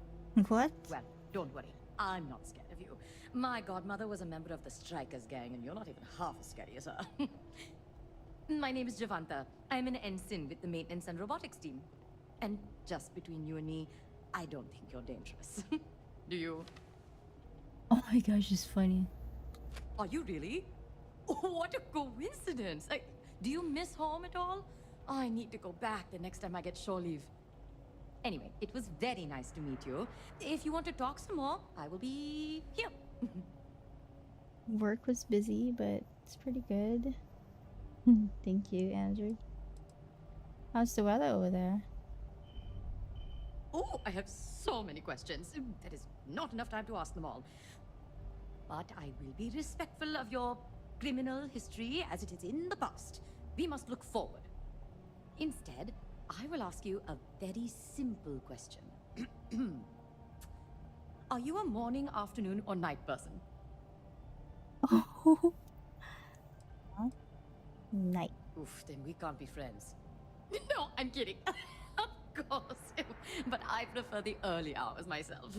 What? Well, don't worry. I'm not scared of you. My godmother was a member of the Strikers gang, and you're not even half as scary as her. My name is Javanta. I'm an ensign with the maintenance and robotics team. And just between you and me, I don't think you're dangerous. Do you? Oh my gosh, it's funny. Are you really? What a coincidence! Do you miss home at all? I need to go back the next time I get shore leave. Anyway, it was very nice to meet you. If you want to talk some more, I will be here. Work was busy, but it's pretty good. Thank you, Andrew. How's the weather over there? Oh, I have so many questions. That is not enough time to ask them all. But I will be respectful of your criminal history as it is in the past. We must look forward. Instead, I will ask you a very simple question. Are you a morning, afternoon, or night person? Oh. Night. Oof, then we can't be friends. No, I'm kidding. Of course. But I prefer the early hours myself.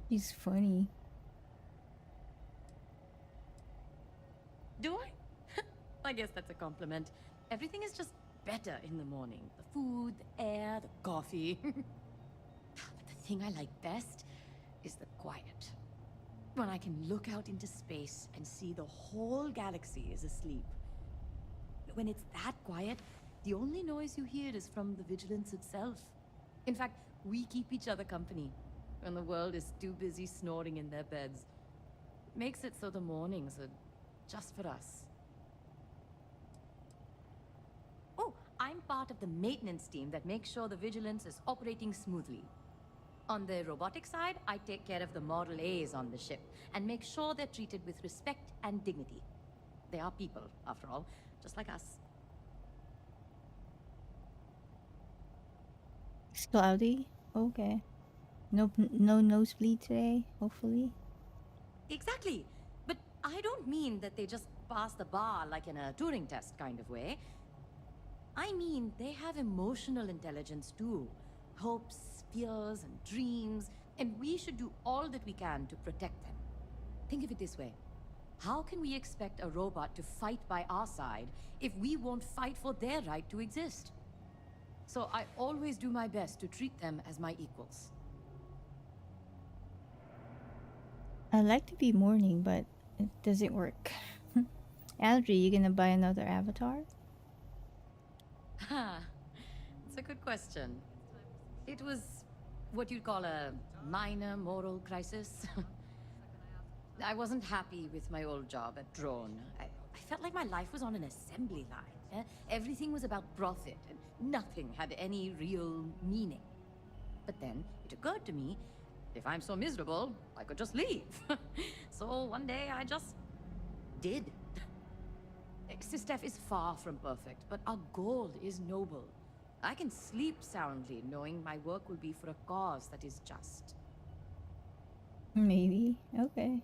He's funny. Do I? I guess that's a compliment. Everything is just better in the morning. The food, the air, the coffee. But the thing I like best is the quiet. When I can look out into space and see the whole galaxy is asleep. When it's that quiet, the only noise you hear is from the Vigilance itself. In fact, we keep each other company when the world is too busy snoring in their beds. Makes it so the mornings are just for us. Oh, I'm part of the maintenance team that makes sure the Vigilance is operating smoothly. On the robotic side, I take care of the Model A's on the ship and make sure they're treated with respect and dignity. They are people, after all, just like us. It's cloudy. Okay. No nosebleed today, hopefully. Exactly. But I don't mean that they just pass the bar like in a Turing test kind of way. I mean they have emotional intelligence too. Hopes, fears, and dreams. And we should do all that we can to protect them. Think of it this way. How can we expect a robot to fight by our side if we won't fight for their right to exist? So I always do my best to treat them as my equals. I'd like to be morning, but it doesn't work. Andrew, you gonna buy another avatar? That's a good question. It was what you'd call a minor moral crisis. I wasn't happy with my old job at Drone. I felt like my life was on an assembly line. Everything was about profit, and nothing had any real meaning. But then it occurred to me, if I'm so miserable, I could just leave. So one day I just did. 𝐶𝑆TEF is far from perfect, but our goal is noble. I can sleep soundly knowing my work will be for a cause that is just. Maybe. Okay.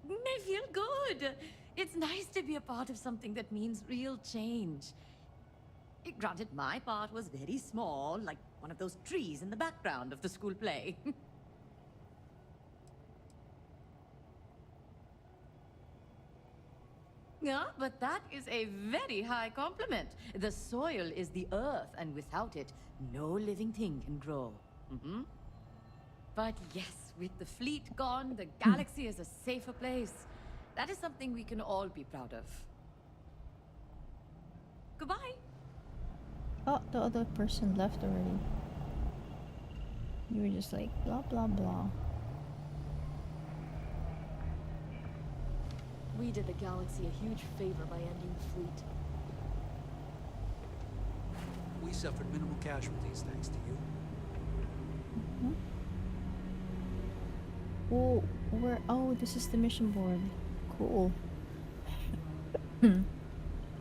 I feel good. It's nice to be a part of something that means real change. Granted, my part was very small, like one of those trees in the background of the school play. Yeah, but that is a very high compliment. The soil is the earth, and without it, no living thing can grow. But yes, with the fleet gone, the galaxy is a safer place. That is something we can all be proud of. Goodbye. Oh, the other person left already. You were just like, blah, blah, blah. We did the galaxy a huge favor by ending the fleet. We suffered minimal casualties thanks to you. Oh, where? Oh, this is the mission board. Cool.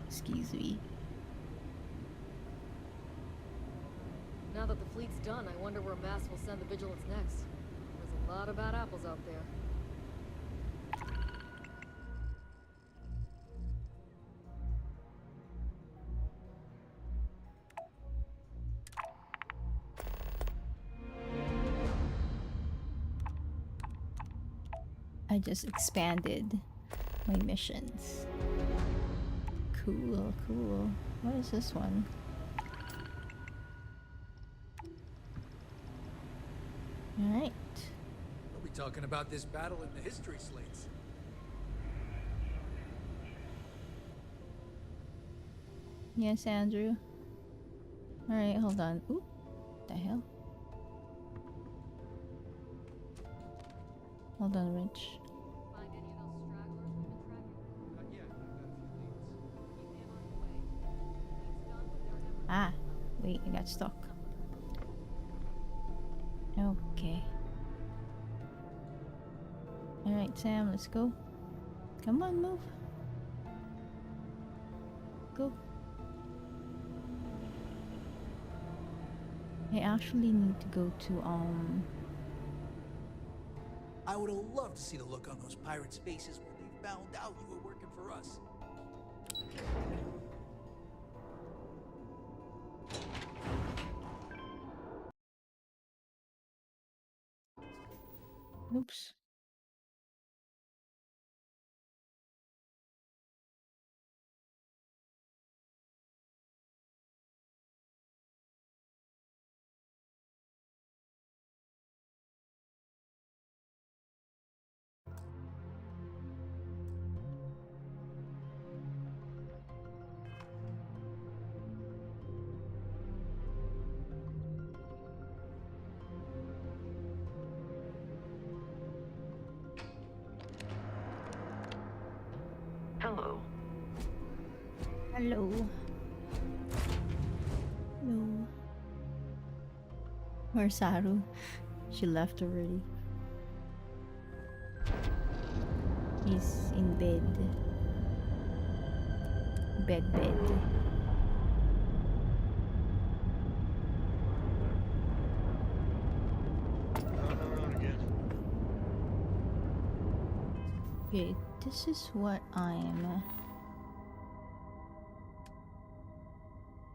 Excuse me. Now that the fleet's done, I wonder where Mass will send the Vigilance next. There's a lot of bad apples out there. I just expanded my missions. Cool, cool. What is this one? Alright. We'll be talking about this battle in the history slates. Yes, Andrew. Alright, hold on. Ooh, what the hell? Hold on, Rich. Ah, wait, I got stuck. Okay. Alright, Sam, let's go. Come on, move. Go. I actually need to go to, I would have loved to see the look on those pirates' faces when they found out you were working for us. Oops. Hello. Hello. Hello. Where's Haru? She left already. He's in bed. Bed. Okay, this is what I'm...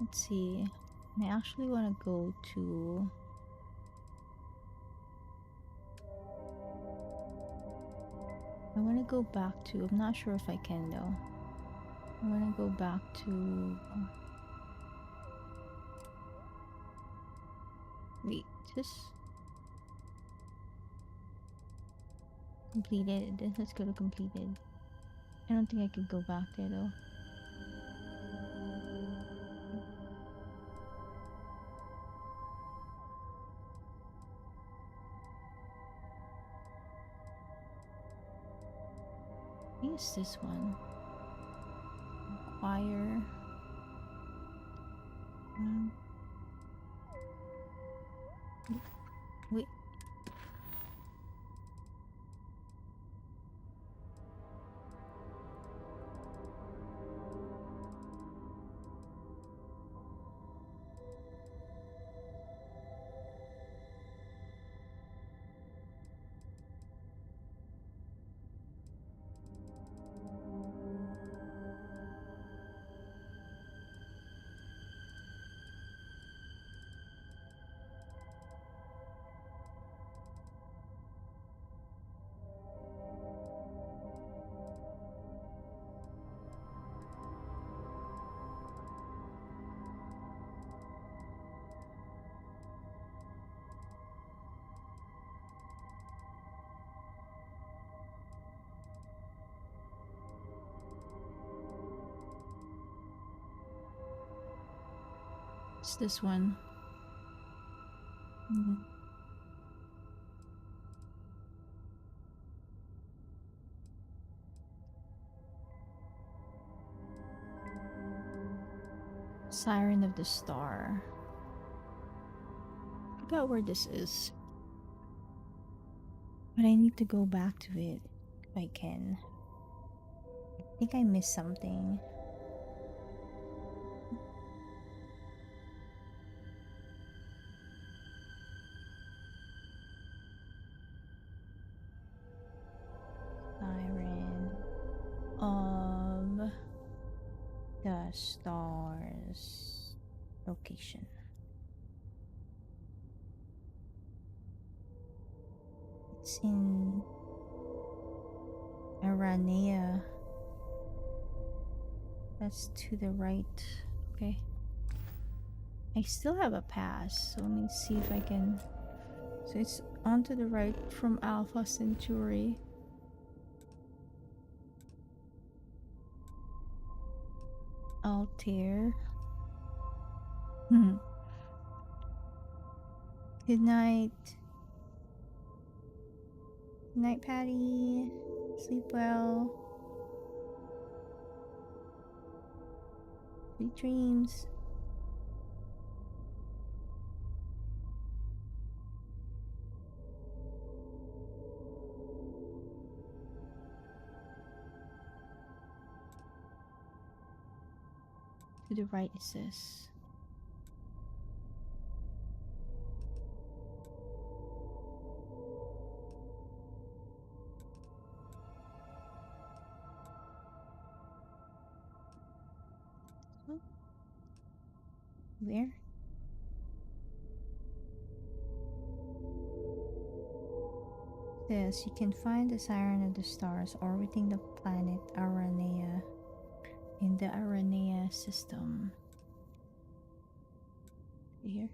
Let's see. I actually want to go to... I want to go back to... I'm not sure if I can though. I want to go back to... Wait, just... Completed. Let's go to completed. I don't think I could go back there though. I think it's this one. Acquire. Wait. It's this one. Siren of the Star. I forgot where this is. But I need to go back to it if I can. I think I missed something. Siren of the Stars location. It's in Aranea. That's to the right. Okay. I still have a pass, so let me see if I can. So it's onto the right from Alpha Centauri. Altair. Good night. Good night, Patty. Sleep well. Sweet dreams. To the right is this. Where? Says you can find the siren of the stars orbiting the planet Aranea in the Aranea system. Here.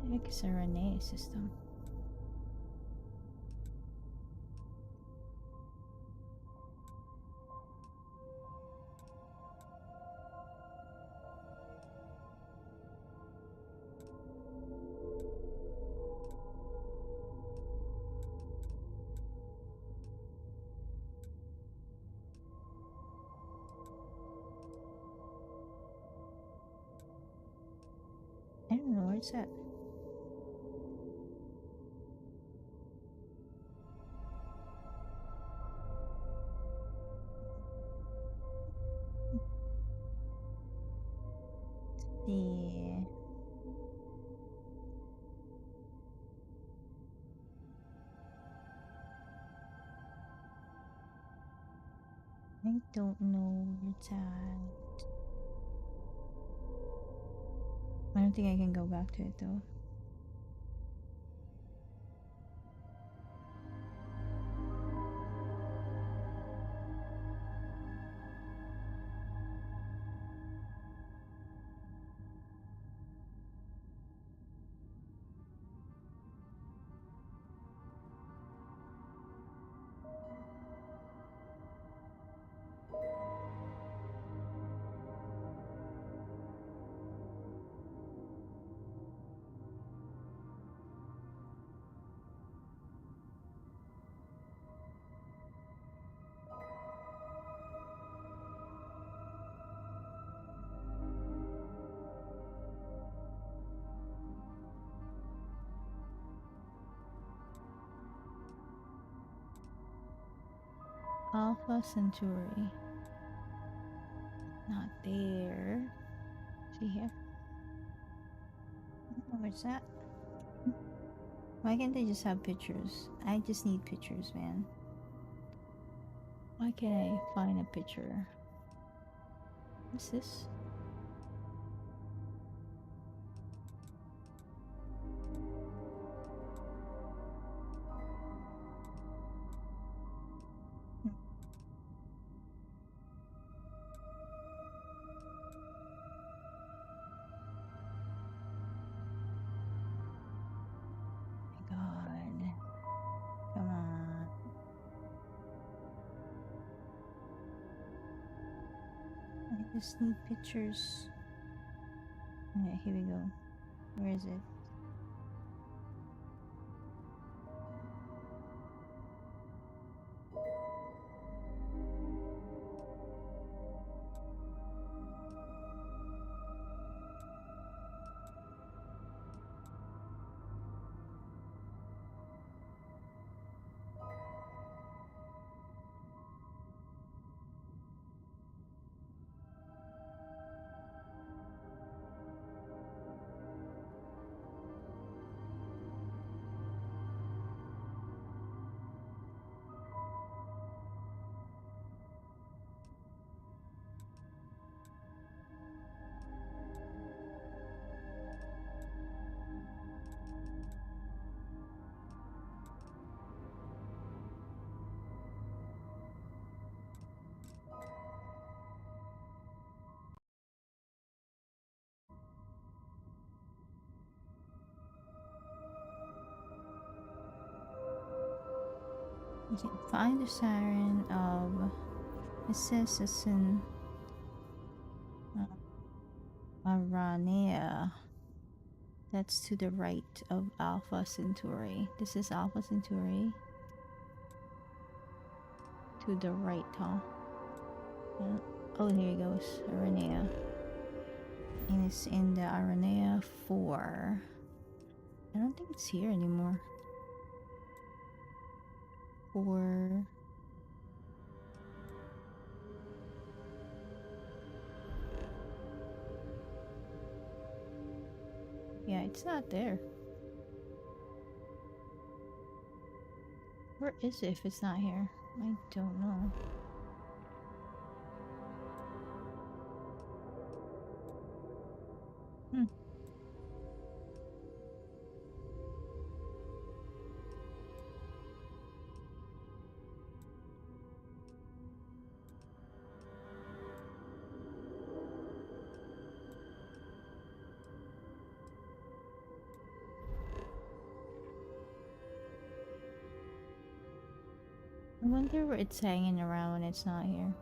The heck is Aranea system? I don't know where it's at. Yeah. I don't know where it's at. I don't think I can go back to it though. Alpha Centauri. Not there. See here. Where's that? Why can't they just have pictures? I just need pictures, man. Why can't I find a picture? What's this? Just need pictures. Okay, here we go. Where is it? You can find the siren of, it says it's in Aranea. That's to the right of Alpha Centauri. This is Alpha Centauri. To the right, huh? Oh, here it goes. Aranea. And it's in the Aranea 4. I don't think it's here anymore. 4. Yeah, it's not there. Where is it if it's not here? I don't know. wonder where it's hanging around when it's not here.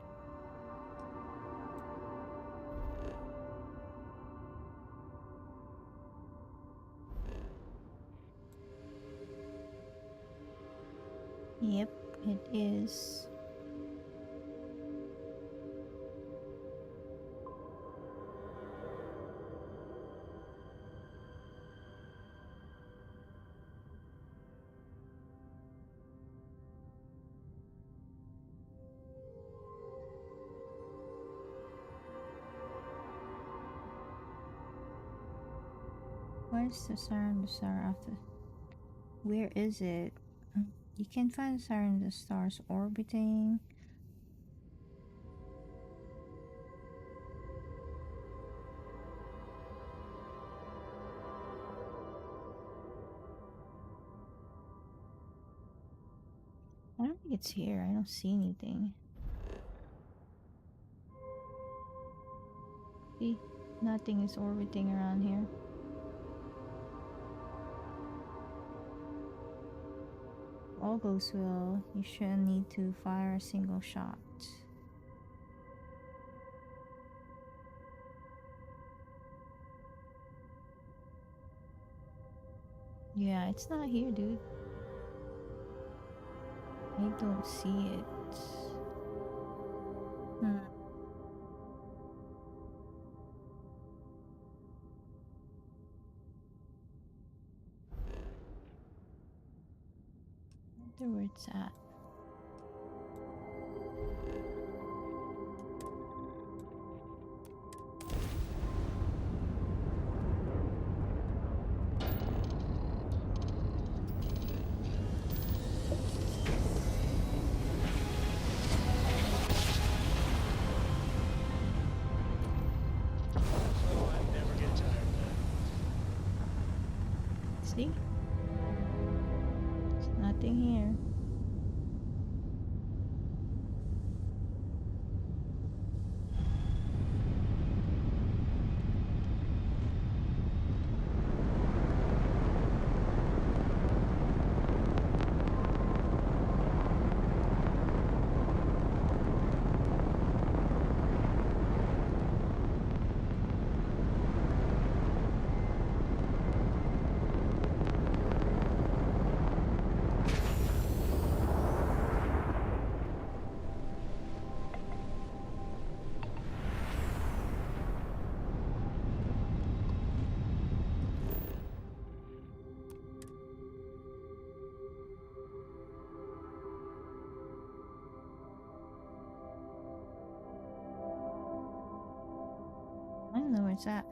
Yep, it is. Where's the siren? The star after? Where is it? You can find the siren in the stars orbiting. I don't think it's here. I don't see anything. See? Nothing is orbiting around here. All goes well, you shouldn't need to fire a single shot. Yeah, it's not here, dude. I don't see it. I wonder where it's at. See? There's nothing here. I don't know where it's at.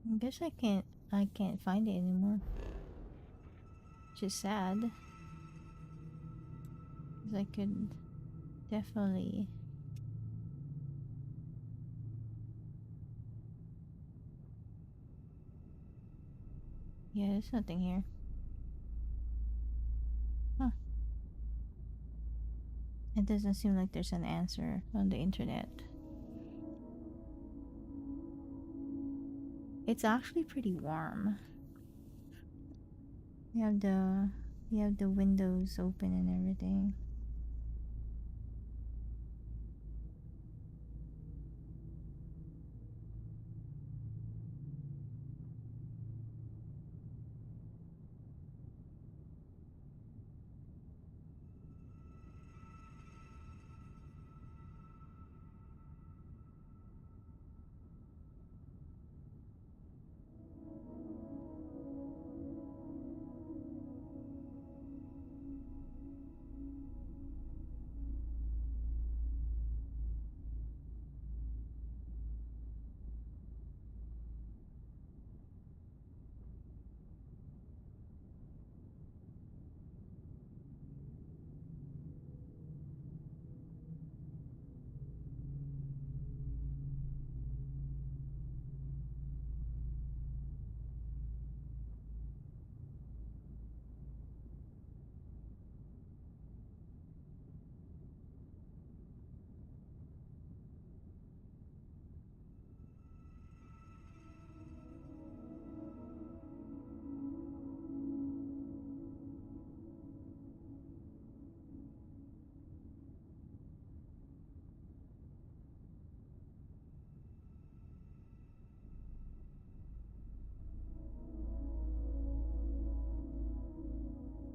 I guess I can't find it anymore. Which is sad. Because I could definitely... Yeah, there's nothing here. Huh. It doesn't seem like there's an answer on the internet. It's actually pretty warm. You have the windows open and everything.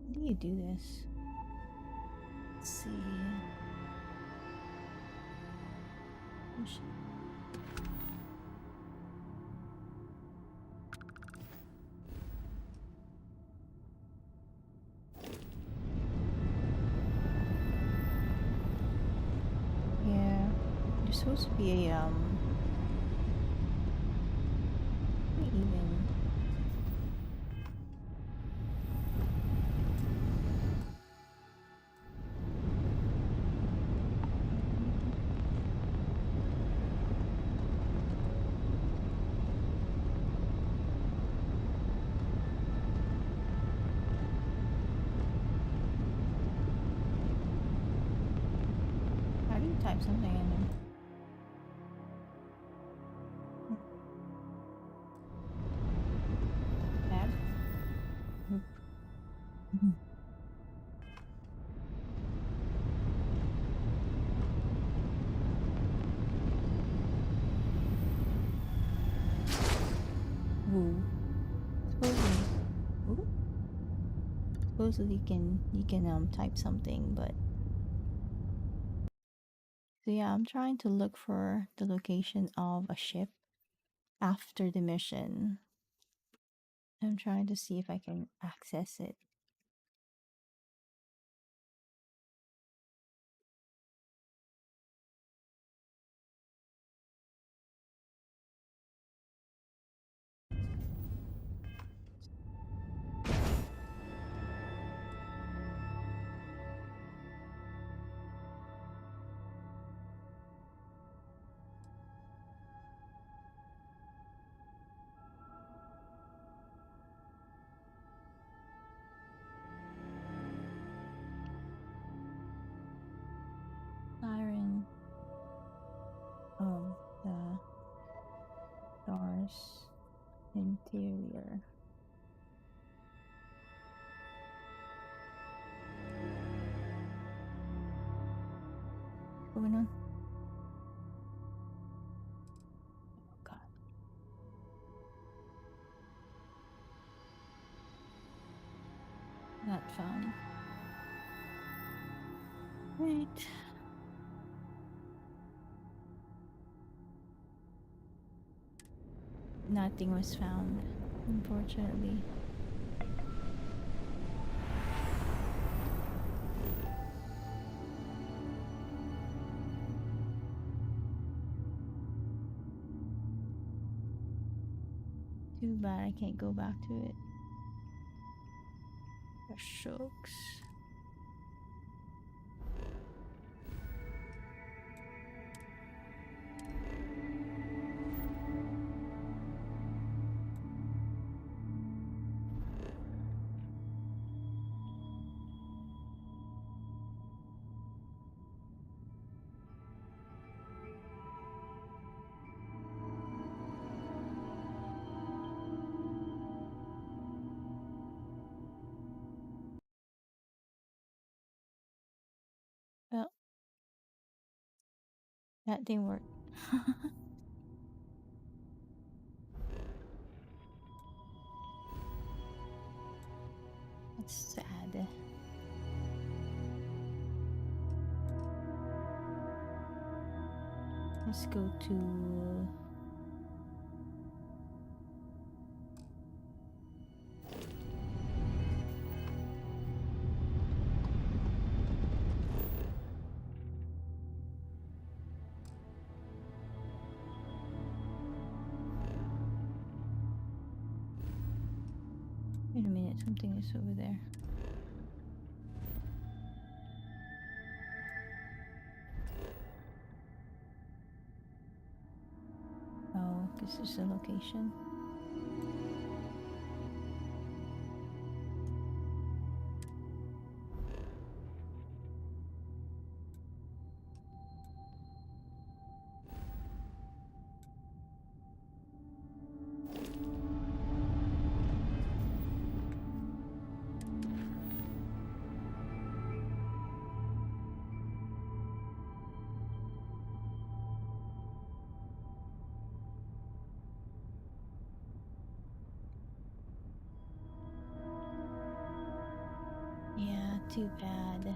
How do you do this? Let's see. Oh, shit. Yeah, there's supposed to be a even. How do you type something in there? Tab? Woo. Supposedly, ooh. Supposedly you can type something, but so yeah, I'm trying to look for the location of a ship after the mission. I'm trying to see if I can access it. Siren of the door's interior. What's going on? Oh god. Not found. Right. Nothing was found, unfortunately. Too bad I can't go back to it. For shucks. That didn't work. That's sad. Let's go to... Wait a minute, something is over there. Oh, this is the location. Yeah, too bad.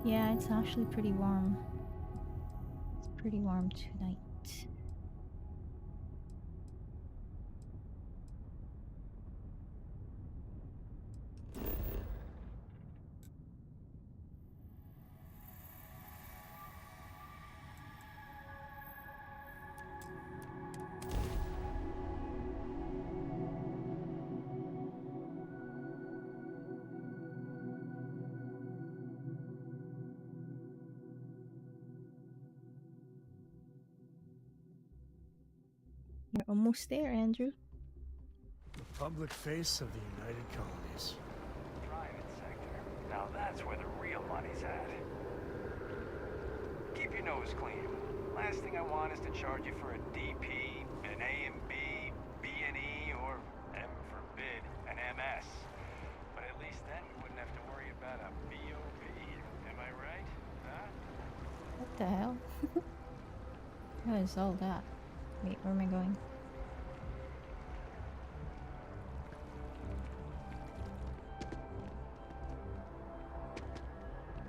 Yeah, it's actually pretty warm. It's pretty warm tonight. You're almost there, Andrew. The public face of the United Colonies. Private sector. Now that's where the real money's at. Keep your nose clean. Last thing I want is to charge you for a DP, an A and B, B and E, or heaven forbid, an MS. But at least then we wouldn't have to worry about a BOP. Am I right? Huh? What the hell? What is all that? Wait, where am I going?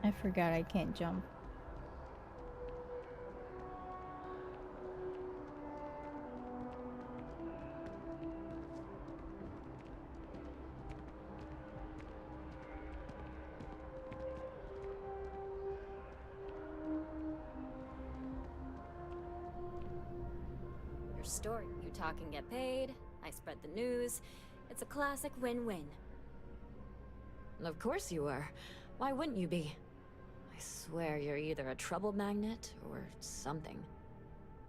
I forgot I can't jump. Your story. You talk and get paid. I spread the news. It's a classic win-win. Of course you were. Why wouldn't you be? I swear you're either a trouble magnet or something.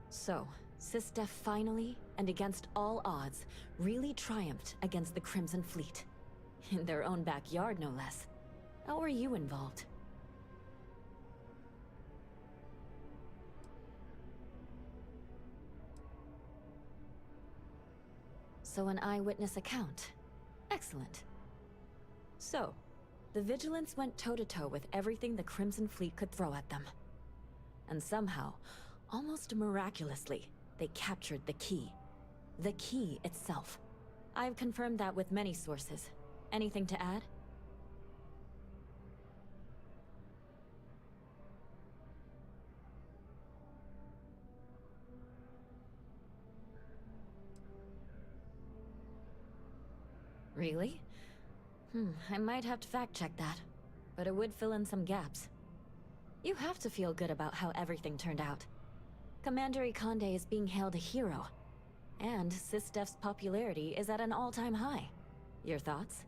So, 𝐶𝑖S finally, and against all odds, really triumphed against the Crimson Fleet. In their own backyard, no less. How were you involved? So an eyewitness account. Excellent. So, the Vigilance went toe-to-toe with everything the Crimson Fleet could throw at them. And somehow, almost miraculously, they captured the key. The key itself. I've confirmed that with many sources. Anything to add? Really? I might have to fact-check that, but it would fill in some gaps. You have to feel good about how everything turned out. Commander 𝐒𝐭𝐚𝐲 is being hailed a hero, and 𝐶𝑖S popularity is at an all-time high. Your thoughts?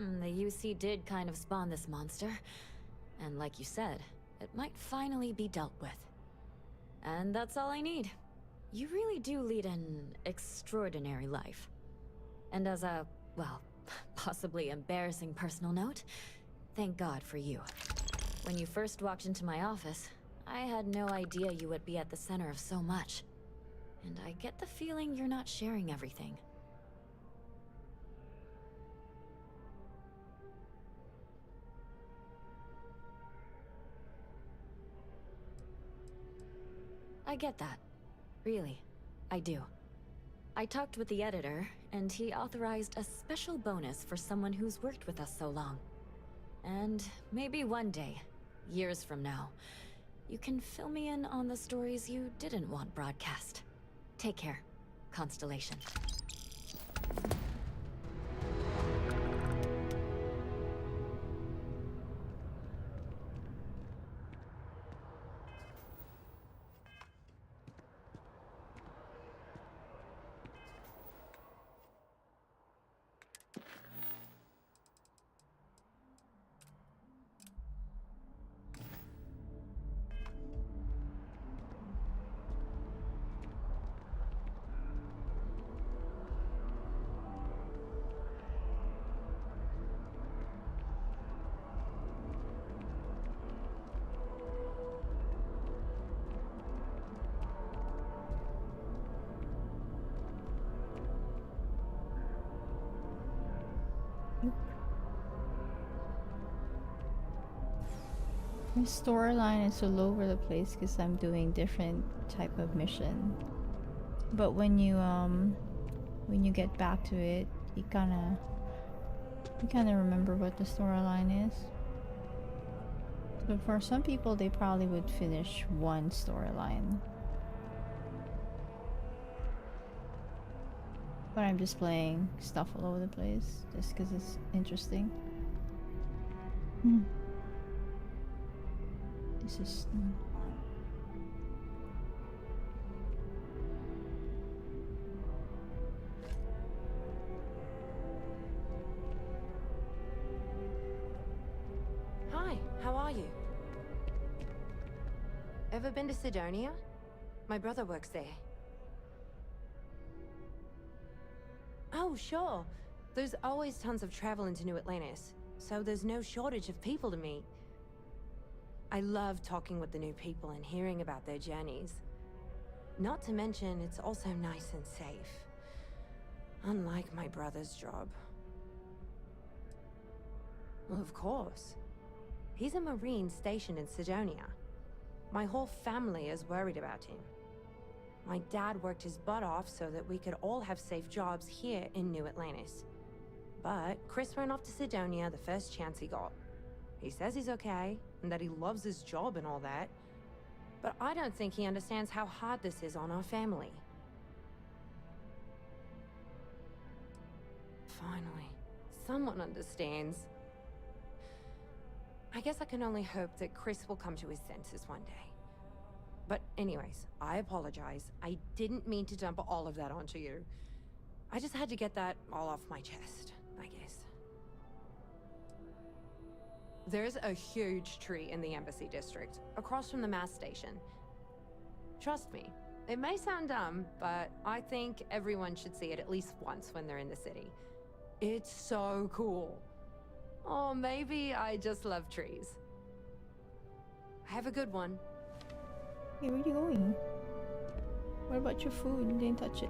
The UC did kind of spawn this monster. And like you said, it might finally be dealt with. And that's all I need. You really do lead an extraordinary life. And as a, well, possibly embarrassing personal note, thank God for you. When you first walked into my office, I had no idea you would be at the center of so much. And I get the feeling you're not sharing everything. I get that. Really, I do. I talked with the editor, and he authorized a special bonus for someone who's worked with us so long. And maybe one day, years from now, you can fill me in on the stories you didn't want broadcast. Take care, Constellation. My storyline is all over the place because I'm doing different type of mission. But when you get back to it, you kinda remember what the storyline is. So for some people, they probably would finish one storyline. But I'm just playing stuff all over the place just because it's interesting. This is... Hi, how are you? Ever been to Cydonia? My brother works there. Oh, sure. There's always tons of travel into New Atlantis, so there's no shortage of people to meet. I love talking with the new people and hearing about their journeys. Not to mention, it's also nice and safe. Unlike my brother's job. Well, of course. He's a Marine stationed in Cydonia. My whole family is worried about him. My dad worked his butt off so that we could all have safe jobs here in New Atlantis. But Chris ran off to Cydonia the first chance he got. He says he's okay, and that he loves his job and all that. But I don't think he understands how hard this is on our family. Finally, someone understands. I guess I can only hope that Chris will come to his senses one day. But anyways, I apologize. I didn't mean to dump all of that onto you. I just had to get that all off my chest, I guess. There's a huge tree in the Embassy District, across from the mass station. Trust me, it may sound dumb, but I think everyone should see it at least once when they're in the city. It's so cool. Or maybe I just love trees. Have a good one. Hey, where are you going? What about your food? You didn't touch it.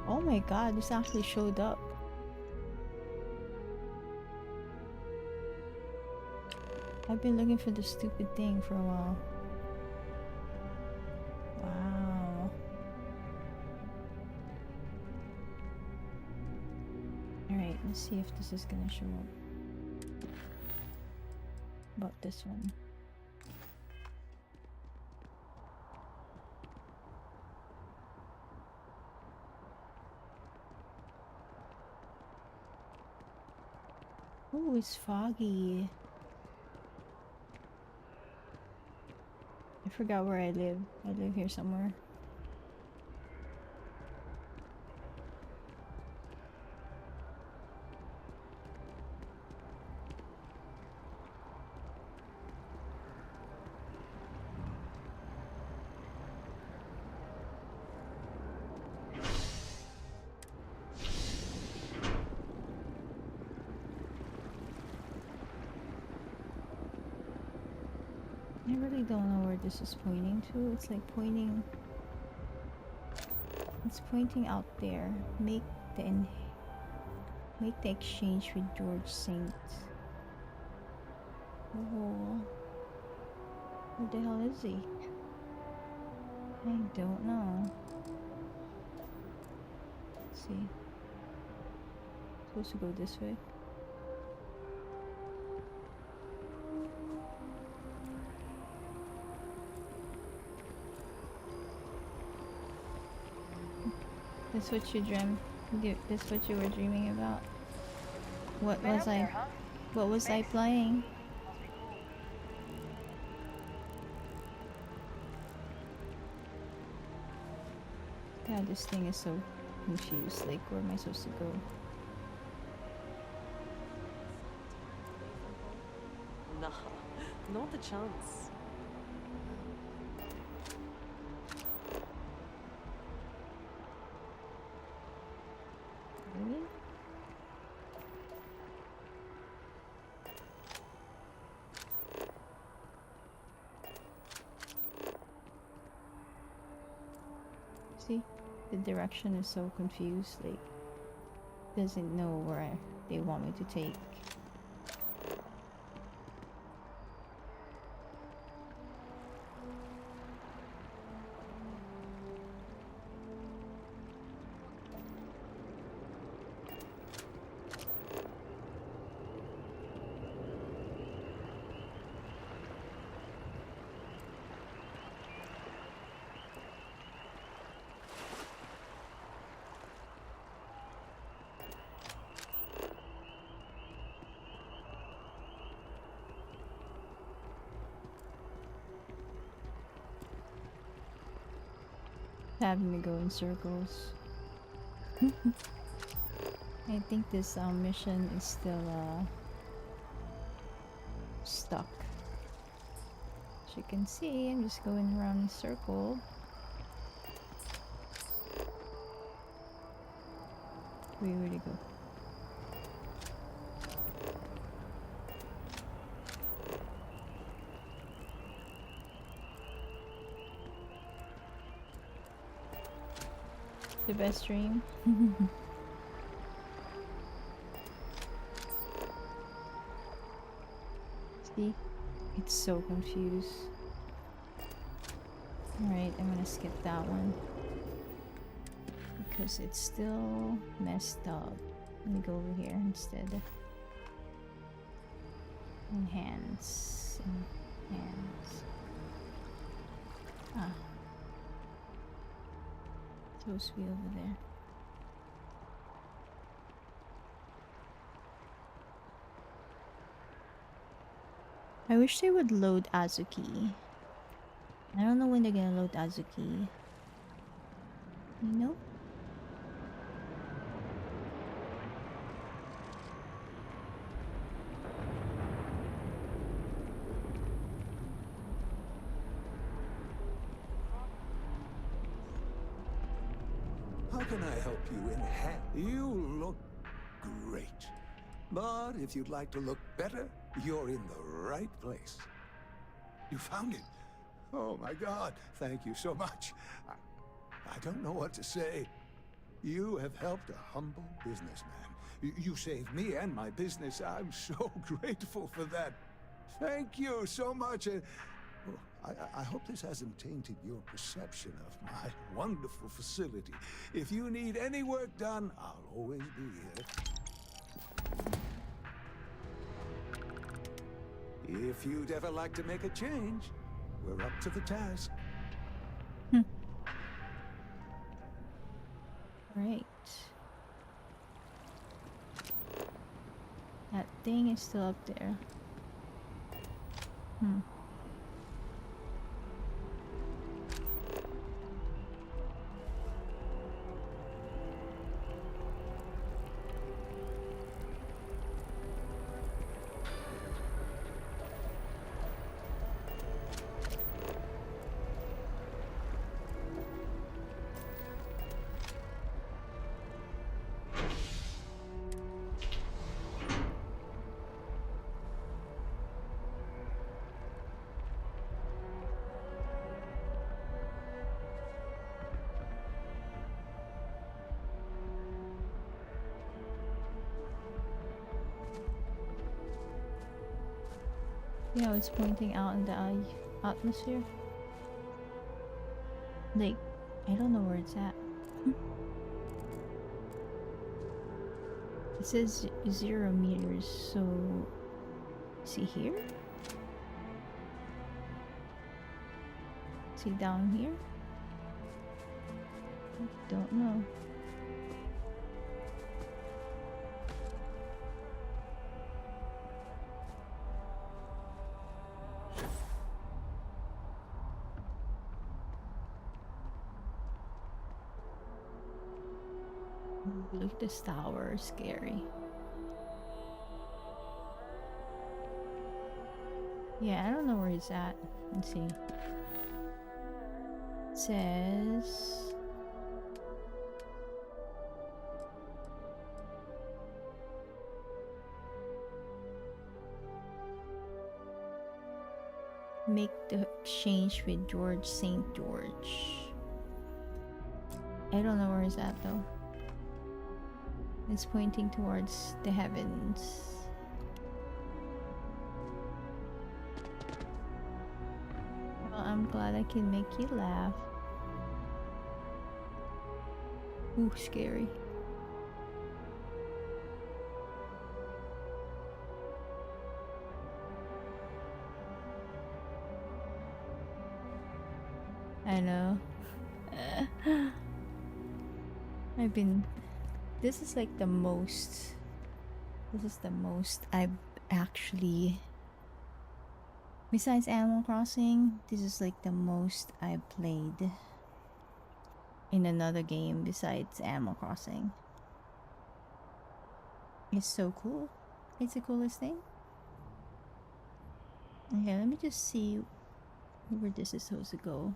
Oh my god, this actually showed up. I've been looking for this stupid thing for a while. Wow. Alright, let's see if this is gonna show up. About this one. Oh, it's foggy. I forgot where I live. I live here somewhere. I really don't know where this is pointing to. It's like pointing... It's pointing out there. Make the exchange with 𝐒𝐻 Oh. Where the hell is he? I don't know. Let's see. Supposed to go this way. That's what you dreamt. That's what you were dreaming about. What was I playing? God, this thing is so confused. Like, where am I supposed to go? Nah, not a chance. Really? See? The direction is so confused, like, doesn't know where they want me to take. Having to go in circles. I think this mission is still stuck. As you can see, I'm just going around in a circle. Where to go? The best dream. See? It's so confused. Alright, I'm gonna skip that one. Because it's still messed up. Let me go over here instead. Enhance. Enhance. Ah. Supposed to be over there. I wish they would load Azuki. I don't know when they're gonna load Azuki. You know? How can I help you in hand? You look great. But if you'd like to look better, you're in the right place. You found it. Oh my God, thank you so much. I don't know what to say. You have helped a humble businessman. You saved me and my business. I'm so grateful for that. Thank you so much. I hope this hasn't tainted your perception of my wonderful facility. If you need any work done, I'll always be here. If you'd ever like to make a change, we're up to the task. Right. That thing is still up there. Yeah, it's pointing out in the atmosphere. Like, I don't know where it's at. It says 0 meters, so is he here? Is he down here? I don't know. Look at this tower, scary. Yeah, I don't know where he's at. Let's see. It says make the exchange with 𝐒𝐿 I don't know where he's at though. It's pointing towards the heavens. Well, I'm glad I can make you laugh. Ooh, scary. I know. This is like the most I've actually, besides Animal Crossing, this is like the most I've played in another game besides Animal Crossing. It's so cool. It's the coolest thing. Okay, let me just see where this is supposed to go.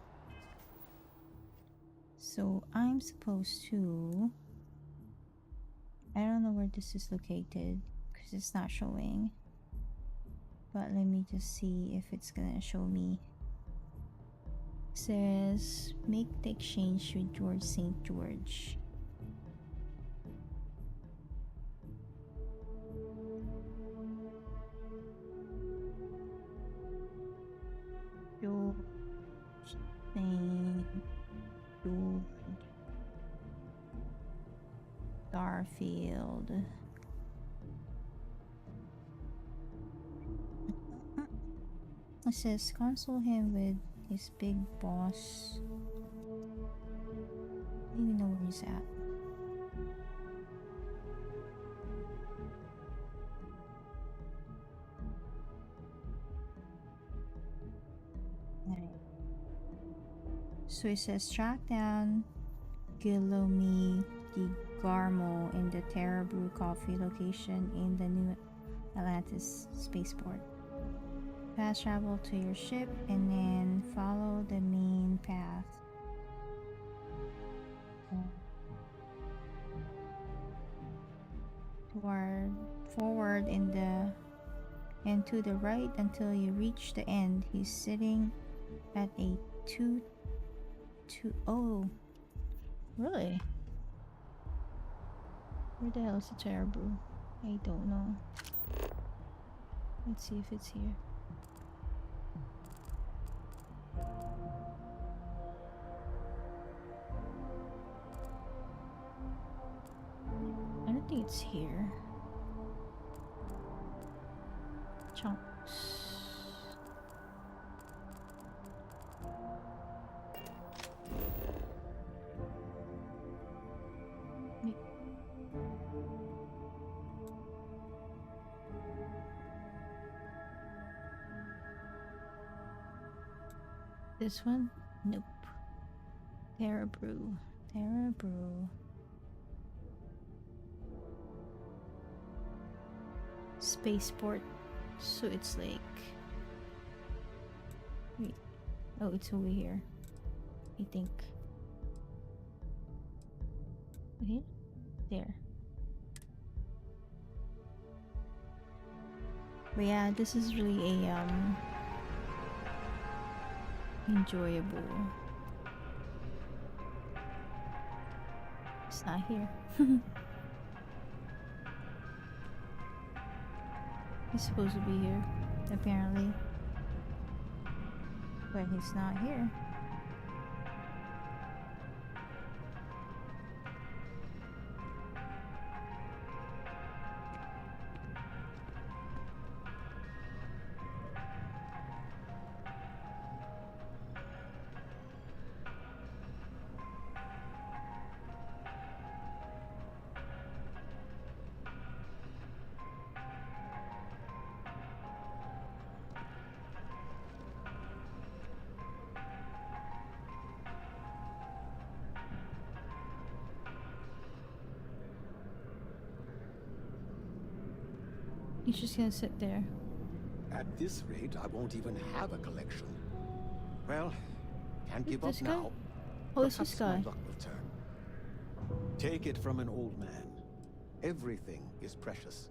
So I'm supposed to, I don't know where this is located because it's not showing, but let me just see if it's gonna show me. It says make the exchange with 𝐿𝐴𝐺. Starfield. It says console him with his big boss. I don't even know where he's at. So it says track down 𝐾𝐢𝐬 𝐷𝐺𝐴RMO in the Terra Brew Coffee location in the New Atlantis spaceport. Fast travel to your ship and then follow the main path. Forward and to the right until you reach the end. He's sitting at a oh, really? Where the hell is the Terra Brew? I don't know. Let's see if it's here. I don't think it's here. Chunks. This one? Nope. Terra Brew. Terra Brew. Spaceport. So it's like... Wait. Oh, it's over here. I think. Okay. There. But yeah, this is really a enjoyable. It's not here. He's supposed to be here, apparently. But he's not here. He's just gonna sit there. At this rate, I won't even have a collection. Well, can't give up This guy? now. Oh, it's this Perhaps my guy. luck will turn. Take it from an old man. Everything is precious.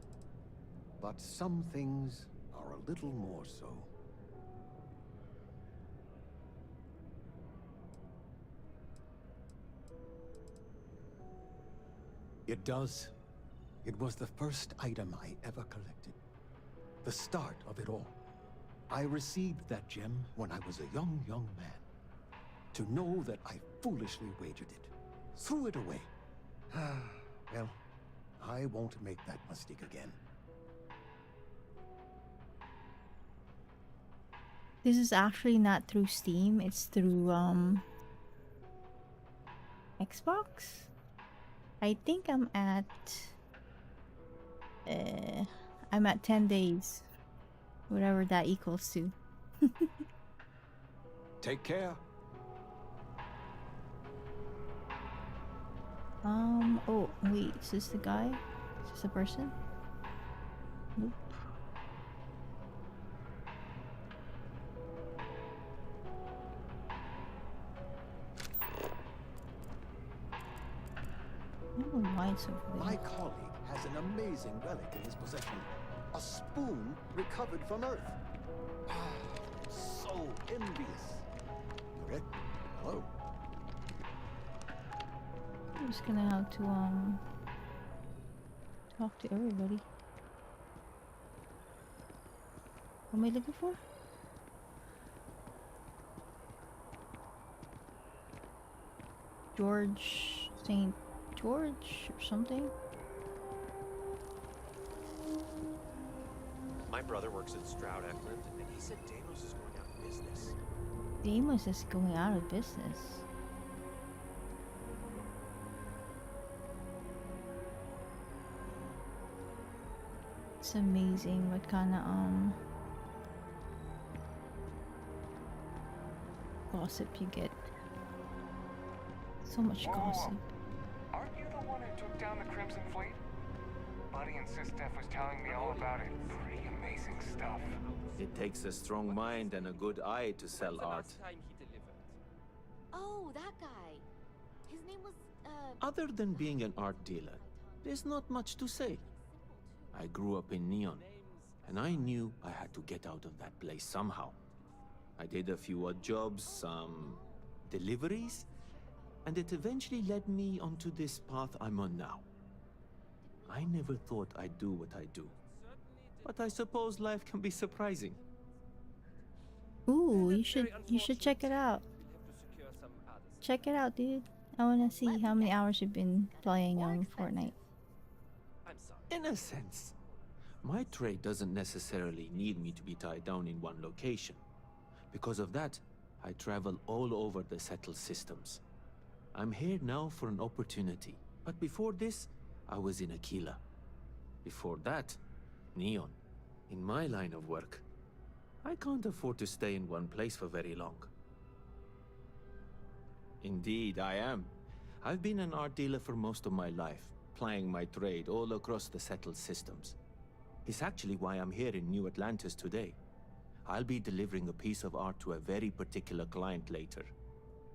But some things are a little more so. It does. It was the first item I ever collected. The start of it all. I received that gem when I was a young man. To know that I foolishly wagered it, threw it away. Well, I won't make that mistake again. This is actually not through Steam, it's through Xbox? I think I'm at 10 days. Whatever that equals to. Take care. Oh, wait, is this the guy? Is this a person? Nope. I don't know why it's over there. My colleague has an amazing relic in his possession. A spoon recovered from Earth. So envious. Rick, hello. I'm just gonna have to talk to everybody. What am I looking for? George St. George or something? My brother works at Stroud Eklund, and he said Deimos is going out of business. Deimos is going out of business. It's amazing what kind of gossip you get. So much gossip. Aren't you the one who took down the Crimson Fleet? Buddy and sis-Steph was telling me all about it. Pretty amazing stuff. It takes a strong mind and a good eye to sell art. Oh, that guy. His name was, Other than being an art dealer, there's not much to say. I grew up in Neon, and I knew I had to get out of that place somehow. I did a few odd jobs, some deliveries, and it eventually led me onto this path I'm on now. I never thought I'd do what I do, but I suppose life can be surprising. Ooh, you should check it out. Check it out, dude. I wanna see how many hours you've been playing on Fortnite. In a sense, my trade doesn't necessarily need me to be tied down in one location. Because of that, I travel all over the settled systems. I'm here now for an opportunity, but before this, I was in Akila. Before that, Neon. In my line of work, I can't afford to stay in one place for very long. Indeed, I am. I've been an art dealer for most of my life, plying my trade all across the settled systems. It's actually why I'm here in New Atlantis today. I'll be delivering a piece of art to a very particular client later.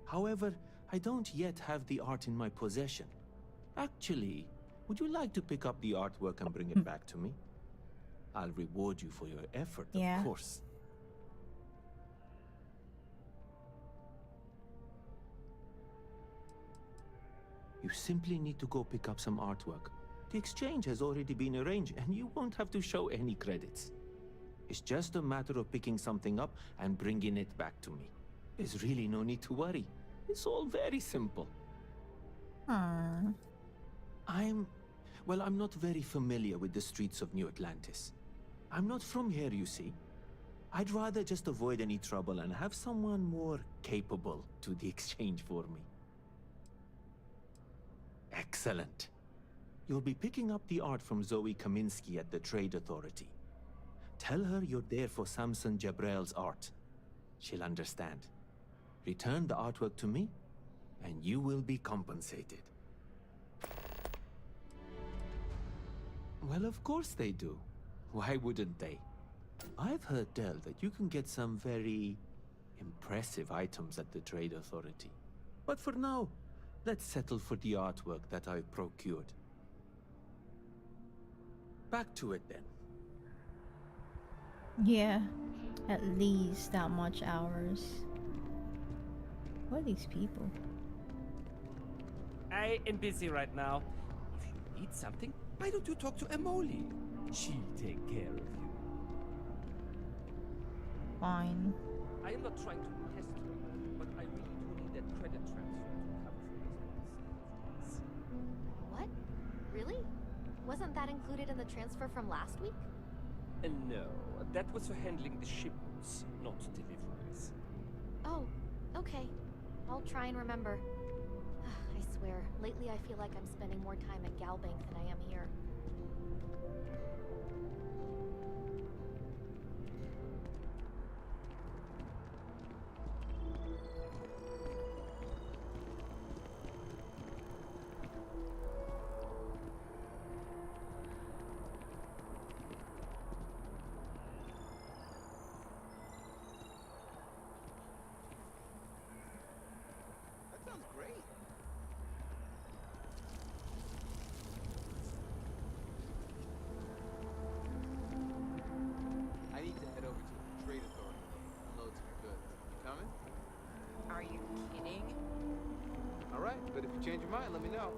However, I don't yet have the art in my possession. Actually, would you like to pick up the artwork and bring it back to me? I'll reward you for your effort, of course. You simply need to go pick up some artwork. The exchange has already been arranged, and you won't have to show any credits. It's just a matter of picking something up and bringing it back to me. There's really no need to worry. It's all very simple. Hmm. I'm not very familiar with the streets of New Atlantis. I'm not from here, you see. I'd rather just avoid any trouble and have someone more capable do the exchange for me. Excellent. You'll be picking up the art from Zoe Kaminsky at the Trade Authority. Tell her you're there for Samson Jabrel's art. She'll understand. Return the artwork to me, and you will be compensated. Well, of course they do. Why wouldn't they? I've heard tell that you can get some very impressive items at the Trade Authority. But for now, let's settle for the artwork that I've procured. Back to it then. Yeah, at least that much hours. What are these people? I am busy right now. If you need something, why don't you talk to Emoli? She'll take care of you. Fine. I am not trying to test her, but I really do need that credit transfer to cover for this. What? Really? Wasn't that included in the transfer from last week? No, that was for handling the shipments, not deliveries. Oh, okay. I'll try and remember. I swear, lately I feel like I'm spending more time at Galbank than I am here. But if you change your mind, let me know.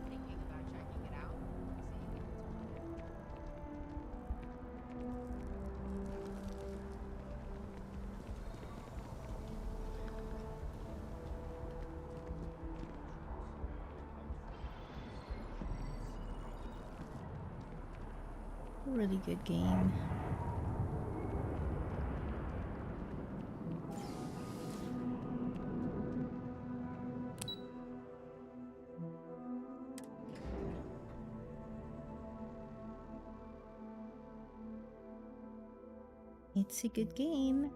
Thinking about checking it out? Really good game. It's a good game.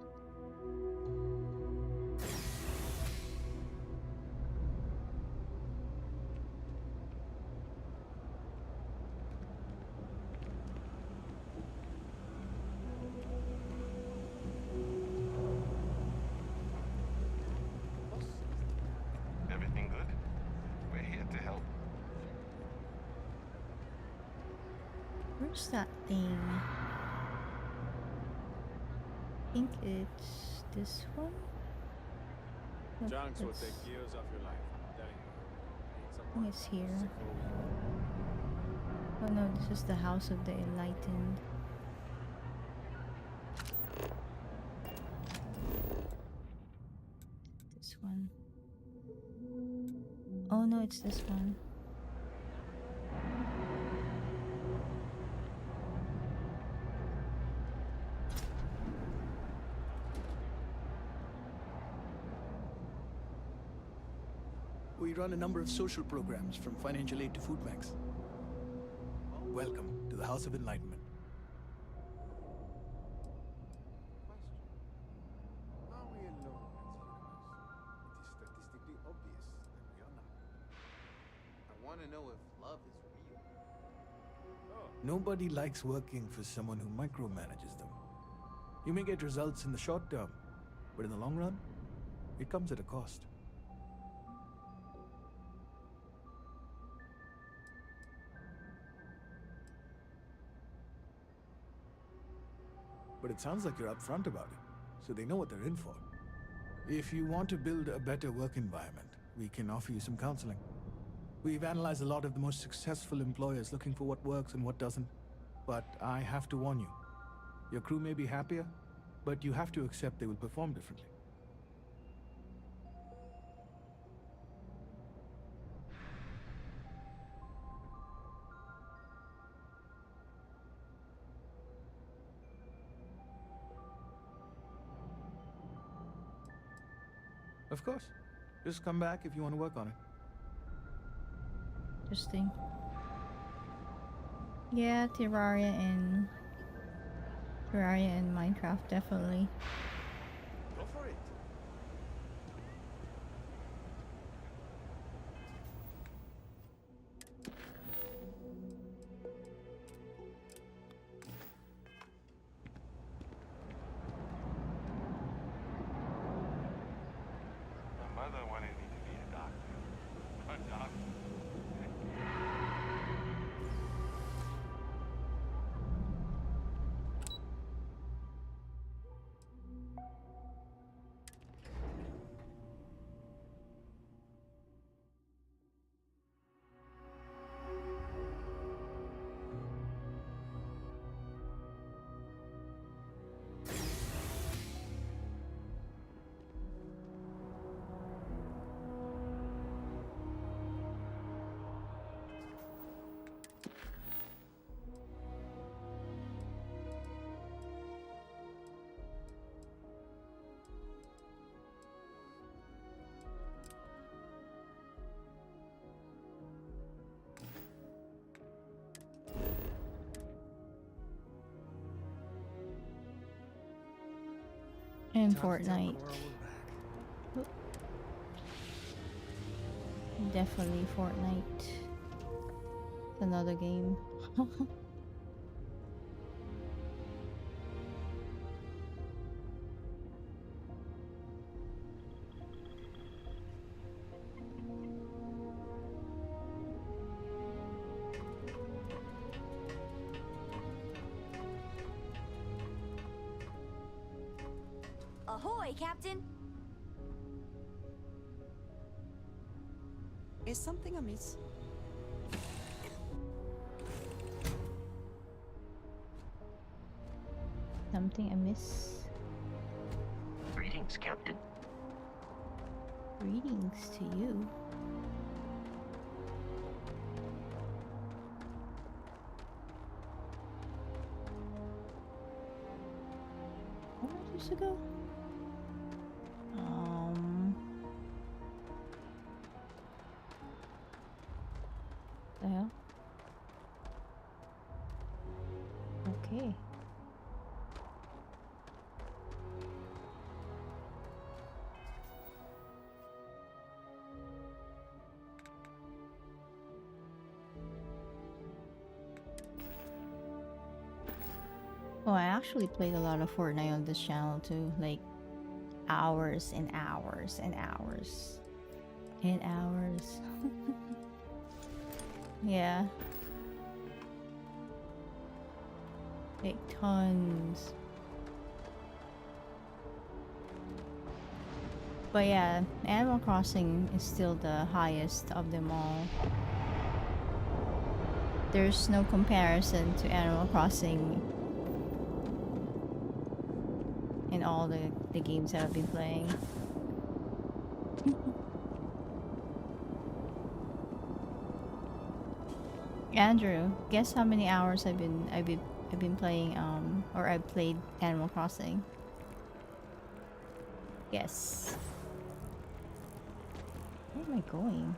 Everything good? We're here to help. Where's that thing? I think it's this one. Junks will take years off your life. I'm telling you. I think it's here. Oh no, this is the House of the Enlightened. This one. Oh no, it's this one. We run a number of social programs, from financial aid to food banks. Welcome to the House House of Enlightenment. Are we alone at Vigilance? It is statistically obvious that we are not. I want to know if love is real. Nobody likes working for someone who micromanages them. You may get results in the short term, but in the long run, it comes at a cost. But it sounds like you're upfront about it, so they know what they're in for. If you want to build a better work environment, we can offer you some counseling. We've analyzed a lot of the most successful employers looking for what works and what doesn't. But I have to warn you, your crew may be happier, but you have to accept they will perform differently. Of course. Just come back if you want to work on it. Interesting. Yeah, Terraria and Minecraft, definitely. Go for it. My mother wanted me to be a doctor. A doctor. And Fortnite. Oop. Definitely Fortnite. It's another game. Ahoy, Captain! Is something amiss? Something amiss? Greetings, Captain. Greetings to you. Where am I supposed to go? The hell? Okay. Oh, I actually played a lot of Fortnite on this channel too, like hours and hours and hours and hours. Yeah. Like tons. But yeah, Animal Crossing is still the highest of them all. There's no comparison to Animal Crossing in all the games that I've been playing. Andrew, guess how many hours I've been playing or I've played Animal Crossing? Guess. Where am I going?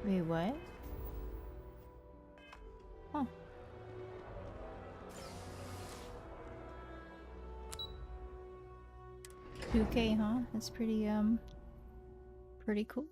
Wait, what? Huh. $2K, huh? That's pretty cool.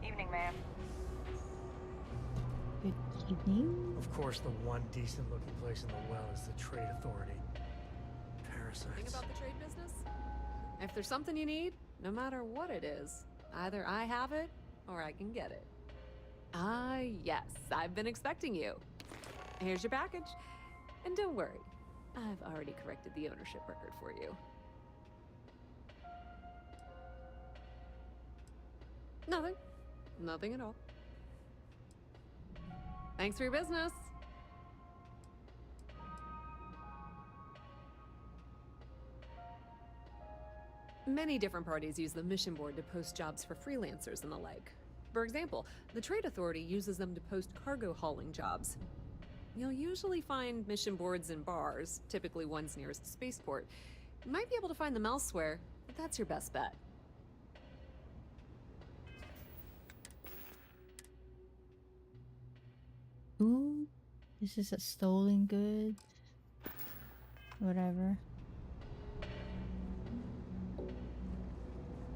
Evening, ma'am. Good evening. Of course, the one decent-looking place in the well is the Trade Authority. Parasites. Think about the trade business? If there's something you need, no matter what it is, either I have it or I can get it. Ah, yes, I've been expecting you. Here's your package. And don't worry, I've already corrected the ownership record for you. Nothing. Nothing at all. Thanks for your business. Many different parties use the mission board to post jobs for freelancers and the like. For example, the Trade Authority uses them to post cargo hauling jobs. You'll usually find mission boards in bars, typically ones nearest the spaceport. You might be able to find them elsewhere, but that's your best bet. Ooh, this is a stolen good. Whatever.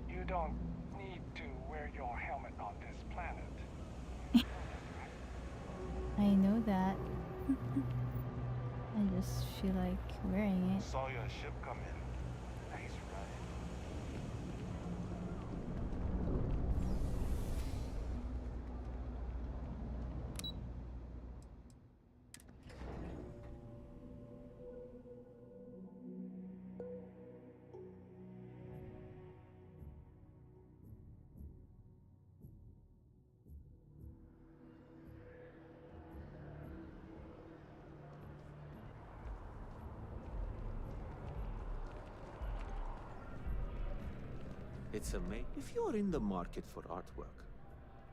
You don't need to wear your helmet on this planet. I know that. I just feel like wearing it. Saw your ship come in. Nice ride. It's amazing. If you're in the market for artwork,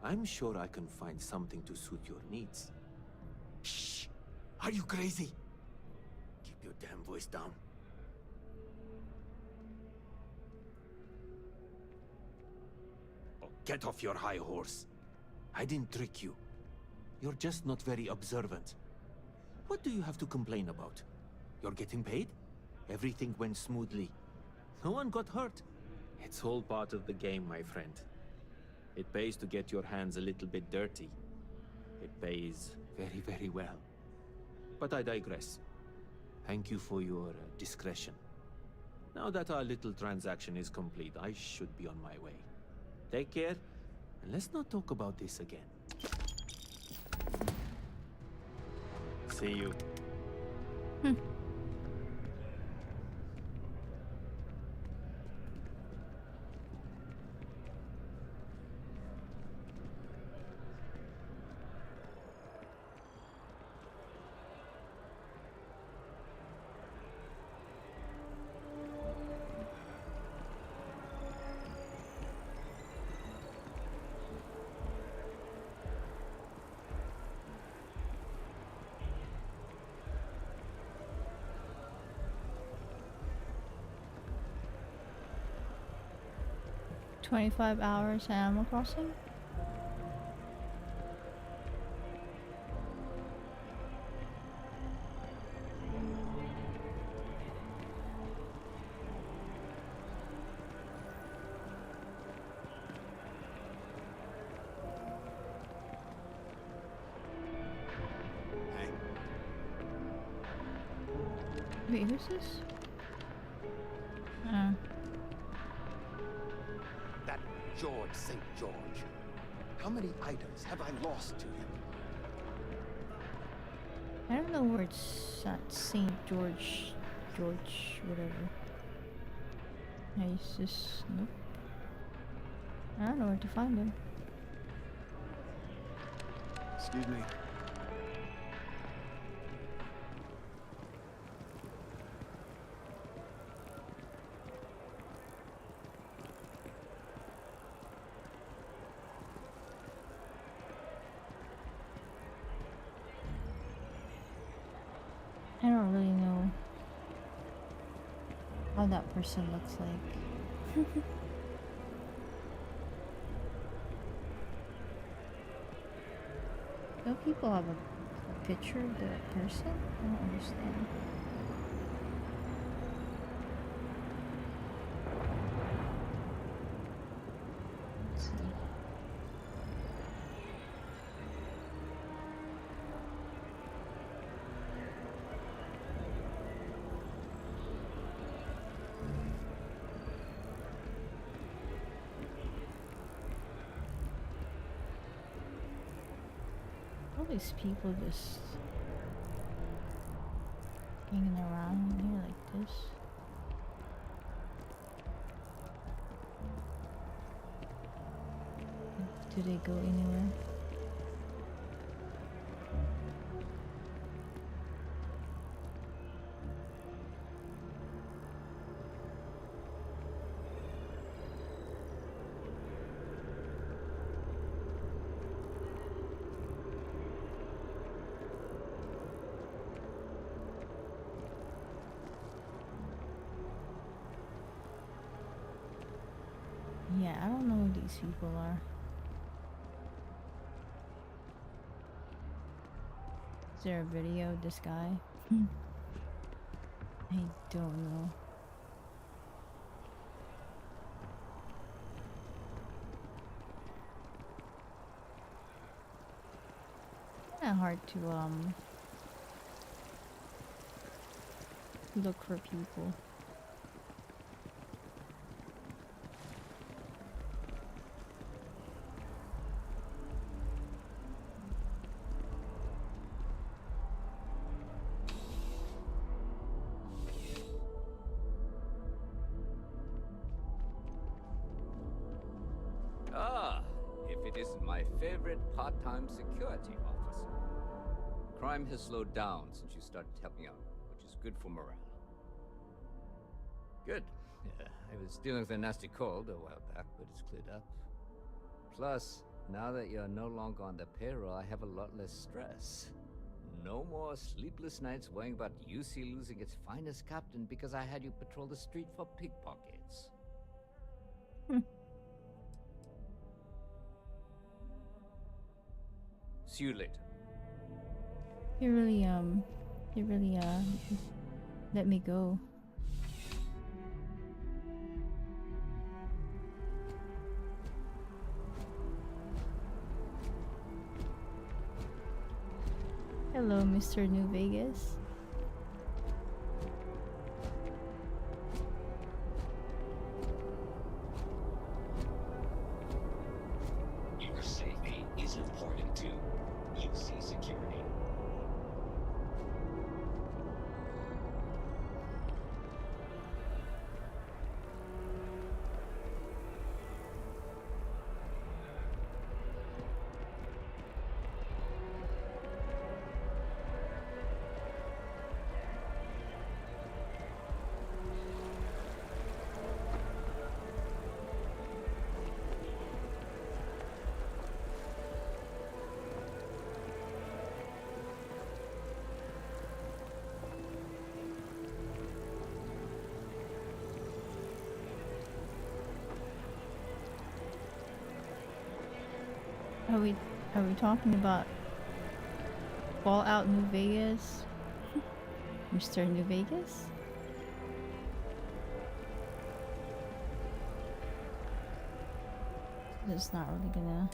I'm sure I can find something to suit your needs. Shh! Are you crazy? Keep your damn voice down. Oh, get off your high horse. I didn't trick you. You're just not very observant. What do you have to complain about? You're getting paid? Everything went smoothly. No one got hurt. It's all part of the game, my friend. It pays to get your hands a little bit dirty. It pays very, very well. But I digress. Thank you for your discretion. Now that our little transaction is complete, I should be on my way. Take care, and let's not talk about this again. See you. $25 hours Animal Crossing? Wait, who's this? That George St. George. How many items have I lost to him? I don't know where it's at. St. George, whatever. Is this? Nope. I don't know where to find him. Excuse me. how that person looks like. Don't people have a picture of the person? I don't understand. Let's see. All these people just hanging around here like this. Do they go anywhere? Yeah, I don't know who these people are. Is there a video of this guy? I don't know. Kinda hard to look for people. Ah, if it isn't my favorite part-time security officer. Crime has slowed down since you started helping out, which is good for morale. Good. Yeah, I was dealing with a nasty cold a while back, but it's cleared up. Plus, now that you're no longer on the payroll, I have a lot less stress. No more sleepless nights worrying about UC losing its finest captain because I had you patrol the street for pickpockets. See you later. You really let me go. Hello, Mr. New Vegas. Your safety is important to UC security. Are we talking about Fallout New Vegas? Mr. New Vegas? It's not really gonna...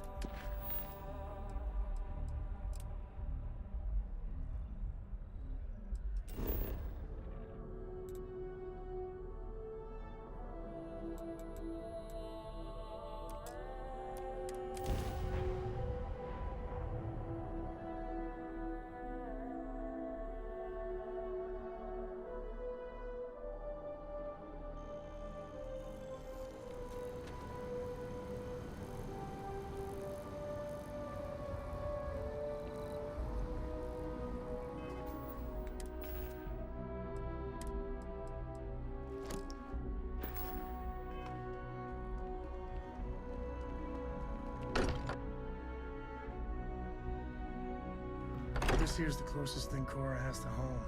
This here's the closest thing Cora has to home.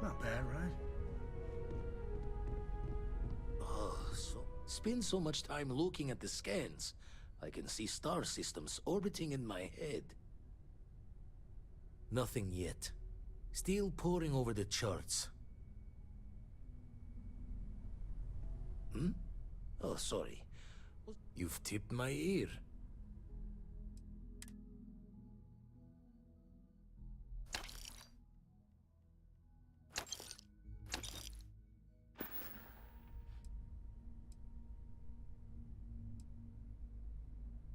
Not bad, right? spend so much time looking at the scans. I can see star systems orbiting in my head. Nothing yet. Still poring over the charts. Oh, sorry. You've tipped my ear.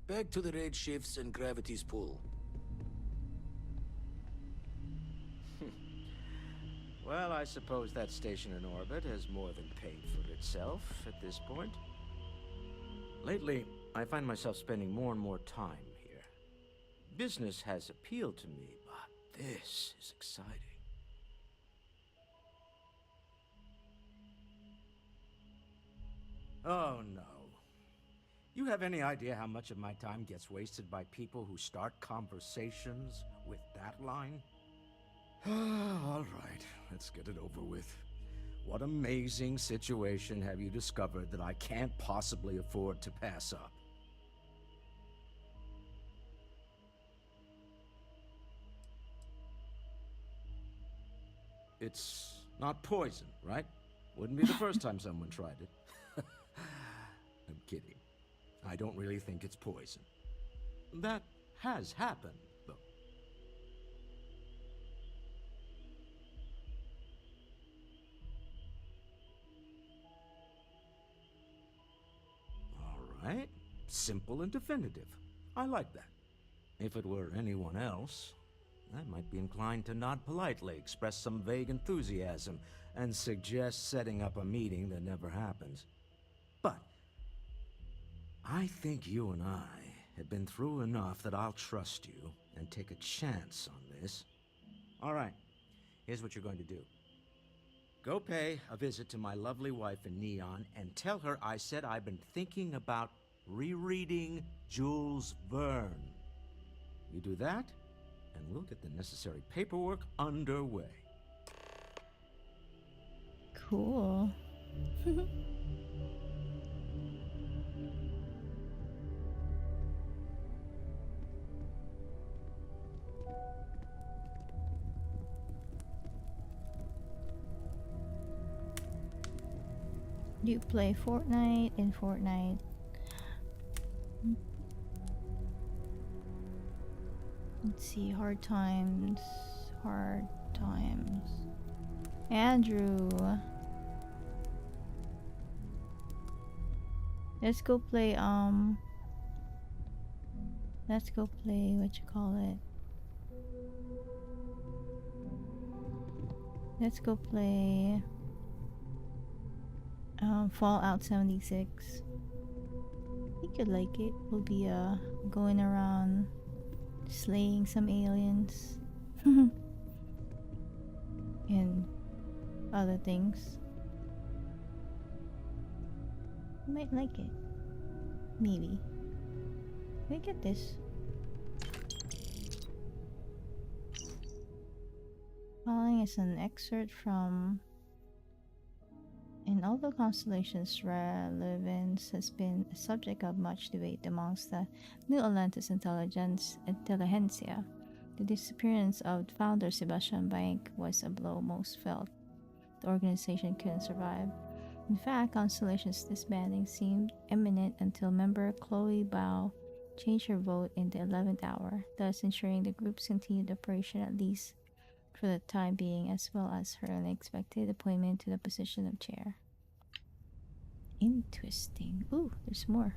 Back to the red shifts and gravity's pull. Well, I suppose that station in orbit has more than paid for itself at this point. Lately, I find myself spending more and more time here. Business has appealed to me, but this is exciting. Oh, no. You have any idea how much of my time gets wasted by people who start conversations with that line? All right, let's get it over with. What amazing situation have you discovered that I can't possibly afford to pass up? It's not poison, right? Wouldn't be the first time someone tried it. I'm kidding. I don't really think it's poison. That has happened, though. All right. Simple and definitive. I like that. If it were anyone else, I might be inclined to nod politely, express some vague enthusiasm, and suggest setting up a meeting that never happens. But I think you and I have been through enough that I'll trust you and take a chance on this. All right, here's what you're going to do. Go pay a visit to my lovely wife in Neon and tell her I said I've been thinking about rereading Jules Verne. You do that, and we'll get the necessary paperwork underway. Cool. Do you play Fortnite in Fortnite? Let's see, hard times. Andrew. Let's go play, let's go play, what you call it? Let's go play Fallout 76. I think you'd like it. We'll be going around slaying some aliens and other things. You might like it. Maybe. Let me get this. Following is an excerpt from In although constellations' relevance has been a subject of much debate amongst the New Atlantis intelligentsia, the disappearance of founder Sebastian Bank was a blow most felt. The organization couldn't survive. In fact, Constellation's disbanding seemed imminent until member Chloe Bao changed her vote in the 11th hour, thus ensuring the group's continued operation at least for the time being, as well as her unexpected appointment to the position of chair. Interesting. Ooh, there's more.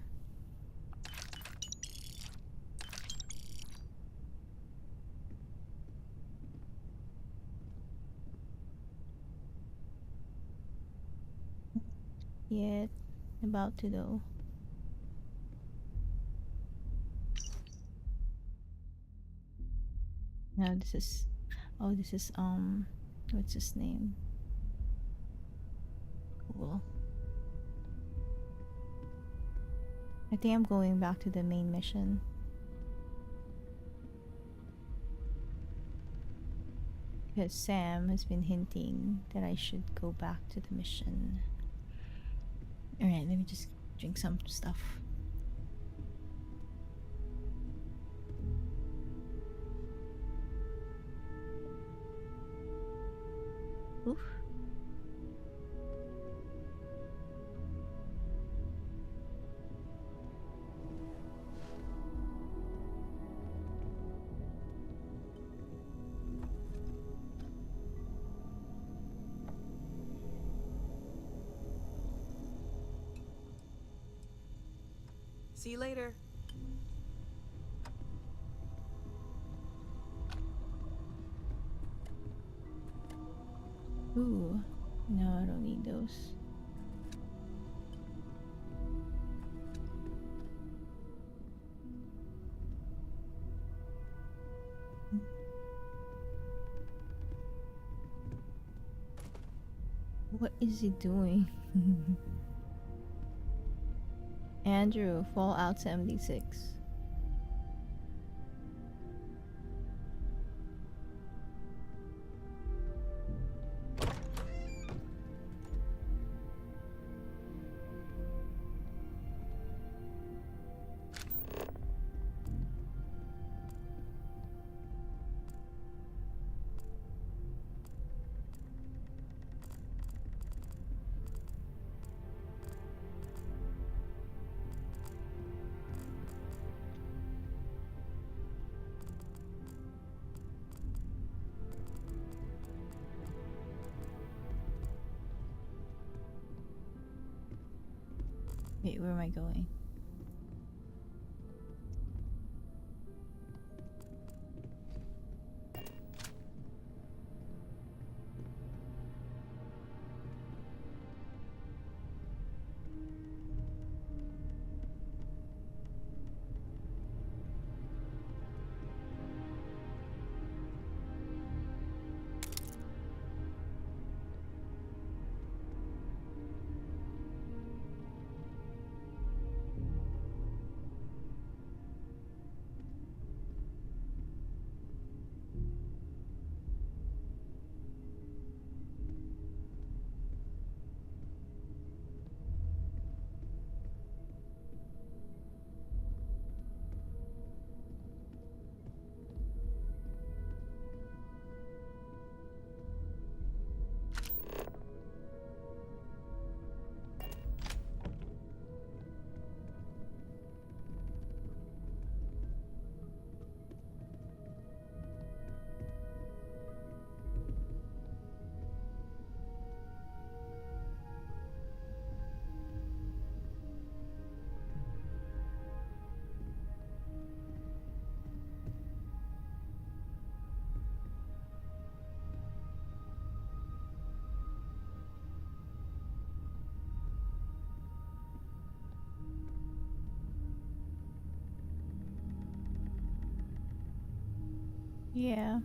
Yeah, about to though. No, this is, oh, this is, what's his name? Cool. I think I'm going back to the main mission. Because Sam has been hinting that I should go back to the mission. Alright, let me just drink some stuff. Oof. See you later. Ooh, no, I don't need those. What is he doing? Andrew, Fallout 76. Wait, where am I going? Yeah.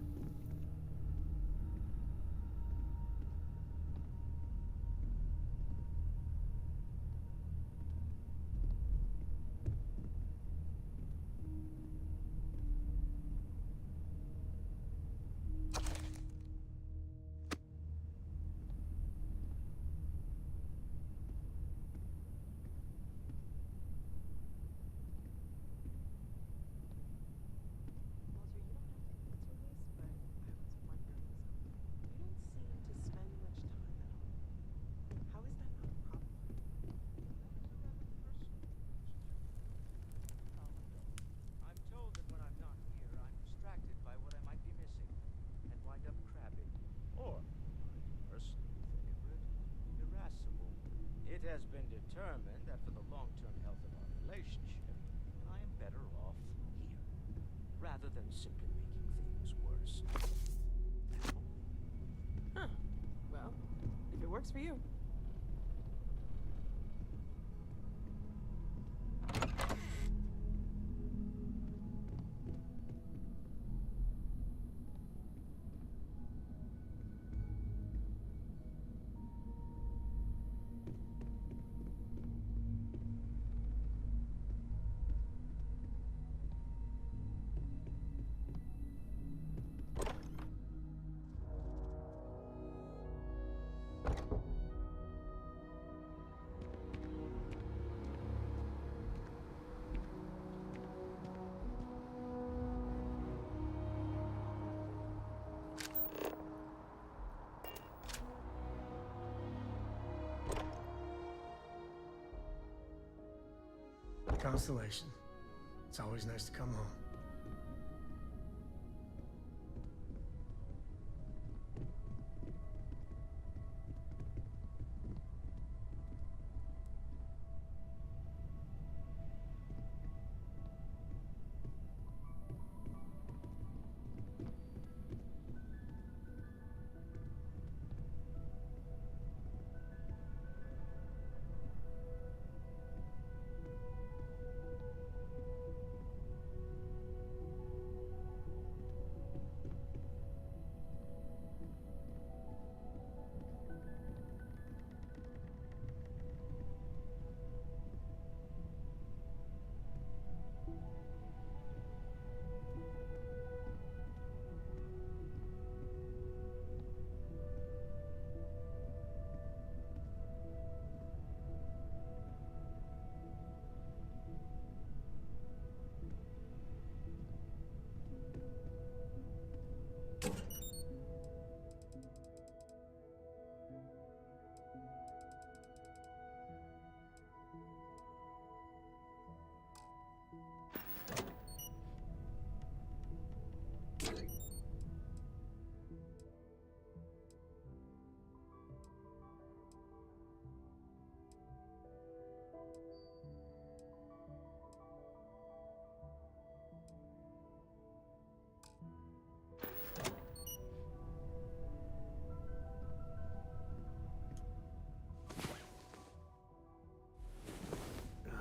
I'm told that when I'm not here, I'm distracted by what I might be missing, and wind up crabby. Or, I personally think of it, irascible. It has been determined that for the long-term health of our relationship, I am better off here, rather than simply making things worse. Huh. Well, if it works for you. constellation. It's always nice to come home.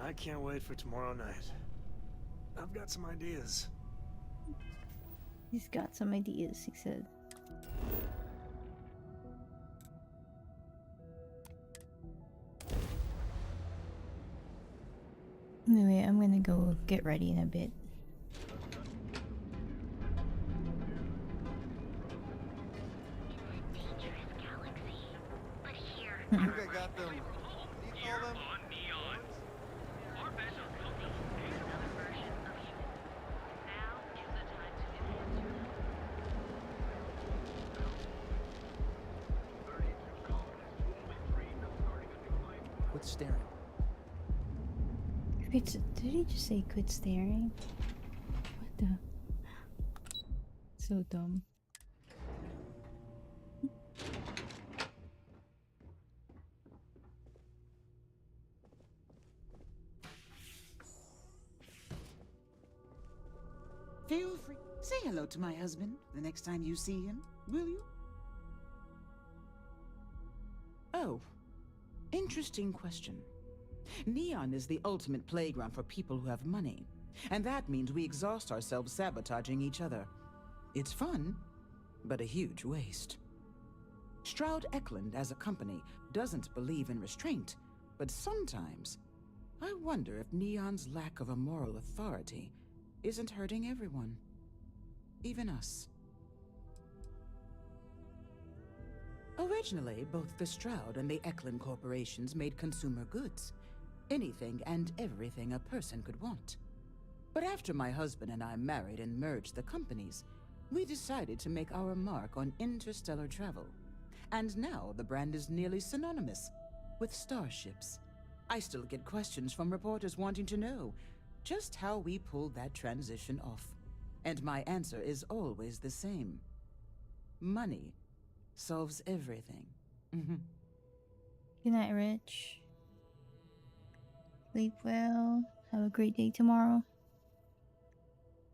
I can't wait for tomorrow night. I've got some ideas. He's got some ideas, he said. Anyway, I'm gonna go get ready in a bit. I think I got them. What do you call them? Quit staring. Did he just say quit staring? What the? So dumb. Feel free. Say hello to my husband the next time you see him, will you? Oh, interesting question. Neon is the ultimate playground for people who have money, and that means we exhaust ourselves sabotaging each other. It's fun, but a huge waste. Stroud Eklund as a company doesn't believe in restraint, but sometimes I wonder if Neon's lack of a moral authority isn't hurting everyone, even us. Originally, both the Stroud and the Eklund corporations made consumer goods. Anything and everything a person could want. But after my husband and I married and merged the companies, we decided to make our mark on interstellar travel. And now the brand is nearly synonymous with starships. I still get questions from reporters wanting to know just how we pulled that transition off. And my answer is always the same. Money solves everything. Good night, Rich. Sleep well. Have a great day tomorrow.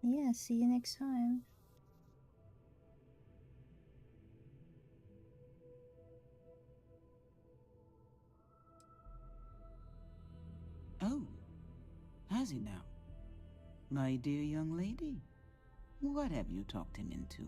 Yeah, see you next time. Oh, has he now? My dear young lady, what have you talked him into?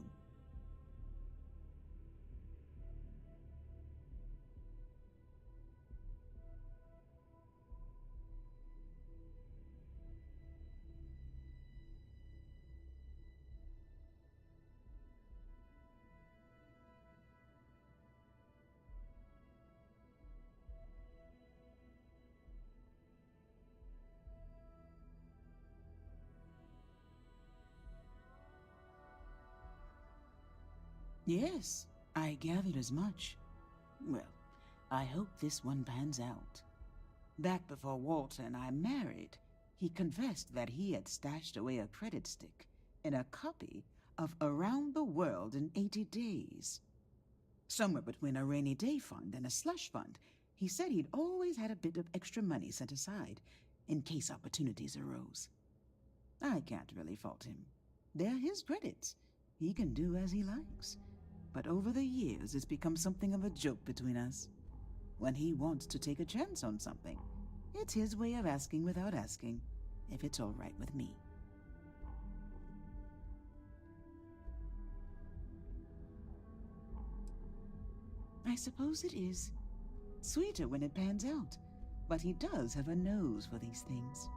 Yes, I gathered as much. Well, I hope this one pans out. Back before Walter and I married, He confessed that he had stashed away a credit stick in a copy of Around the World in 80 Days. Somewhere between a rainy day fund and a slush fund, he said he'd always had a bit of extra money set aside in case opportunities arose. I can't really fault him. They're his credits. He can do as he likes. But over the years, it's become something of a joke between us. When he wants to take a chance on something, it's his way of asking without asking if it's all right with me. I suppose it is. Sweeter when it pans out, but he does have a nose for these things.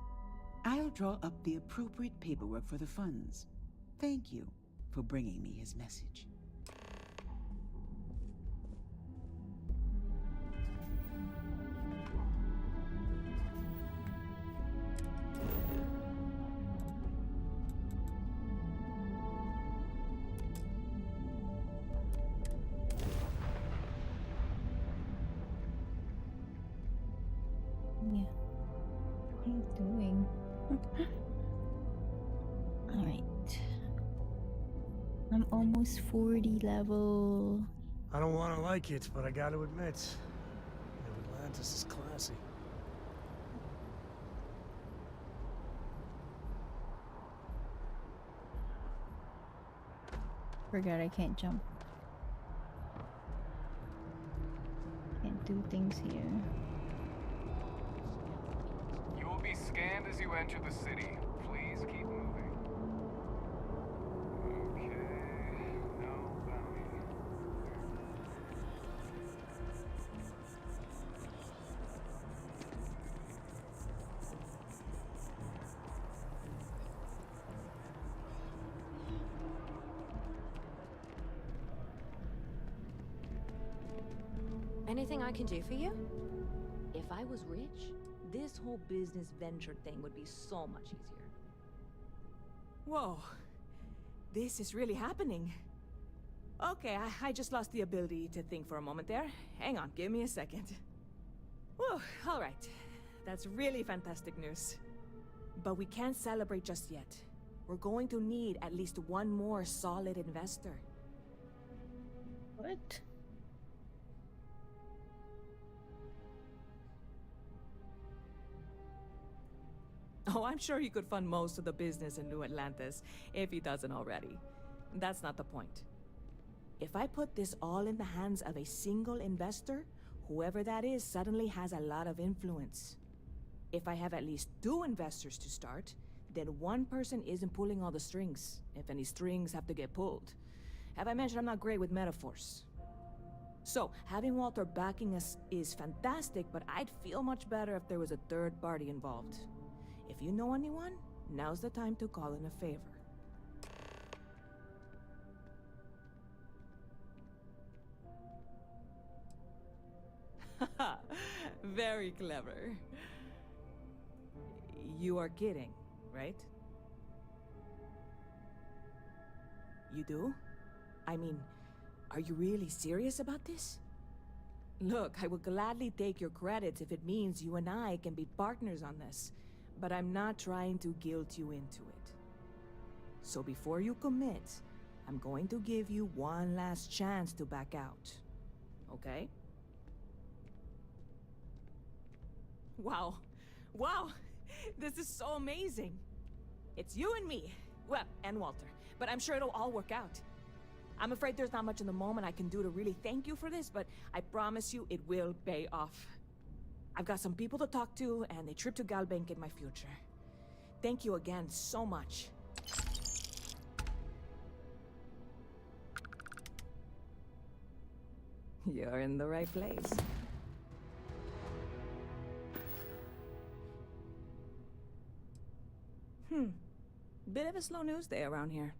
I'll draw up the appropriate paperwork for the funds. Thank you for bringing me his message. Yeah. What are you doing? Alright. I'm almost 40 level. I don't want to like it, but I got to admit, Atlantis is classy. Forgot I can't jump. Can't do things here. You will be scanned as you enter the city. Please keep moving. Okay. No bounty. Anything I can do for you? If I was rich, this whole business venture thing would be so much easier. Whoa. This is really happening. Okay, I just lost the ability to think for a moment there. Hang on, give me a second. Whew, all right. That's really fantastic news. But we can't celebrate just yet. We're going to need at least one more solid investor. What? Oh, I'm sure he could fund most of the business in New Atlantis, if he doesn't already. That's not the point. If I put this all in the hands of a single investor, whoever that is suddenly has a lot of influence. If I have at least 2 investors to start, then one person isn't pulling all the strings, if any strings have to get pulled. Have I mentioned I'm not great with metaphors? So, having Walter backing us is fantastic, but I'd feel much better if there was a third party involved. If you know anyone, now's the time to call in a favor. Haha, very clever. You are kidding, right? You do? I mean, are you really serious about this? Look, I would gladly take your credits if it means you and I can be partners on this. But I'm not trying to guilt you into it. So before you commit, I'm going to give you one last chance to back out. Okay? Wow. Wow! This is so amazing! It's you and me. Well, and Walter. But I'm sure it'll all work out. I'm afraid there's not much in the moment I can do to really thank you for this, but I promise you it will pay off. I've got some people to talk to, and a trip to Galbank in my future. Thank you again so much. You're in the right place. Bit of a slow news day around here.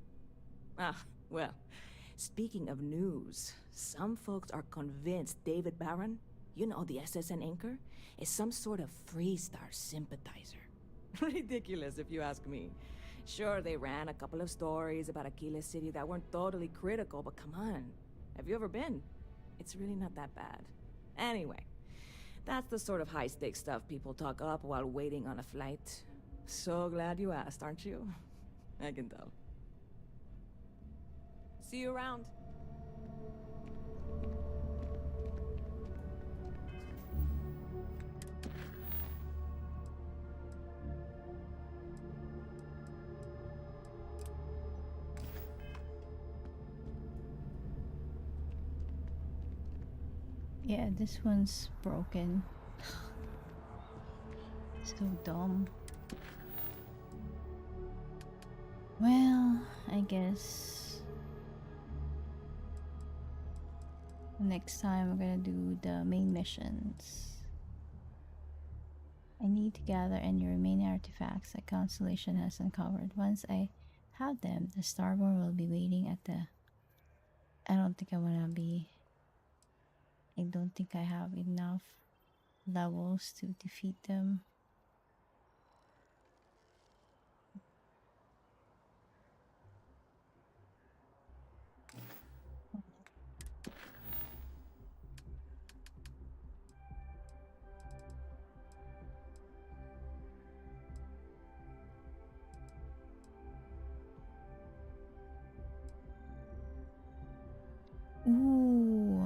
Ah, well, speaking of news, some folks are convinced David Barron, you know, the SSN anchor, is some sort of Freestar sympathizer. Ridiculous, if you ask me. Sure, they ran a couple of stories about Akila City that weren't totally critical, but come on. Have you ever been? It's really not that bad. Anyway, that's the sort of high-stakes stuff people talk up while waiting on a flight. So glad you asked, aren't you? I can tell. See you around. Yeah, this one's broken. So dumb. Well, I guess next time we're gonna do the main missions. I need to gather any remaining artifacts that Constellation has uncovered. Once I have them, the Starborn will be waiting at the... I don't think I have enough levels to defeat them. Ooh,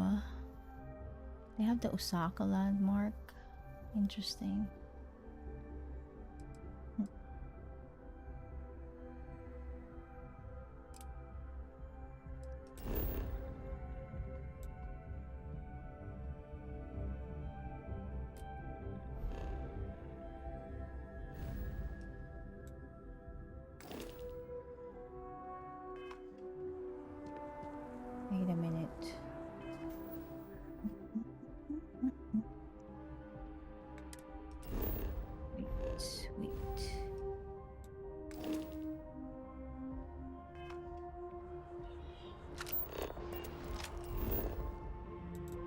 they have the Osaka landmark. Interesting. Wait a minute. Wait.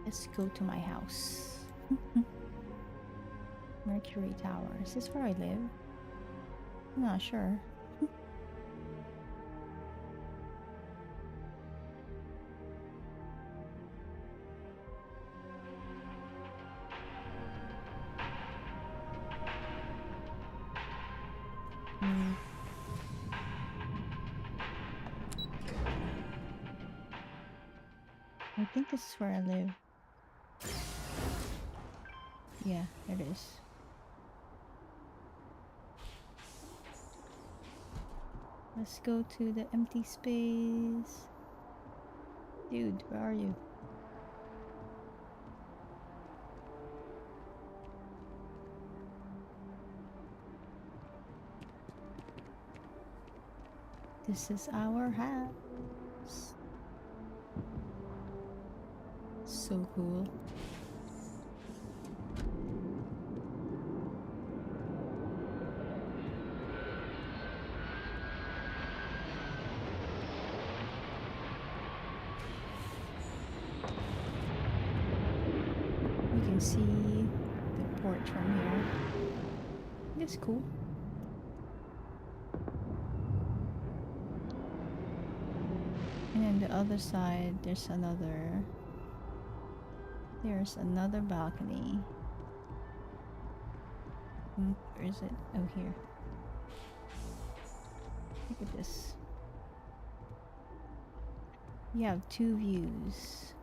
Let's go to my house. Mercury Tower. Is this where I live? I'm not sure. I think this is where I live. Yeah, it is. Let's go to the empty space. Dude, where are you? This is our house. So cool. You can see the porch from here. It's cool. And then the other side, there's another balcony. Where is it? Oh, here. Look at this. You have two views.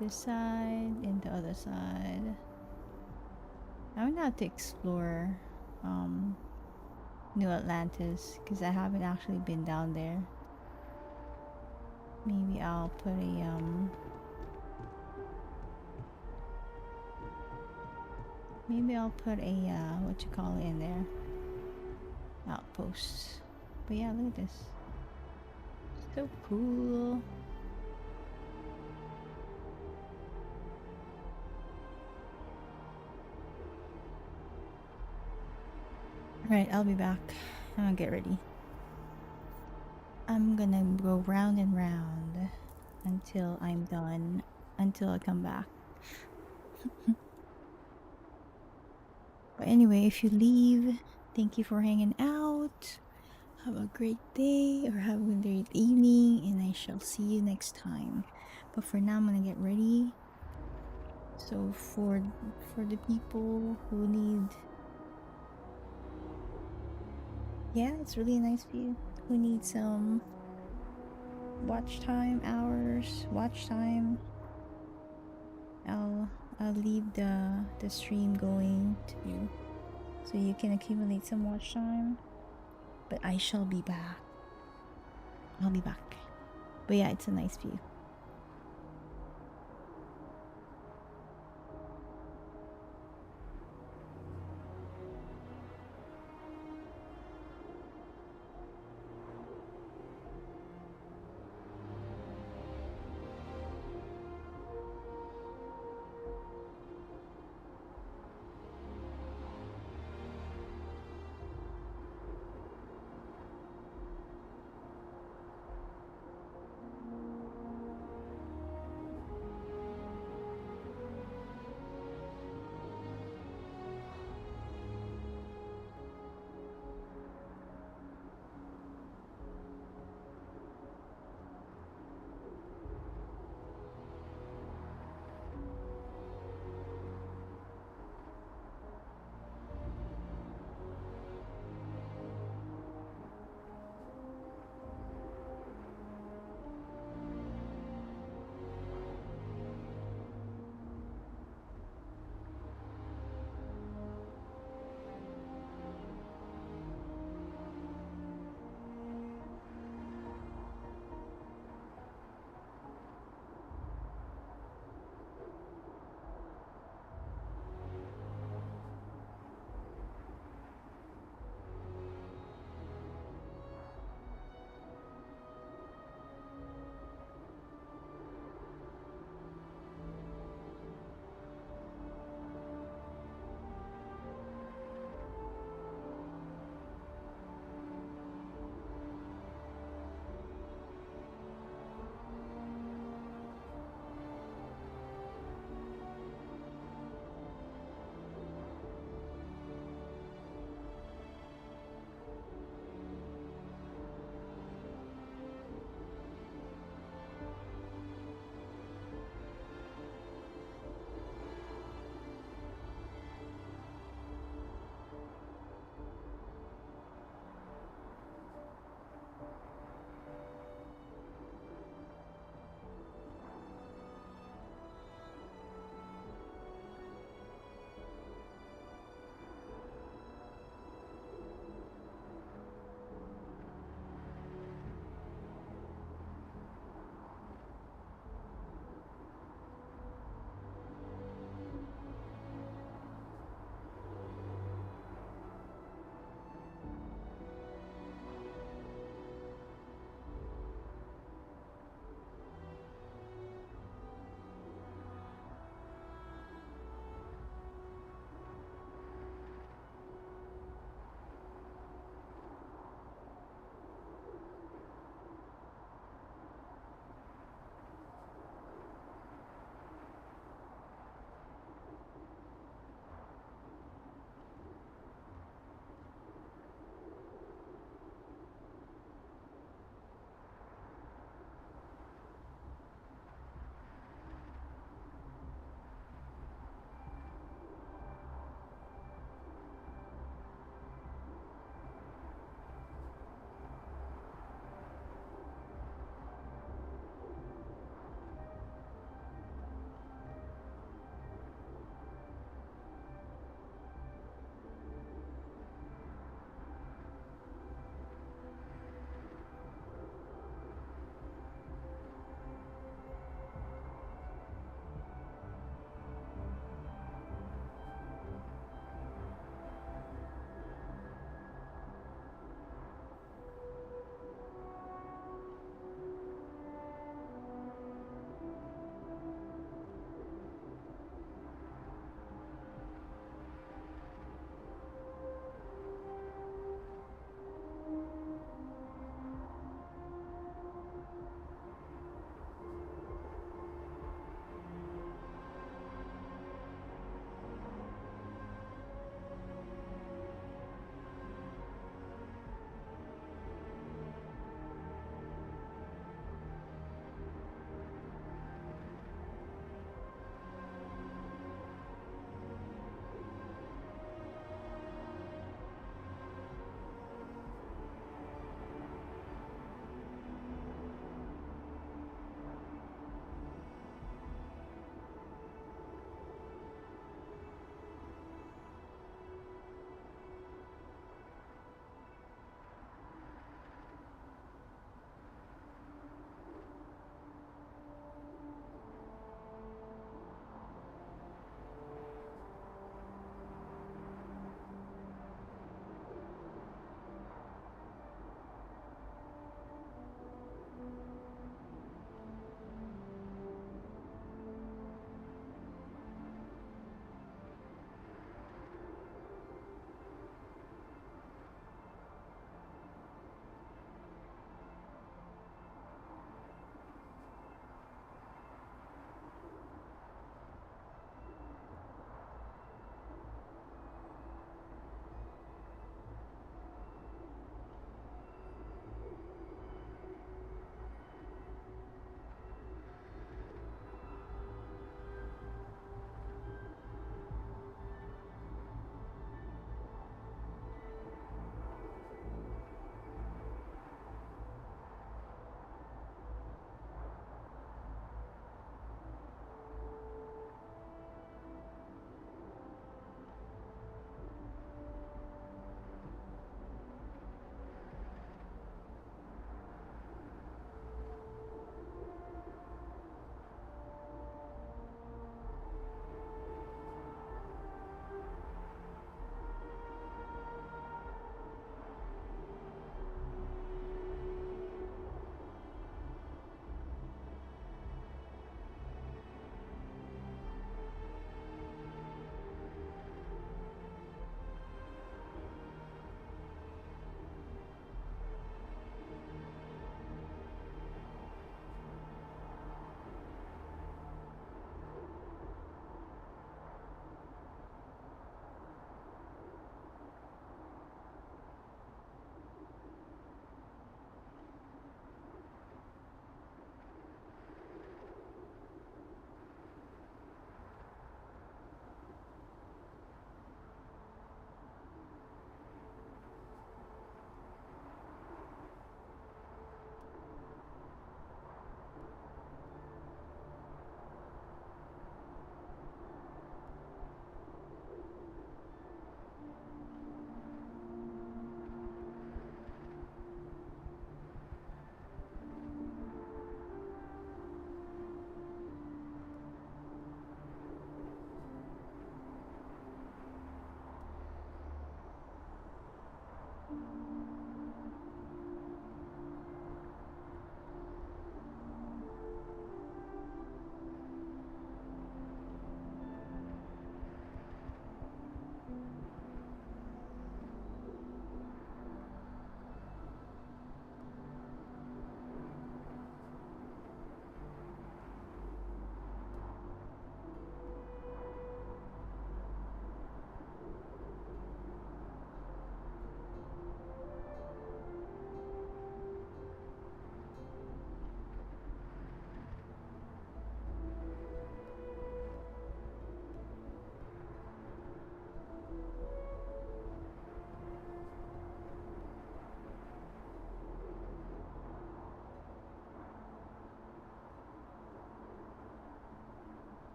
This side and the other side. I'm gonna have to explore New Atlantis because I haven't actually been down there. Maybe I'll put a what you call it in there, outpost. But yeah, look at this, so cool. Alright, I'll be back. I'm gonna get ready. I'm gonna go round and round until I'm done, until I come back. But anyway, if you leave, thank you for hanging out. Have a great day or have a great evening, and I shall see you next time. But for now, I'm gonna get ready So for the people who need, yeah, it's really a nice view. Who need some watch time hours, watch time, I'll leave the stream going to, so you can accumulate some watch time. But I shall be back. I'll be back. But yeah, it's a nice view.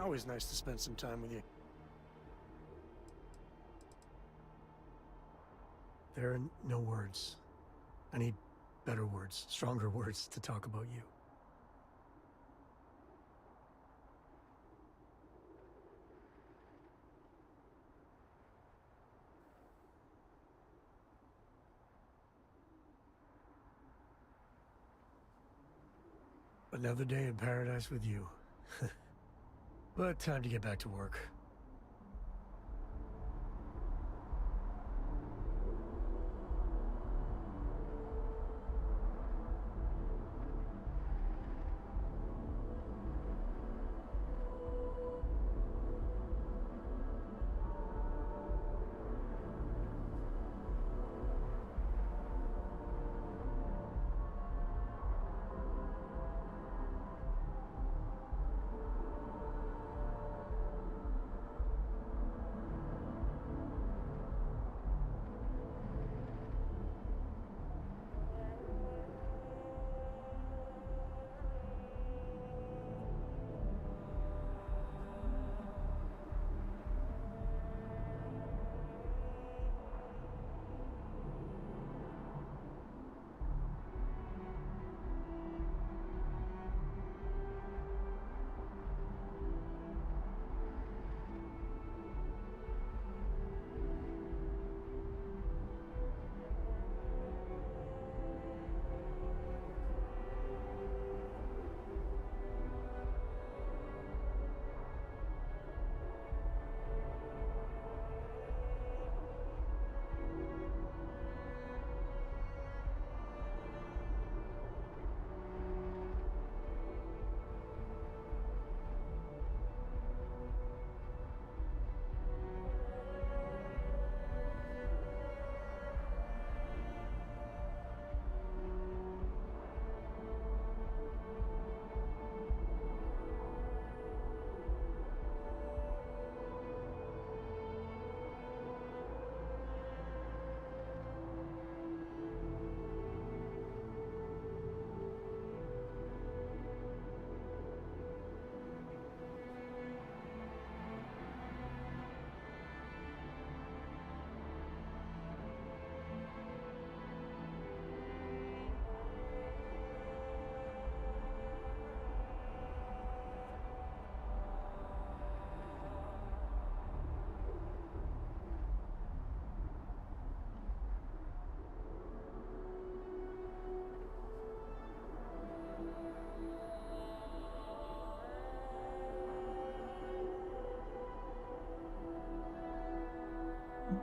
Always nice to spend some time with you. There are no words. I need better words, stronger words to talk about you. Another day in paradise with you. But time to get back to work.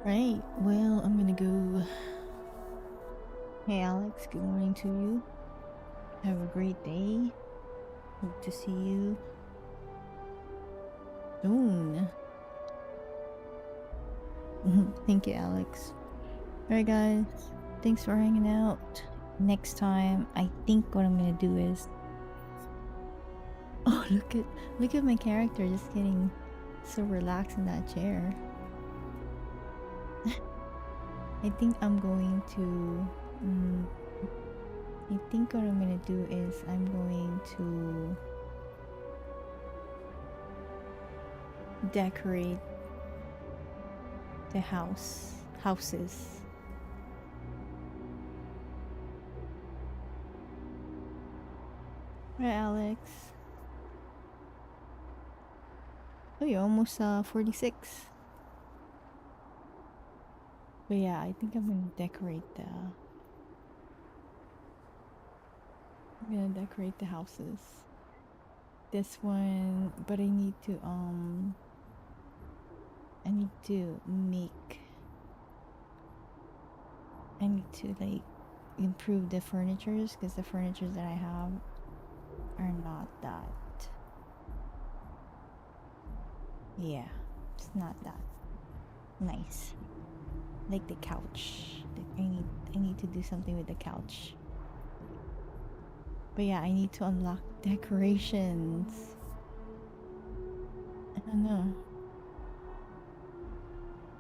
Right, well, I'm gonna go. Hey Alex, good morning to you. Have a great day. Hope to see you soon. Thank you, Alex. Alright guys, thanks for hanging out. Next time, I think what I'm gonna do is... Oh, look at my character just getting so relaxed in that chair. I think I'm going to... I think what I'm gonna do is I'm going to decorate the houses. Right, Alex? Oh, you're almost 46. But yeah, I think I'm gonna decorate the houses. This one, but I need to like improve the furnitures, because the furnitures that I have are not that, yeah, it's not that nice. Like the couch, I need to do something with the couch. But yeah, I need to unlock decorations. I don't know.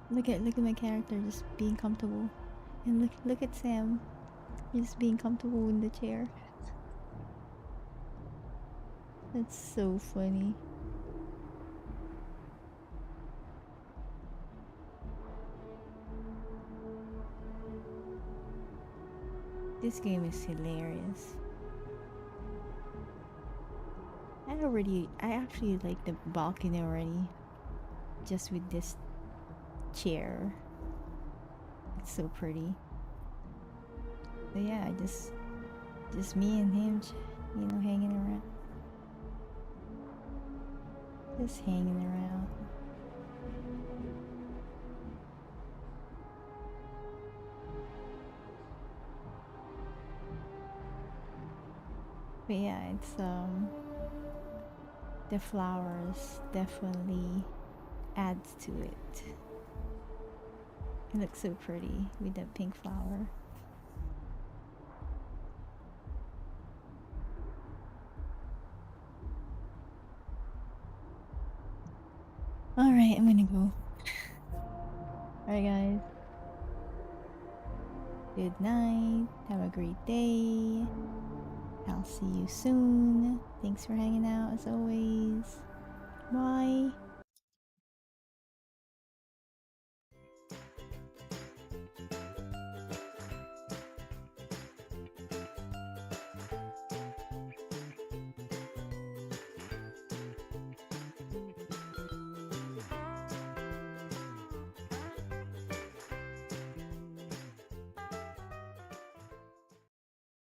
Look at my character just being comfortable. And look at Sam. He's just being comfortable in the chair. That's so funny. This game is hilarious. I actually like the balcony already. Just with this chair. It's so pretty. But yeah, just me and him, you know, hanging around. Just hanging around. But yeah, it's the flowers definitely adds to it. It looks so pretty with that pink flower. Alright, I'm gonna go. Alright guys. Good night. Have a great day. I'll see you soon. Thanks for hanging out as always. Bye.